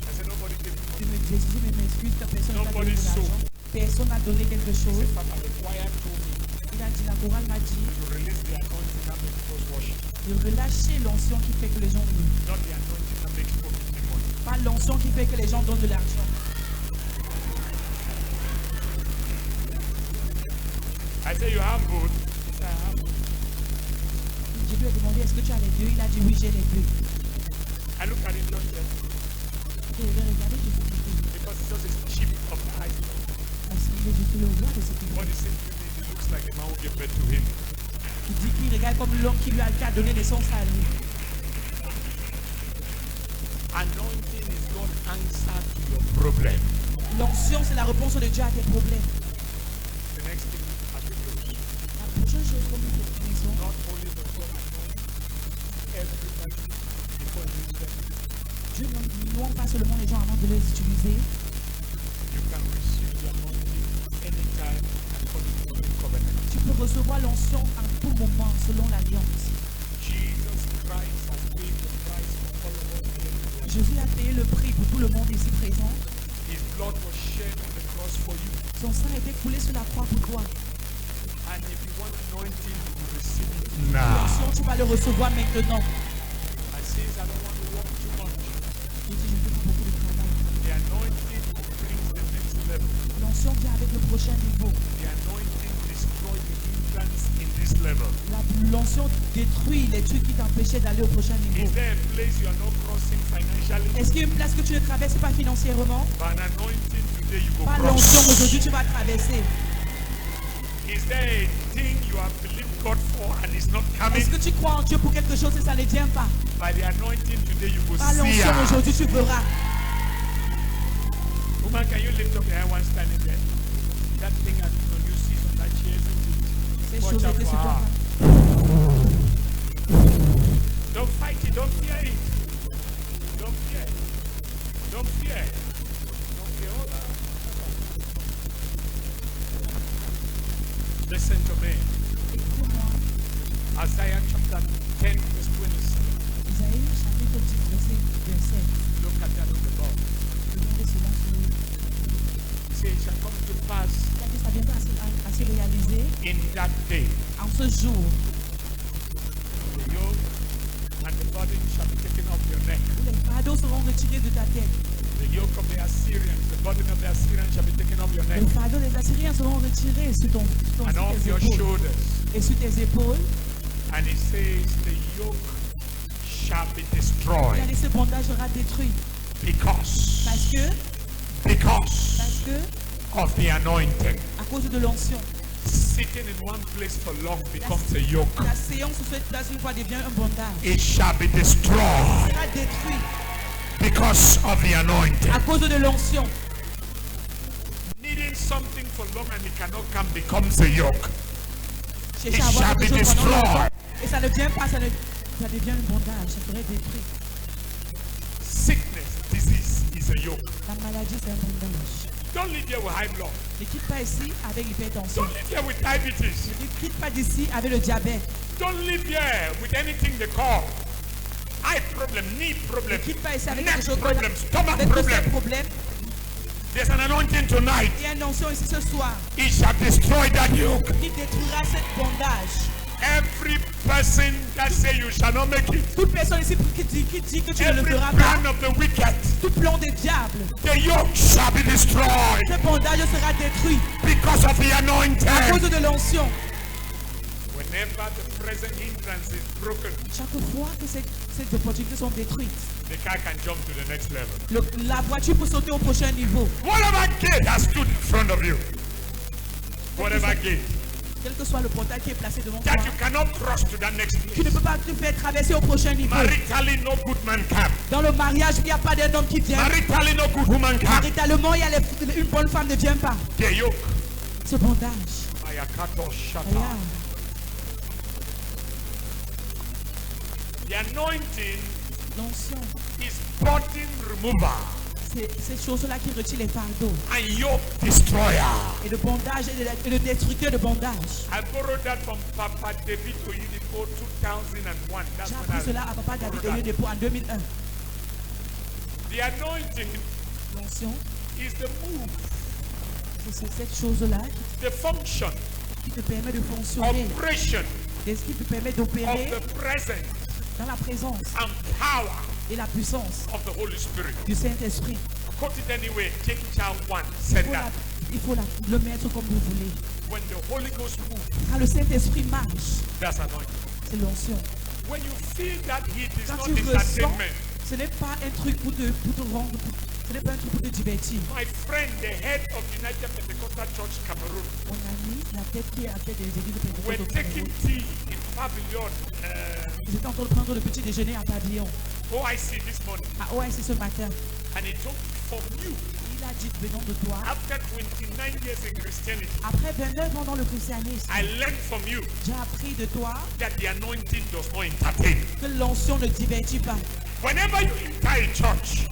S3: I said, nobody gave me money.
S2: J'ai dit, mais m'excuse, que personne n'a donné
S3: Nobody
S2: de l'argent.
S3: sold.
S2: Personne n'a donné quelque
S3: He
S2: chose.
S3: said, Papa, the choir told me
S2: Il a dit, la chorale m'a dit
S3: to release the anointing that makes us worship.
S2: de relâcher l'onction qui fait que les gens louent.
S3: Not the anointing that makes people give me money.
S2: Pas l'onction qui fait que les gens donnent de l'argent.
S3: I said, you have both? He said, I have both.
S2: Je lui ai demandé, est-ce que tu as les deux? Il a dit, oui, j'ai les deux.
S3: I look at him just there
S2: Et je l'ai regardé, je lui ai dit,
S3: because it's just a chip of the iceberg.
S2: parce qu'il est juste le roi de ce qu'il
S3: What
S2: fait.
S3: he said to me, it looks like a man who gave birth to him.
S2: Il dit qu'il regarde comme l'homme qui lui a donné naissance à lui.
S3: Anointing is God's answer to your problem.
S2: L'onction, c'est la réponse de Dieu à tes problèmes.
S3: The next thing as we close,
S2: La prochaine chose, comme nous faisons,
S3: not only does God anoint everybody before you use them,
S2: Dieu ne loin pas seulement les gens avant de les utiliser.
S3: you can receive the anointing anytime according to the covenant.
S2: Tu peux recevoir l'onction à tout moment selon l'alliance.
S3: Jesus Christ has paid the price for all of us here.
S2: Jésus a payé le prix pour tout le monde ici présent.
S3: His blood was shed on the cross for you.
S2: Son sang a été coulé sur la croix pour toi.
S3: And if you want anointing, you will receive it.
S5: Now.
S2: L'onction, tu vas le recevoir maintenant.
S3: I say I don't want to walk too much.
S2: Je dis, je ne fais pas beaucoup de travail.
S3: The anointing brings the next level.
S2: L'onction vient avec le prochain niveau.
S3: The anointing destroys the hindrance in this level.
S2: L'onction détruit les trucs qui t'empêchaient d'aller au prochain niveau.
S3: Is there a place you are not crossing financially?
S2: Est-ce qu'il y a une place que tu ne traverses pas financièrement?
S3: By an anointing today you go
S2: Pas
S3: cross.
S2: l'onction, aujourd'hui tu vas traverser.
S3: Is there a thing you have believed God for and it's not coming?
S2: Est-ce que tu crois en Dieu pour quelque chose et ça ne vient pas?
S3: By the anointing today you go
S2: Pas
S3: see.
S2: l'onction,
S3: her.
S2: aujourd'hui tu verras.
S3: Woman, can you lift up your hand one standing there? That thing has been on you seats on that chair, isn't it?
S2: Ces
S3: Watch
S2: choses
S3: out
S2: étaient
S3: for
S2: sur toi.
S3: her. Don't fight it, don't fear it. Don't fear. Don't fear. Don't fear. Hold on. Listen to me.
S2: Écoutez-moi.
S3: Isaiah chapter 10, verse 26.
S2: Isaïe chapitre 10, verset 7.
S3: Look at that on the board.
S2: Regardez cela sur le...
S3: He says, it shall come to pass
S2: Il a dit ça viendra à se réaliser
S3: in that day.
S2: en ce jour.
S3: The yoke and the burden shall be taken off your neck.
S2: Les fardeaux seront retirés de ta tête.
S3: The yoke of the Assyrians, the burden of the Assyrians shall be taken off your neck.
S2: Les fardeaux des Assyriens seront retirés sur
S3: And
S2: sur
S3: off
S2: tes
S3: your
S2: épaules.
S3: shoulders.
S2: Et sur tes épaules,
S3: And he says, the yoke shall be
S2: il a
S3: destroyed.
S2: dit ce bondage sera détruit.
S3: Because
S2: Parce que,
S3: of the anointing.
S2: à cause de l'onction,
S3: Sitting in one place for long becomes a yoke.
S2: la séance sur cette place une fois devient un bondage.
S3: It shall be destroyed
S2: Sera détruit
S3: because of the anointing.
S2: à cause de l'onction.
S3: Needing something for long and it cannot come becomes a yoke.
S2: Chercher
S3: It
S2: à avoir
S3: shall
S2: quelque
S3: be
S2: chose pendant longtemps,
S3: destroyed.
S2: et ça ne vient pas, ça devient un bondage, ça serait détruit.
S3: Sickness, disease is a yoke.
S2: La maladie, c'est un bondage.
S3: Don't live here with high blood.
S2: Ne quitte pas ici avec l'hypertension.
S3: Don't live here with diabetes.
S2: Ne quitte pas d'ici avec le diabète.
S3: Don't live here with anything they call eye problem, knee
S2: Ne
S3: problem,
S2: quitte pas ici avec
S3: neck
S2: quelque chose
S3: problem, stomach
S2: avec tous ces
S3: problem.
S2: problèmes.
S3: There's an anointing tonight.
S2: Il y a une onction ici ce soir
S3: It shall destroy that yoke.
S2: qui détruira cette bondage.
S3: Every person that say you shall not make it,
S2: Toute personne ici qui dit que tu ne le
S3: every
S2: feras
S3: plan
S2: pas,
S3: of the wicked,
S2: tout plan des diables,
S3: the yoke shall be destroyed
S2: ce bondage sera détruit
S3: because of the
S2: à
S3: anointing.
S2: cause de l'onction.
S3: Whenever the present hindrance is broken,
S2: Chaque fois que ces opportunités sont détruites,
S3: the car can jump to the next level.
S2: la voiture peut sauter au prochain niveau.
S3: Whatever gate has stood in front of you, whatever gate,
S2: Quel que soit le portail qui est placé devant toi,
S3: that you cannot cross to that next
S2: tu ne
S3: place.
S2: peux pas te faire traverser au prochain niveau.
S3: Maritally, no good man can.
S2: Dans le mariage, il n'y a pas d'un homme qui vient.
S3: Maritally, no good woman can.
S2: Maritalement, une bonne femme ne vient pas.
S3: The yoke.
S2: Ce bondage.
S3: Ayakato shata.
S2: Regarde.
S3: The anointing
S2: L'onction,
S3: is burden remover
S2: c'est ces choses-là qui retirent les fardeaux.
S3: and yoke destroyer.
S2: Et le bondage et le destructeur de bondage.
S3: I borrowed that from Papa David Oyedepo 2001. That's
S2: J'ai
S3: when
S2: appris
S3: I
S2: cela à Papa David
S3: borrowed that.
S2: Oyedepo en 2001.
S3: The anointing
S2: L'onction,
S3: is the move,
S2: c'est cette chose-là
S3: the function,
S2: qui te permet de fonctionner,
S3: operation
S2: qui te permet
S3: of
S2: d'opérer
S3: the presence
S2: dans la présence
S3: and power
S2: et la puissance
S3: of the Holy Spirit.
S2: du Saint-Esprit.
S3: Quote it anyway. James Child 1 said that
S2: Le mettre comme vous voulez.
S3: when the Holy Ghost moves,
S2: Quand le Saint-Esprit marche,
S3: that's anointing.
S2: c'est l'onction.
S3: When you feel that heat, it's
S2: Quand
S3: not
S2: tu ressens,
S3: entertainment.
S2: ce n'est pas un truc pour te rendre, ce n'est pas un truc pour te divertir.
S3: My friend, the head of United Pentecostal Church Cameroon,
S2: Mon ami, la tête qui est à tête des églises de
S3: were
S2: Pentecôte au
S3: taking
S2: Cameroun,
S3: tea in Pavilion,
S2: ils étaient en train de prendre le petit déjeuner à Pavillon,
S3: OIC this morning,
S2: à OIC ce matin.
S3: and he told me, from you,
S2: Il a dit, venons de toi.
S3: after 29 years in Christianity,
S2: Après 29 ans dans le christianisme,
S3: I learned from you
S2: j'ai appris de toi
S3: that the anointing does not entertain.
S2: que l'onction ne divertit pas.
S3: Whenever you enter a church,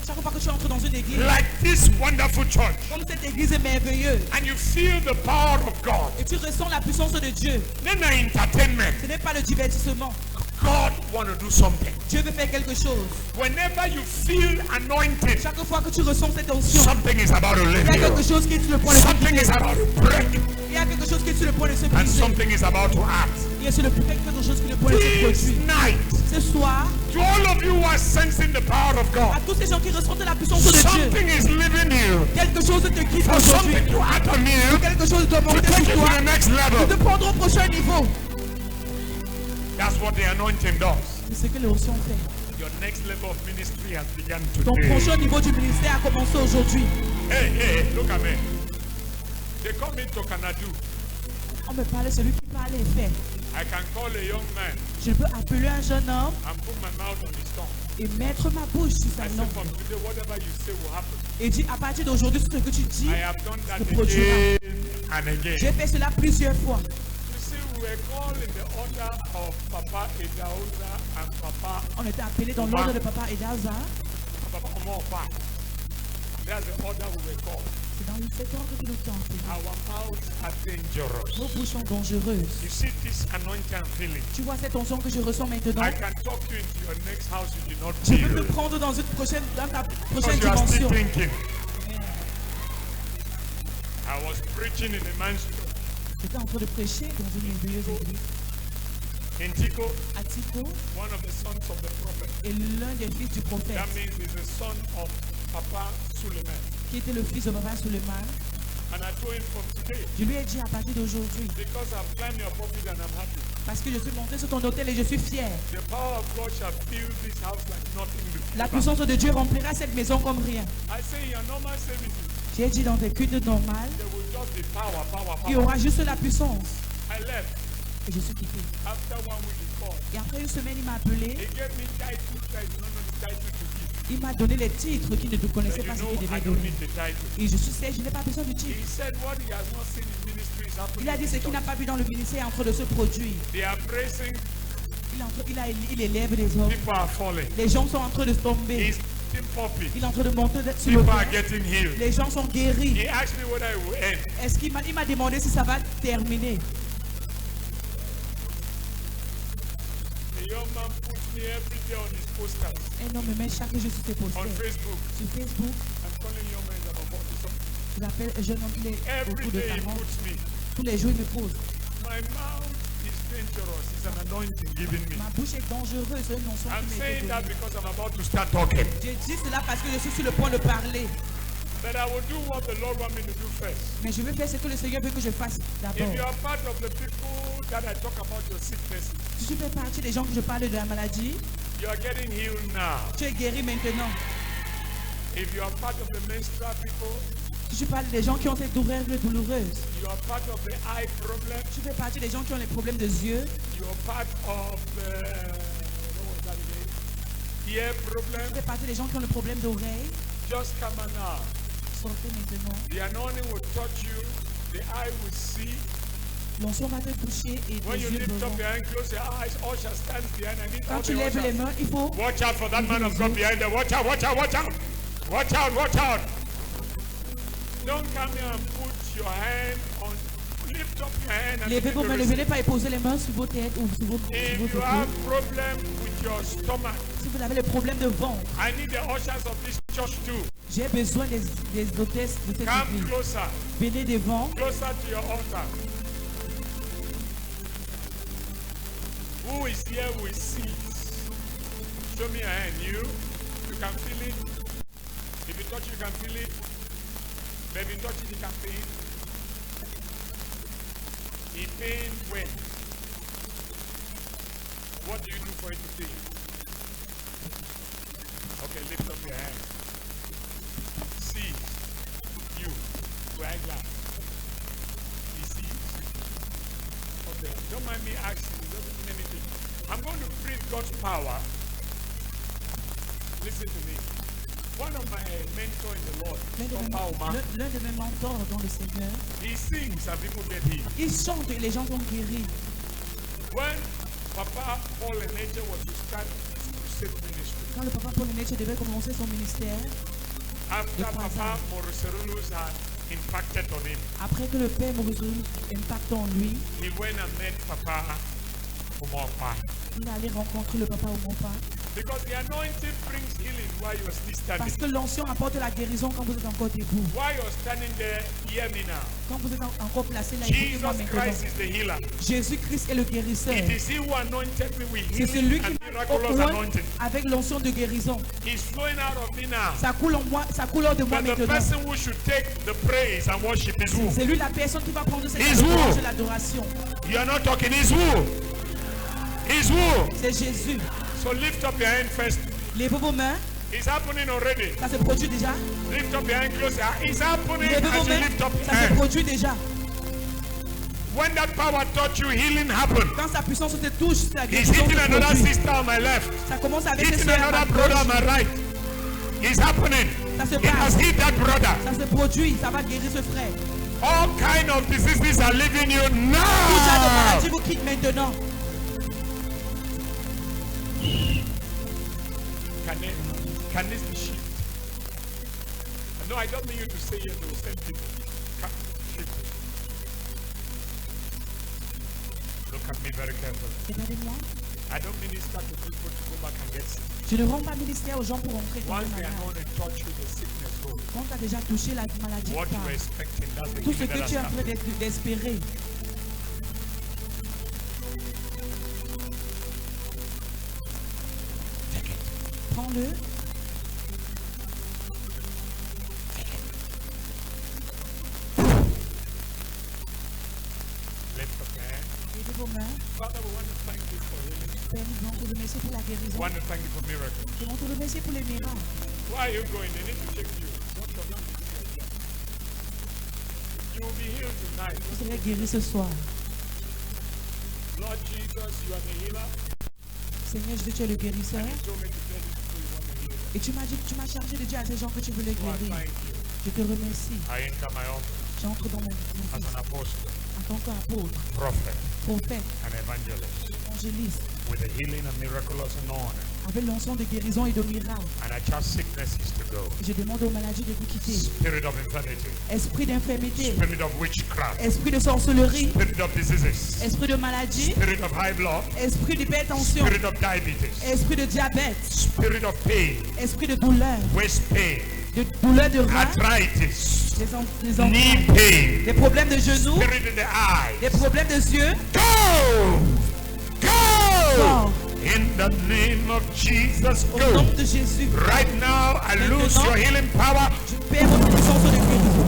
S2: Chaque fois que tu entres dans une église,
S3: like this wonderful church,
S2: comme cette église est merveilleuse,
S3: and you feel the power of God,
S2: et tu ressens la puissance de Dieu,
S3: then the entertainment,
S2: ce n'est pas le divertissement.
S3: God want to do something.
S2: Dieu veut faire quelque chose.
S3: Whenever you feel anointed,
S2: Chaque fois que tu ressens cette onction,
S3: something is about to
S2: il
S3: live
S2: y a quelque
S3: you.
S2: chose qui est sur le point de se
S3: Something is
S2: briser.
S3: about to break,
S2: Il y a quelque chose qui est sur le point de se
S3: and
S2: briser.
S3: something is about to act.
S2: Il y a sur le point quelque chose qui est sur le point de se
S3: This
S2: produire.
S3: night,
S2: Ce soir,
S3: to all of you who are sensing the power of
S2: à
S3: God,
S2: tous ces gens qui ressentent la puissance de Dieu,
S3: something is living you.
S2: quelque chose te quitte
S3: For
S2: aujourd'hui.
S3: something to act on you
S2: Quelque chose de
S3: to
S2: monter
S3: take
S2: sur
S3: you to
S2: toi,
S3: the next
S2: de
S3: level.
S2: te prendre au prochain niveau.
S3: That's what the anointing does.
S2: C'est ce que l'onction fait.
S3: Your next level of ministry has begun
S2: Ton
S3: today.
S2: prochain niveau du ministère a commencé aujourd'hui.
S3: Hey, hey, look at me. They call me Tokanadu.
S2: On me parle de celui qui parle et fait.
S3: I can call a young man
S2: Je peux appeler un jeune homme
S3: and put my mouth on his tongue.
S2: et mettre ma bouche sur
S3: I
S2: sa
S3: say
S2: langue.
S3: from today, whatever you say will happen.
S2: Et dit à partir d'aujourd'hui, ce que tu dis,
S3: I have done that
S2: se produira.
S3: again and again.
S2: J'ai fait cela plusieurs fois.
S3: You see, we were called in the order of Papa Edaoza and Papa
S2: On était appelés dans l'ordre de Papa Edaza.
S3: Omofa. That's the order we were called.
S2: C'est dans cet ordre que nous tentons.
S5: Our mouths are dangerous.
S2: Nos bouches sont dangereuses.
S5: You see this anointing I'm feeling.
S2: Tu vois cette onction que je ressens maintenant?
S5: I can talk you into your next house you did not
S2: Je peux te
S5: feel.
S2: prendre dans ta prochaine
S5: Because you are still
S2: dimension.
S5: thinking. I was preaching in a man's church
S2: J'étais en train de prêcher dans une merveilleuse église
S5: in Tico,
S2: à Tico,
S5: one of the sons of the prophet.
S2: et l'un des fils du prophète,
S5: That means he's the son of Papa Suleiman.
S2: qui était le fils de Papa Suleiman,
S5: And I told him from today,
S2: je lui ai dit à partir d'aujourd'hui,
S5: because I've climbed your pulpit and I'm happy,
S2: parce que je suis monté sur ton autel et je suis fier.
S5: the power of God shall fill this house like nothing
S2: La
S5: before.
S2: puissance de Dieu remplira cette maison comme rien.
S5: I say in your normal services,
S2: J'ai dit dans tes cultes normales,
S5: there will just be power, power,
S2: il y
S5: power.
S2: aura juste la puissance.
S5: I left
S2: Et je suis quitté.
S5: after 1 week in court.
S2: Et après une semaine, il m'a appelé,
S5: He gave me titles that I do not know the title to give.
S2: il m'a donné les titres qu'il ne te connaissait
S5: But
S2: pas
S5: you
S2: ce
S5: know,
S2: qu'il
S5: I
S2: devait
S5: don't
S2: donner.
S5: need the title.
S2: Et je sais, je n'ai pas besoin du titre.
S5: He said what he has not seen in ministry is happening.
S2: Il a dit
S5: in
S2: ce qu'il n'a
S5: church.
S2: pas vu dans le ministère est en train de se produire.
S5: They are praising,
S2: Il élève les hommes.
S5: people are falling.
S2: Les gens sont en train de tomber.
S5: He's sitting popping.
S2: Il est en train de monter sur le
S5: People are
S2: banc.
S5: getting healed.
S2: Les gens sont guéris.
S5: He asked me whether it will end.
S2: Est-ce qu'il m'a demandé si ça va terminer?
S5: The young man puts me every day on his posters
S2: Un homme me met chaque jour sur ses
S5: on
S2: posters.
S5: Facebook.
S2: Sur Facebook,
S5: I'm calling young men about 40 something.
S2: je l'appelle un jeune homme, il est
S5: Every
S2: autour de
S5: day he
S2: 40.
S5: puts me.
S2: Tous les jours, il me pose.
S5: My mouth is dangerous. It's an anointing given me.
S2: Ma bouche est dangereuse, c'est une onction
S5: I'm
S2: qui m'est
S5: saying that
S2: donnée.
S5: because I'm about to start talking.
S2: Je dis cela parce que je suis sur le point de parler.
S5: But I will do what the Lord wants me to do first.
S2: Mais je vais faire ce que le Seigneur veut que je fasse d'abord.
S5: If you are part of the people that I talk about your sickness,
S2: Si tu fais partie des gens que je parle de la maladie,
S5: you are getting healed now.
S2: tu es guéri maintenant.
S5: If you are part of the menstrual people,
S2: Si tu parles des gens qui ont cette règles douloureuses,
S5: you are part of the eye problem,
S2: tu fais partie des gens qui ont les problèmes de yeux,
S5: you are part of the what was that again? Ear problem,
S2: tu fais partie des gens qui ont le problème d'oreille,
S5: just come on now.
S2: sortez maintenant.
S5: The anointing will touch you, the eye will see.
S2: L'onction va te toucher et
S5: When
S2: tes
S5: you
S2: yeux
S5: lift up
S2: verront.
S5: your hand, close your eyes, usher stands behind. I need all
S2: Quand tu
S5: the
S2: lèves les
S5: ushers.
S2: mains, il faut
S5: Watch out for that man of God behind there. Watch out, watch out, watch out. Watch out, watch out. Don't come here and put your hand on, lift up your hand and
S2: lever
S5: begin
S2: vos
S5: to
S2: mains. Ne
S5: receive.
S2: venez pas poser les mains sur vos têtes ou sur vos
S5: If you
S2: épaules.
S5: have problem with your stomach,
S2: Si vous avez le problème de ventre,
S5: I need the ushers of this church too.
S2: j'ai besoin des hôtesses de cette
S5: Come
S2: église.
S5: closer,
S2: Venez devant.
S5: closer to your altar. Who is here with seeds? Show me your hand. You can feel it. If you touch it, you can feel it. Maybe you touch it, you can feel it. It pain when? What do you do for it to pain? Okay, lift up your hand. Seeds. You. Right now. Disease. Okay. Don't mind me asking. It doesn't mean anything. I'm going to breathe God's power. Listen to me. One of my mentors in the Lord, Papa Oma,
S2: L'un de mes mentors dans le Seigneur,
S5: he sings and people get healed.
S2: il chante et les gens sont guéris.
S5: When Papa Paul and Nature was to start crusade ministry,
S2: Quand le papa Paul Neche devait commencer son ministère,
S5: after Papa Moroserulus had impacted on him,
S2: après que le père Maurice impacte en lui,
S5: he went and met Papa Umopa.
S2: il est allé rencontrer le papa au Montpa.
S5: Because the anointing brings healing while you're still
S2: Parce
S5: standing.
S2: que l'onction apporte la guérison quand vous êtes encore debout.
S5: While you're standing there, hear me now.
S2: Quand vous êtes encore placé là, écoutez-moi
S5: Jesus
S2: maintenant.
S5: Christ is the healer.
S2: Jésus-Christ est le guérisseur.
S5: It is he who anointed me with
S2: C'est
S5: healing
S2: celui qui
S5: and
S2: m'a
S5: miraculous
S2: oint
S5: anointing.
S2: avec l'onction de guérison.
S5: He's flowing out of me now.
S2: Ça coule en moi, ça coule hors de moi
S5: But the
S2: maintenant.
S5: person who should take the praise and worship is who?
S2: C'est lui la personne qui va prendre cette
S5: Is who?
S2: louange et l'adoration.
S5: You are not talking. Is who? Is who?
S2: C'est Jésus.
S5: So lift up your hand first.
S2: Levez vos mains.
S5: It's happening already.
S2: Ça se produit déjà.
S5: Lift up your hand close. It's happening
S2: Levez vos
S5: as you
S2: mains.
S5: lift up your
S2: Ça se
S5: hand.
S2: produit déjà.
S5: When that power touch you, healing happen.
S2: Quand sa puissance te touche, la
S5: He's
S2: guérison
S5: hitting
S2: se
S5: another
S2: produit.
S5: sister on my left.
S2: Ça commence avec ses
S5: Hitting
S2: soeurs à ma
S5: another brother on
S2: gauche.
S5: my right. It's happening.
S2: Ça se
S5: It has
S2: passe.
S5: hit that brother.
S2: Ça se produit. Ça va guérir ce frère.
S5: All kind of diseases are leaving you
S2: Tout genre de
S5: now.
S2: maladie vous quitte maintenant.
S5: Can this be shift?
S3: No, I don't mean you to say yes, they will send people. Come, shift. Look at me very carefully.
S2: Regardez-moi.
S3: I don't minister to people to go back and get sick.
S2: Je ne rends pas ministère aux gens pour rentrer dans
S3: Once
S2: le
S3: they are
S2: malade.
S3: going to touch you, the sickness goes.
S2: Quand tu as déjà touché la maladie,
S3: What you
S2: part.
S3: were expecting, that's the
S2: Tout ce
S3: healing
S2: que
S3: that
S2: tu es en
S3: has
S2: train
S3: happened.
S2: d'espérer. Prends-le.
S3: Lift up your hand.
S2: Levez vos mains.
S3: Father, we want to thank you for healing.
S2: Père, nous voulons te remercier pour la
S3: We
S2: guérison.
S3: want to thank you for miracles.
S2: Nous voulons te remercier pour les miracles.
S3: Why are you going? They need to check you. Doctor, don't be scared. You will be healed tonight.
S2: Vous serez guéris ce soir.
S3: Lord Jesus, you are the healer.
S2: Seigneur, je veux que tu es le guérisseur.
S3: You told me to tell you people you want to heal them.
S2: Et tu m'as dit, tu m'as chargé de dire à ces gens que tu veux les
S3: So I
S2: guérir.
S3: thank you.
S2: Je te remercie.
S3: I enter my office
S2: J'entre dans mon
S3: as
S2: office
S3: an apostle,
S2: en tant qu'apôtre,
S3: prophet,
S2: prophète,
S3: and evangelist
S2: évangéliste,
S3: with the healing and miraculous anointing.
S2: avec l'onction de guérison et de miracles.
S3: And I charge sicknesses to go.
S2: Je demande aux maladies de vous quitter.
S3: Spirit of infirmity,
S2: Esprit d'infirmité,
S3: spirit of witchcraft,
S2: esprit de sorcellerie,
S3: spirit of diseases,
S2: esprit de maladie,
S3: spirit of high blood,
S2: esprit d'hypertension,
S3: spirit of diabetes,
S2: esprit de diabète,
S3: spirit of pain,
S2: esprit de douleur,
S3: waist pain,
S2: de douleur de rein,
S3: arthritis,
S2: des
S3: knee
S2: entrailles,
S3: pain,
S2: des problèmes de genoux,
S3: spirit in the eyes.
S2: des problèmes de yeux.
S3: Go! Go!
S2: Sors.
S3: In the name of Jesus,
S2: Au nom
S3: go!
S2: de Jésus,
S3: Right now, I lose
S2: Maintenant.
S3: your healing power.
S2: je perds votre puissance de guérison.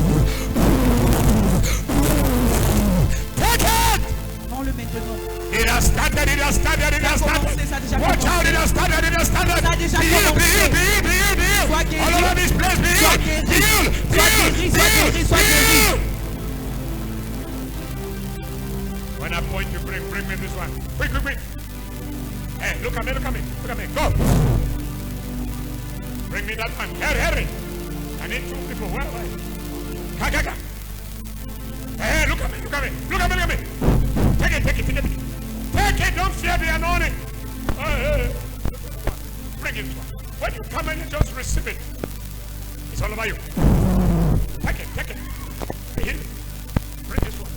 S3: Take it!
S2: Prends-le maintenant.
S3: It has started, it has started, it has started.
S2: commencé, ça a déjà
S3: Watch out,
S2: commencé.
S3: it has started, it has started.
S2: Ça a déjà
S3: Be healed, be
S2: commencé.
S3: healed, be healed, be healed, be healed.
S2: Sois guéri.
S3: All over this place, be
S2: Sois
S3: healed.
S2: guéri.
S3: Be healed, be
S2: Sois
S3: healed,
S2: guéri,
S3: be
S2: sois
S3: healed,
S2: guéri, sois
S3: be
S2: guéri.
S3: healed. When I point you, bring me this one. Quick, quick, quick. Hey, look at me, look at me, look at me. Go. Bring me that one. Hurry, hurry. I need two people. Where? Come, come, come. Hey, look at me, look at me, look at me, look at me. Take it, take it, take it, take it. Take it, don't fear the anointing. Hey. Bring it. When you come in, you just receive it. It's all about you. Take it, take it. Be healed. Bring this one.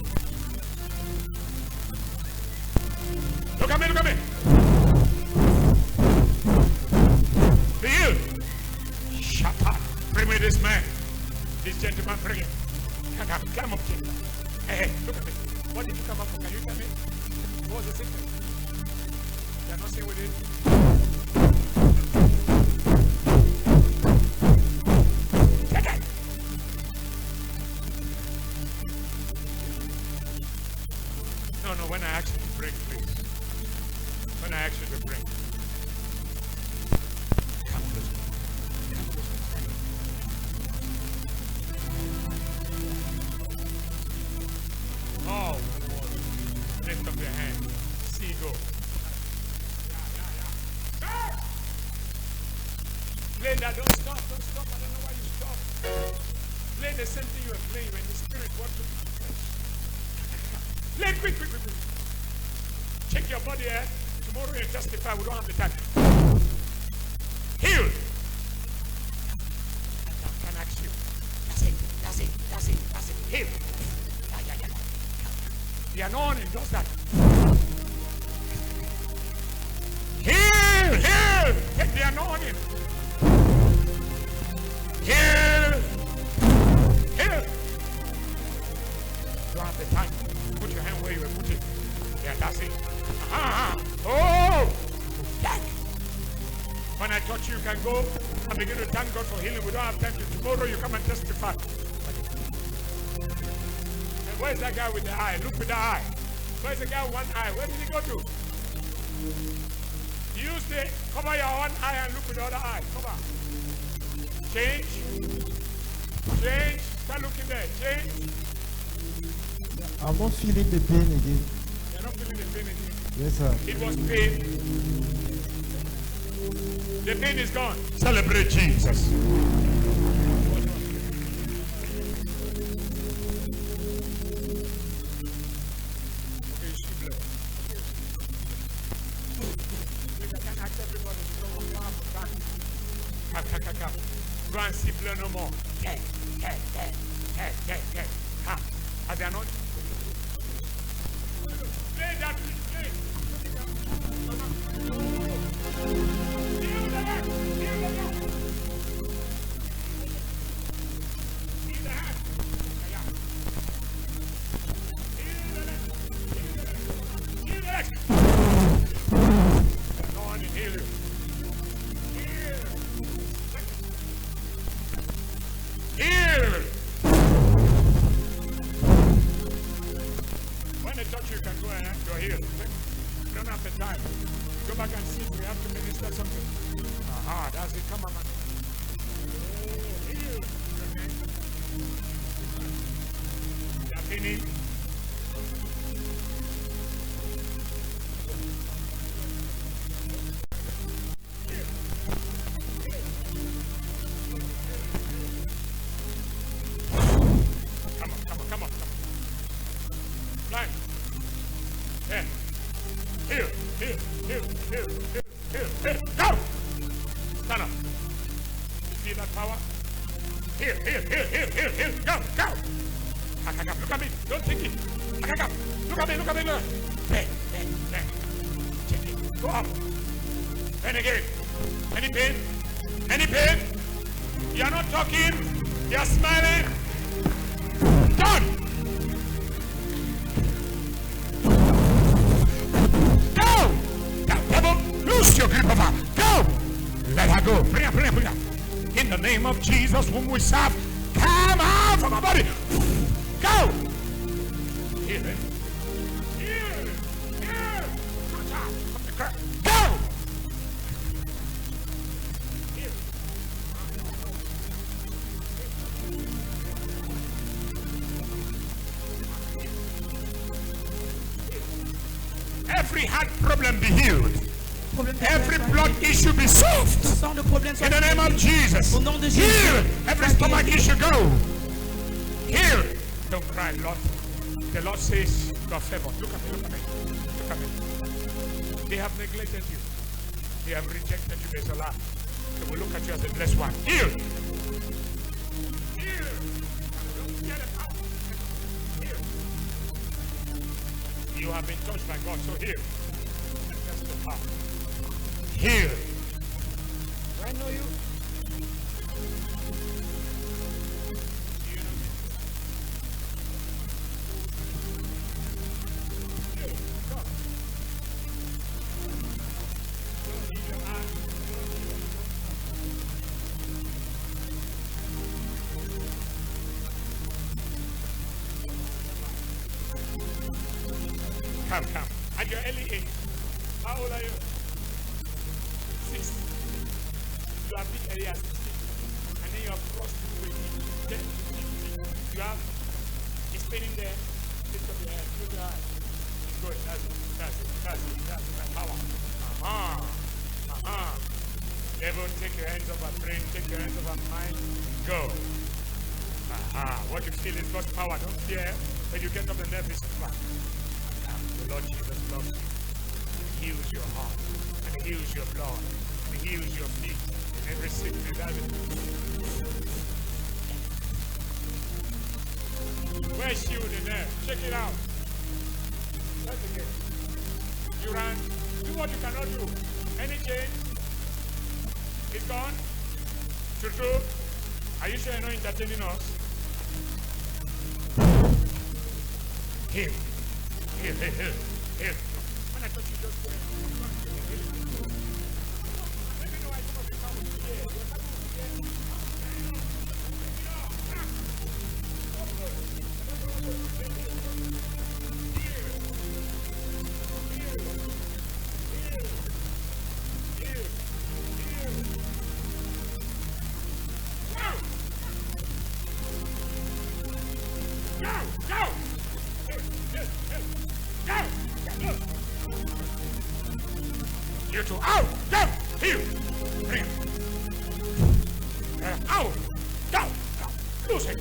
S3: Look at me, look at me. Be healed. Shut up. Bring me this man. This gentleman, bring him. Come, climb up, kid. Hey, look at me. What did you come up for? Can you tell me? What was the sickness? You are not staying with it? Take it. No, when I ask you to bring, please. When I ask you to bring. Come closer. Come closer. Oh, Lord. Lift up your hand. See go. Yeah. Play that. Don't stop. Don't stop. I don't know why you stop. Play the same thing you were playing when the spirit wants to be flesh. Play quick, quick, quick, quick. Check your body, eh? Tomorrow you testify. We don't have the time. Heal. I can ask you. That's it. That's it. That's it. That's it. Heal. Yeah. The anointing does that. Heal. Heal. Take the anointing. Heal. Heal. You don't have the time. Put your hand where you were putting. Yeah, that's it. Oh! Back. When I touch you, you can go and begin to thank God for healing. We don't have time to. Tomorrow you come and testify. And where's that guy with the eye? Look with the eye. Where's the guy with one eye? Where did he go to? Use the cover your one eye and look with the other eye. Cover. Change. Change. Start looking there. Change.
S6: I'm not feeling the pain again.
S3: You're not feeling the pain again.
S6: Yes, sir.
S3: It was pain. The pain is gone. Celebrate Jesus. Okay, she blessed. I can ask everybody to go on behalf of that. Come.
S5: Go and see blood no more. Get. Ha. As they are not. Play that. Play. Heal the leg. Heal the leg. Heal the hand. Yeah. Heal the leg. Heal the leg. Go on and heal you. Heal. When they touch you, you can go and you're healed. You don't have the time. Go back and sit. We have to minister something. Aha, that's it. Come on, man. Oh, heal. You're feeling. Come on. Line. Yeah. Here. Go! Stand up. You feel that power? Here. Go. Look at me. Don't take it. Look at me. Bang. Check it. Go up. And again. Any pain? You're not talking. You're smiling. Done. Go! Now, devil, loose your grip of her. Go! Let her go. Bring her. In the name of Jesus, whom we serve, come out from her body. Go! Here. Go! Every heart problem be healed. Every blood issue be solved. In the name of Jesus. Heal. Every stomach issue go. Heal. Don't cry, Lord. The Lord says you are favored. Look at me. They have neglected you. They have rejected you as a lamb. They will look at you as a blessed one. Heal. Don't fear the power. Heal. You have been touched by God, so heal. That's the power. Heal. Do I know you? Do you know me? Heal. Come. Don't leave your hand. Come. At your early age, how old are you? 6. You are big area 16. And then you have crossed to 10, 15. You have it's spinning there. Lift up your head. Close your eyes. Good. That's it. That's my power. Devil, take your hands off our brain. Take your hands off our mind. Go. What you feel is God's power. Don't fear. When you get up the nerve is flat. The Lord Jesus loves you. He heals your heart. And he heals your blood. And he heals your feet. Every sickness has it. Where's you in there? Check it out. That's again. You ran. Do what you cannot do. Any change? It's gone? True. Are you sure you're not entertaining us? Here. When I touch you, just let me know I come up with someone here. Go! You two, out, go, here, bring it. Out, go, lose it.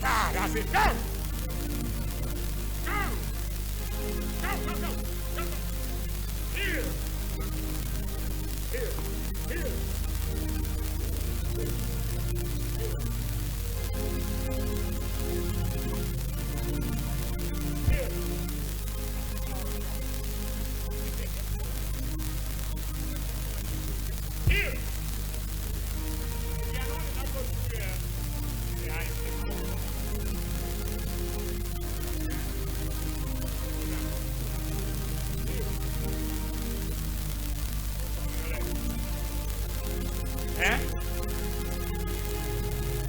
S5: That's it, go. Go. Here.
S3: Here. Yeah, not go through here. Yeah, eh?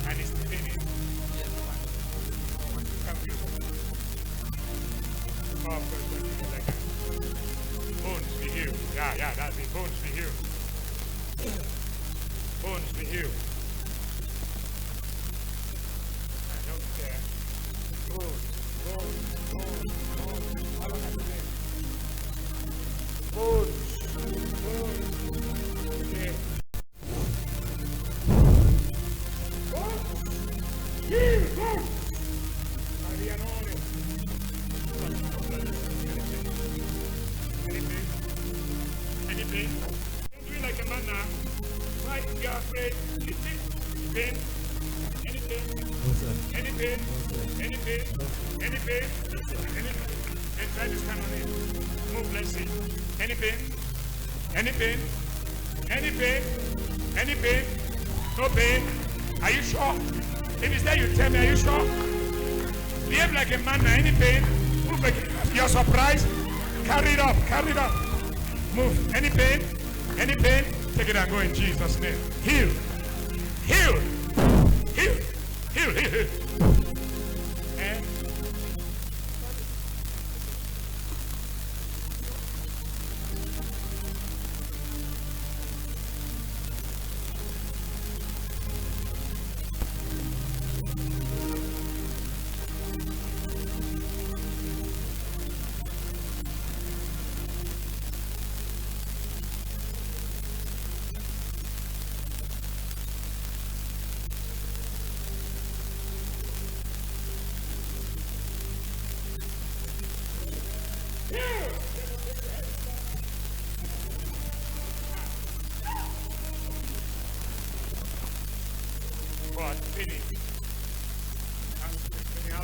S3: And it's spinning. Oh, like that. Bones be healed. Yeah, that's it. Bones be healed. Bones be healed. I don't care. Bones. How long have you been? Bones. Okay. Marianone. Any pain? Don't do it like a man now. Why you are afraid? Any pain? Any pain? Any pain? Any pain? Any pain? And try to stand on it. Move, let's see. Any pain? Any pain? Any pain? Any pain? No pain? Are you sure? If it's there, you tell me, are you sure? Behave like a man now. Any pain? Move like you're surprised. Carry it up. Move. Any pain? Any pain? Take it and go in Jesus' name. Heal. And what? Finish. How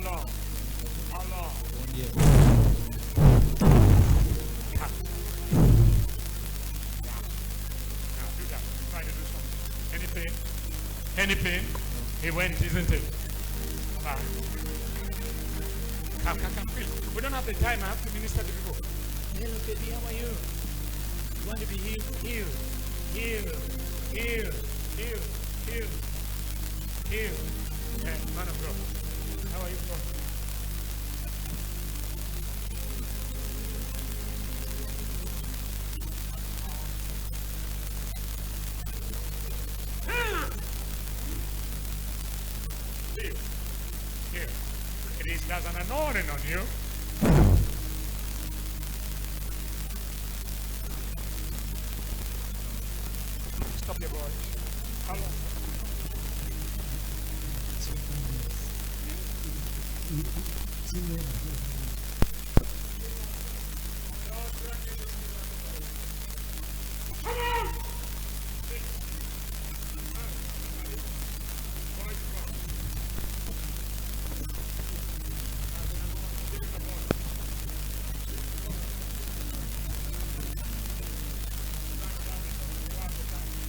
S3: long? Cut. Now do that. Try to do something. Any pain? He went, isn't it? Come, please. We don't have the time. I have to minister to people. Hello, baby. How are you? You want to be healed? Heal. Hey, man of God. How are you from? Here. There's an anointing on you. Stop your voice. How long? Come on!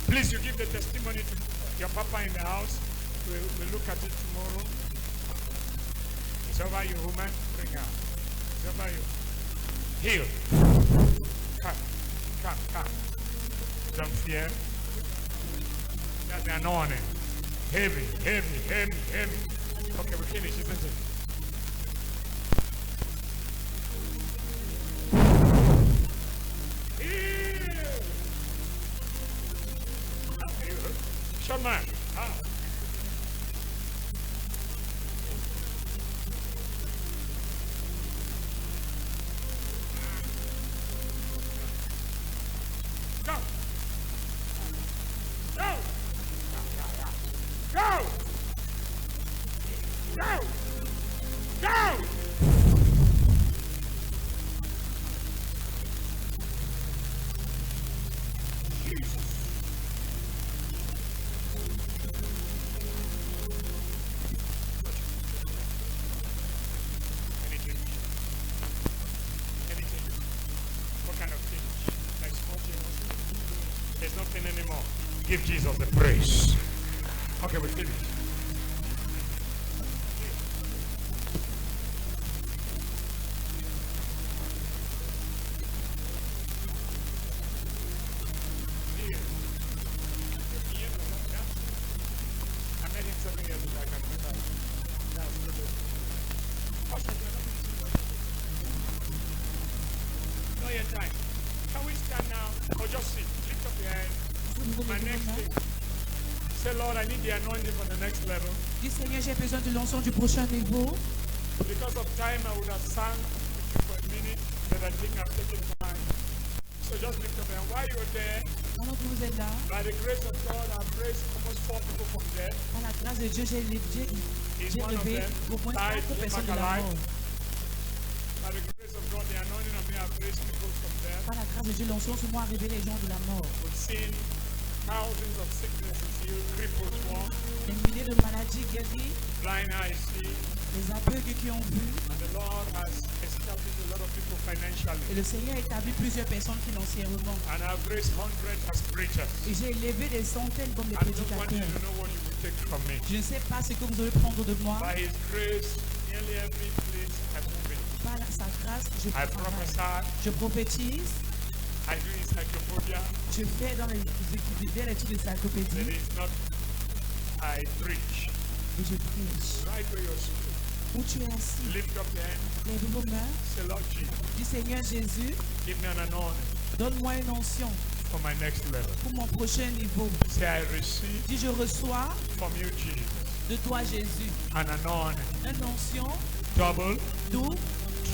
S3: Please, you give the testimony to your papa in the house. We'll look at it tomorrow. It's over you, woman. Bring her. It's over you. Heal. Come. Don't fear. That's the anointing. Heavy. Okay, we finish, isn't it? Shut man. Go.
S5: nothing anymore. Give Jesus the praise. Okay, we finish. I met him 7 years ago. I can remember. No, your time. Can we stand now or just sit? Lift up your hand. My next thing. Say, Lord, I need the anointing for the next level.
S2: Dis Seigneur, j'ai besoin de l'onction du prochain niveau.
S5: Because of time, I would have sung with you for a minute, but I think I've taken time. So just lift up your hand. While you're there,
S2: Pendant que vous êtes là,
S5: by the grace of God, I've raised almost 4 people from death.
S2: par la grâce de Dieu, j'ai
S5: Is one of
S2: levé
S5: them
S2: au moins
S5: died,
S2: 4
S5: came
S2: personnes
S5: back
S2: de la
S5: alive.
S2: mort.
S5: By the grace of God, the anointing of me, I've raised people from death.
S2: Par la grâce de Dieu, l'onction sur moi a révélé les gens de la mort.
S5: We've seen thousands of sicknesses healed, cripples walk,
S2: Des milliers de maladies guéries,
S5: blind eyes see,
S2: les aveugles qui ont vu.
S5: and the Lord has established a lot of people
S2: Et
S5: financially.
S2: le Seigneur a établi plusieurs personnes financièrement.
S5: And I've raised hundreds as preachers.
S2: Et j'ai élevé des centaines comme des
S5: I don't want you
S2: prédicateurs.
S5: to know what you will take from me.
S2: Je ne sais pas ce que vous allez prendre de moi.
S5: By His grace, nearly every place I move in.
S2: Par sa grâce, je
S5: I
S2: travaille.
S5: prophesy,
S2: Je prophétise.
S5: I do encyclopedia.
S2: Je fais dans les études
S5: That
S2: d'encyclopédie.
S5: is not, I preach.
S2: Et je prêche.
S5: Right where you're sitting.
S2: Où tu es assis,
S5: Lift up your hand.
S2: lève vos mains.
S5: Say, Lord Jesus,
S2: Dis Seigneur Jésus,
S5: give me an anointing
S2: donne-moi une onction
S5: for my next level.
S2: pour mon prochain niveau.
S5: Say, I receive
S2: Dis je reçois
S5: from you, Jesus,
S2: de toi Jésus
S5: an anointing.
S2: une onction
S5: Double,
S2: double,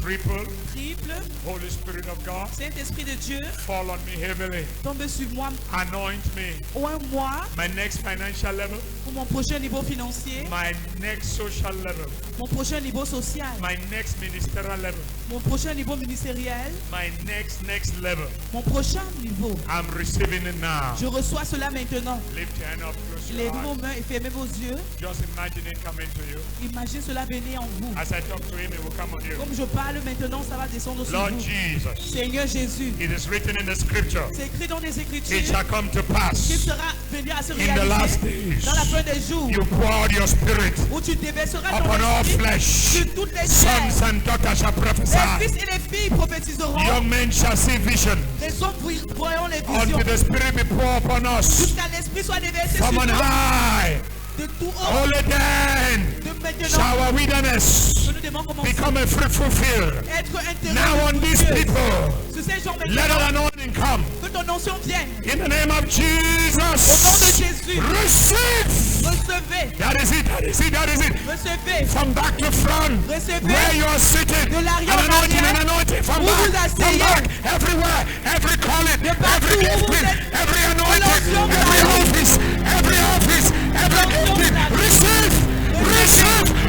S5: triple,
S2: triple.
S5: Holy Spirit of God,
S2: Saint-Esprit de Dieu,
S5: fall on me heavily.
S2: tombe sur moi.
S5: Anoint me.
S2: Oint moi
S5: My next financial level,
S2: pour mon prochain niveau financier,
S5: my next social level,
S2: mon prochain niveau social,
S5: my next ministerial level,
S2: mon prochain niveau ministériel,
S5: my next level.
S2: mon prochain niveau.
S5: I'm receiving it now.
S2: Je reçois cela maintenant.
S5: Lift your hand up, close your
S2: Lèvez vos
S5: eyes.
S2: mains et fermez vos yeux.
S5: Just imagine it coming to you.
S2: Imagine cela venir en vous.
S5: As I talk to him, it will come on you.
S2: Comme je parle maintenant, ça va descendre sur
S5: Lord
S2: vous.
S5: Jesus,
S2: Seigneur Jésus,
S5: it is written in the scripture,
S2: c'est écrit dans les
S5: it
S2: Écritures
S5: shall come to
S2: qu'il
S5: pass
S2: sera venu à se
S5: in the last
S2: réaliser
S5: days.
S2: dans la fin des jours
S5: You pour out your spirit
S2: où tu déverseras
S5: upon
S2: ton
S5: all
S2: esprit
S5: flesh.
S2: sur toutes les
S5: Sons
S2: chair.
S5: and daughters shall
S2: Les
S5: prophesy.
S2: fils et les filles prophétiseront.
S5: Young men shall see vision.
S2: Les hommes voyons les visions.
S5: Until the spirit be poured upon us
S2: Jusqu'à l'esprit soit déversé sur
S5: from on
S2: nous
S5: high.
S2: de tout haut.
S5: Only then
S2: De maintenant,
S5: shall our wilderness
S2: que nous devons commencer
S5: become a fruitful field.
S2: à être intéressés
S5: Now on these people,
S2: sur ces gens
S5: let
S2: maintenant.
S5: an anointing come.
S2: Que ton onction vienne.
S5: In the name of
S2: Au nom de
S5: Jesus,
S2: Jésus,
S5: receive.
S2: recevez,
S5: That is it, that is it, that is it.
S2: recevez,
S5: From back to front,
S2: recevez.
S5: where you are sitting,
S2: De
S5: an
S2: l'arrière en
S5: anointing,
S2: arrière,
S5: an anointing, from
S2: où vous
S5: back,
S2: asseyez.
S5: everywhere, every calling,
S2: partout
S5: every
S2: où vous
S5: gifting,
S2: êtes,
S5: every
S2: l'onction
S5: anointing,
S2: vous
S5: every
S2: arrive.
S5: office, every
S2: L'onction
S5: gifting,
S2: vous arrive.
S5: receive,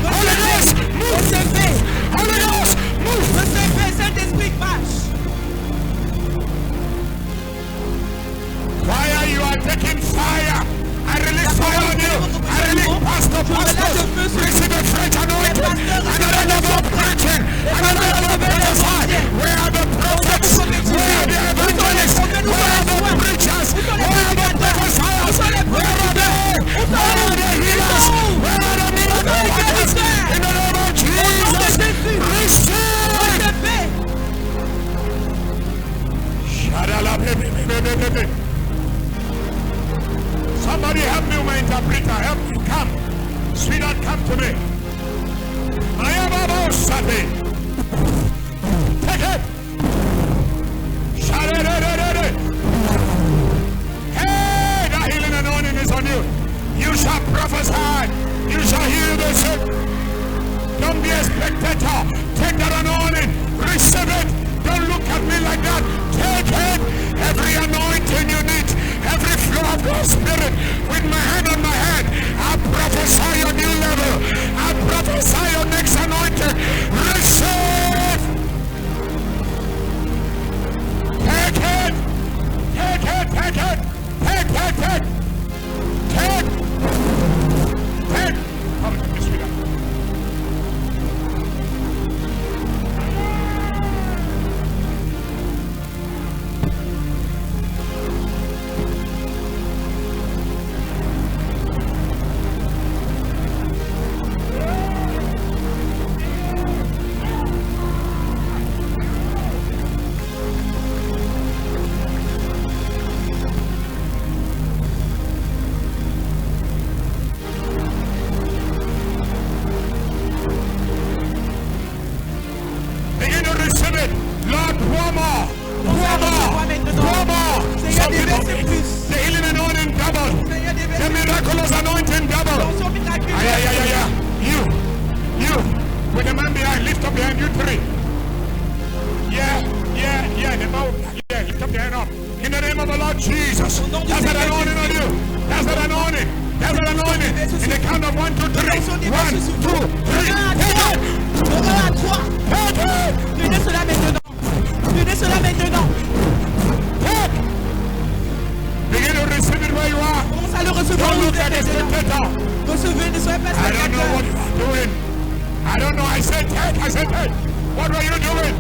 S5: Holy Ghost, move,
S2: Recevez,
S5: Holy Ghost, move.
S2: recevez, Saint-Esprit marche.
S5: Choir, you are taking fire. I release fire on you. I release pastors, receive a fresh anointing. Another level of preaching. Another level of prophecy. Where are the prophets? Where are the evangelists? Where are the preachers? Where are the prophesiers? Where are they? Where are the healers? Where are the miracle workers? In the name of Jesus, receive.
S2: Recevez.
S5: Shadala, baby. Somebody help me, my interpreter. Help me. Come. Sweetheart, come to me. I am about Sunday. Take it. Shadada. Hey, the healing anointing is on you. You shall prophesy. You shall heal the sick. Don't be a spectator. Take that anointing. Receive it. Don't look at me like that. Take it. Every anointing you need. Every flow of God's spirit. With my hand on my head. I prophesy your new level. I prophesy your next anointing. Receive. Take it. Take it. Take it. Take. Take. Take. Come to me, sweetheart. fine. Lift up your hand, you three. Yeah. Yeah, lift up your hand up. In the name of the Lord Jesus. That's an anointing on you. That's an anointing. That's an anointing. In the count of 1, 2, 3. 1, 2, 3.
S2: À 3. Prenez cela maintenant. Prenez cela maintenant.
S5: Begin to receive it where you are.
S2: Commence à le recevoir.
S5: Don't look at the spectator.
S2: Recevez, ne soyez pas
S5: I don't know what
S2: spectateur.
S5: you are doing. I don't know. I said take. What were you doing?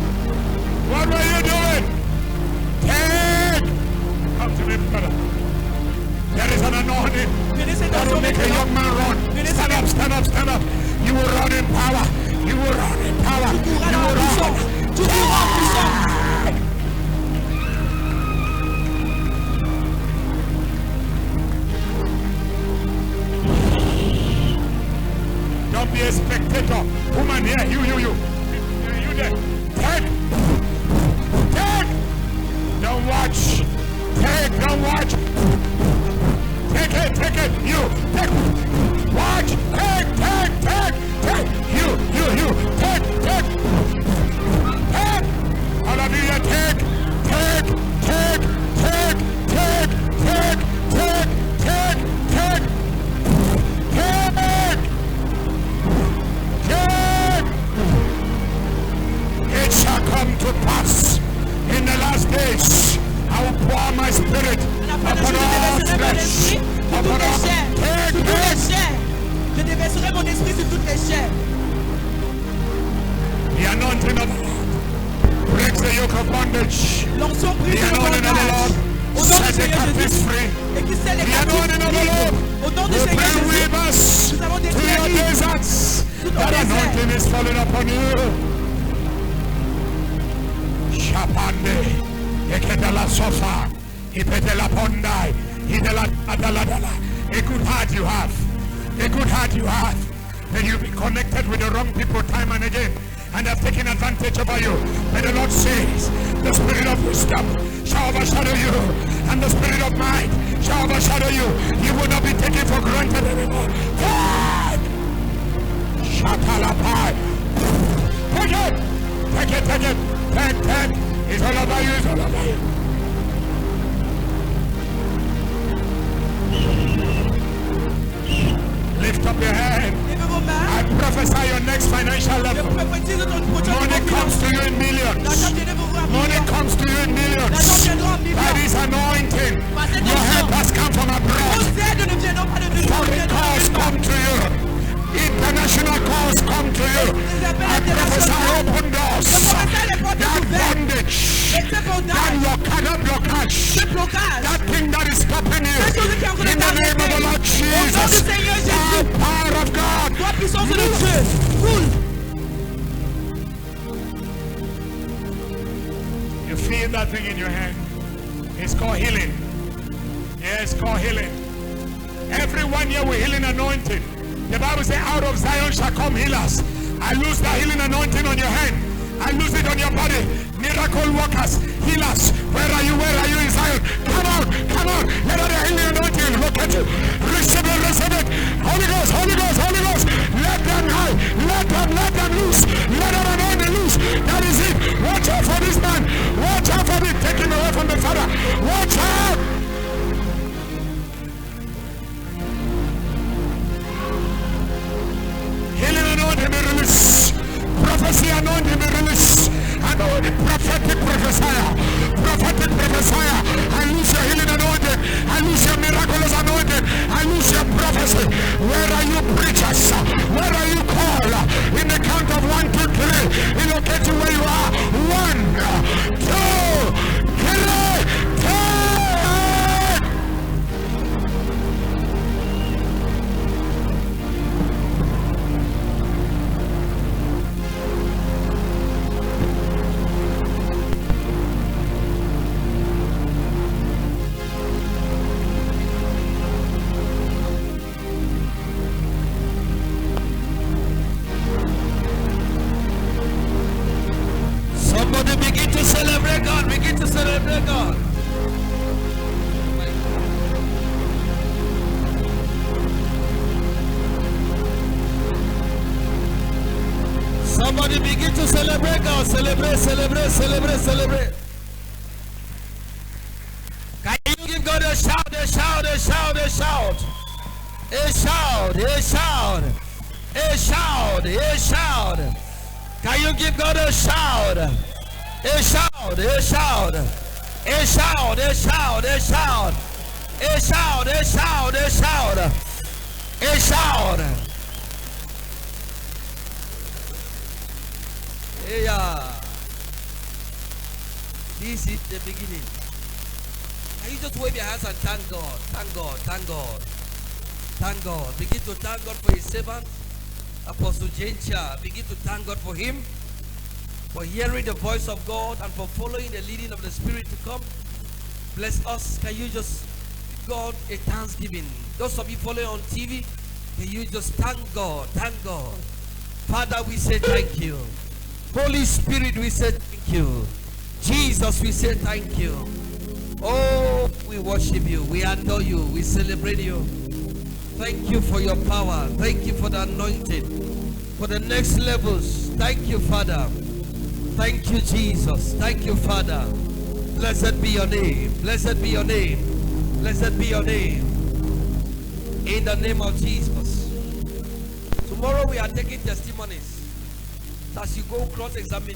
S5: What were you doing? Take. Come to me, brother. There is an anointing
S2: Prenez cette
S5: that will
S2: onction
S5: make a young
S2: maintenant.
S5: man run. Stand up. You will run in power. You will run in power.
S2: Tu courras
S5: You
S2: dans la
S5: will run.
S2: puissance. Tu courras en puissance.
S5: Don't be a spectator. Woman, yeah, you. Yeah, you there. Take. Don't watch. Don't watch. Take it. You. Take. Watch. Take. You. Take. All of you, take. It shall come to pass in the last days. I will pour my spirit upon all flesh. Upon all. Take.
S2: Je déverserai mon esprit sur toutes les chairs.
S5: The anointing of the Lord breaks the yoke of bondage.
S2: L'onction
S5: The
S2: brise le
S5: anointing of the
S2: bondage.
S5: Lord
S2: Au nom du
S5: set the
S2: Seigneur
S5: captives
S2: Jésus.
S5: free.
S2: Et qui sait les
S5: The
S2: captifs
S5: anointing of the
S2: libres.
S5: Lord
S2: Au nom du
S5: will
S2: Seigneur
S5: bring
S2: Jésus.
S5: rivers
S2: Nous avons des
S5: to your
S2: prairies.
S5: deserts.
S2: Tout au
S5: That
S2: désert.
S5: anointing is falling upon you. Shapande, Eketela Sofa, Ipetela Pondai, Hidela Adaladala. A good heart you have. A good heart you have. Then you be connected with the wrong people time and again, and have taken advantage over you. But the Lord says, the spirit of wisdom shall overshadow you, and the spirit of might shall overshadow you. You will not be taken for granted anymore. Take! Shatalapai. Take it! Take. It's all about you, it's all about you. Lift up your hand.
S2: Levez vos mains.
S5: I prophesy your next financial
S2: Je
S5: level.
S2: prophétise ton prochain
S5: Money
S2: niveau
S5: comes to
S2: financier.
S5: you in millions.
S2: L'argent viendra vous voir.
S5: Money comes to you in millions.
S2: L'argent viendra en
S5: That
S2: millions.
S5: is anointing.
S2: Par cette
S5: Your help
S2: onction,
S5: has come from abroad.
S2: nos aides ne viendront pas de nous.
S5: Foreign calls come to you. International calls come to you. I prophesy open doors. That bondage. That your cash.
S2: Ce blocage.
S5: That thing that is stopping you.
S2: Cette chose qui est en train
S5: In the name of the Lord
S2: Au nom du
S5: Jesus.
S2: Seigneur
S5: The
S2: Jésus.
S5: power of God.
S2: Toi, puissance de Dieu. Coule.
S5: You feel that thing in your hand. It's called healing. Yeah, it's called healing. Everyone here with healing anointing. The Bible says, out of Zion shall come healers. I lose the healing anointing on your hand. I lose it on your body. Miracle workers, healers. Where are you in Zion? Come out. Let the healing anointing look at you. Receive it. Holy Ghost. Let them high. Let them loose. Let them anointing loose. That is it. Watch out for this man. Watch out for it. Take him away from the Father. Watch out. Healing anointing be released. Prophecy anointing be released. I know the prophetic prophesier. I lose your healing anointing. I lose your miraculous anointing. I lose your prophecy. Where are you preachers? Where are you called? In the count of 1, 2, 3. It'll get you where you are. 1, 2, 3. Take!
S1: Somebody begin to celebrate God. Somebody begin to celebrate God. Celebrate, celebrate, celebrate, celebrate. Can you give God a shout, a shout, a shout, a shout? A shout, a shout, a shout, a shout. Can you give God a shout? A shout, a shout, a shout, a shout, a shout, a shout, a shout, a shout, a shout. Yeah. This is the beginning. Can you just wave your hands and thank God? Thank God, thank God, thank God. Begin to thank God for his servant, Apostle Jencha. Begin to thank God for him, for hearing the voice of God and for following the leading of the Spirit to come. Bless us. Can you just give God a thanksgiving? Those of you following on TV, can you just thank God? Thank God. Father, we say thank you. Holy Spirit, we say thank you. Jesus, we say thank you. Oh, we worship you. We adore you. We celebrate you. Thank you for your power. Thank you for the anointing. For the next levels. Thank you, Father. Thank you, Jesus. Thank you, Father. Blessed be your name. Blessed be your name. Blessed be your name. In the name of Jesus. Tomorrow we are taking testimonies. As you go cross-examine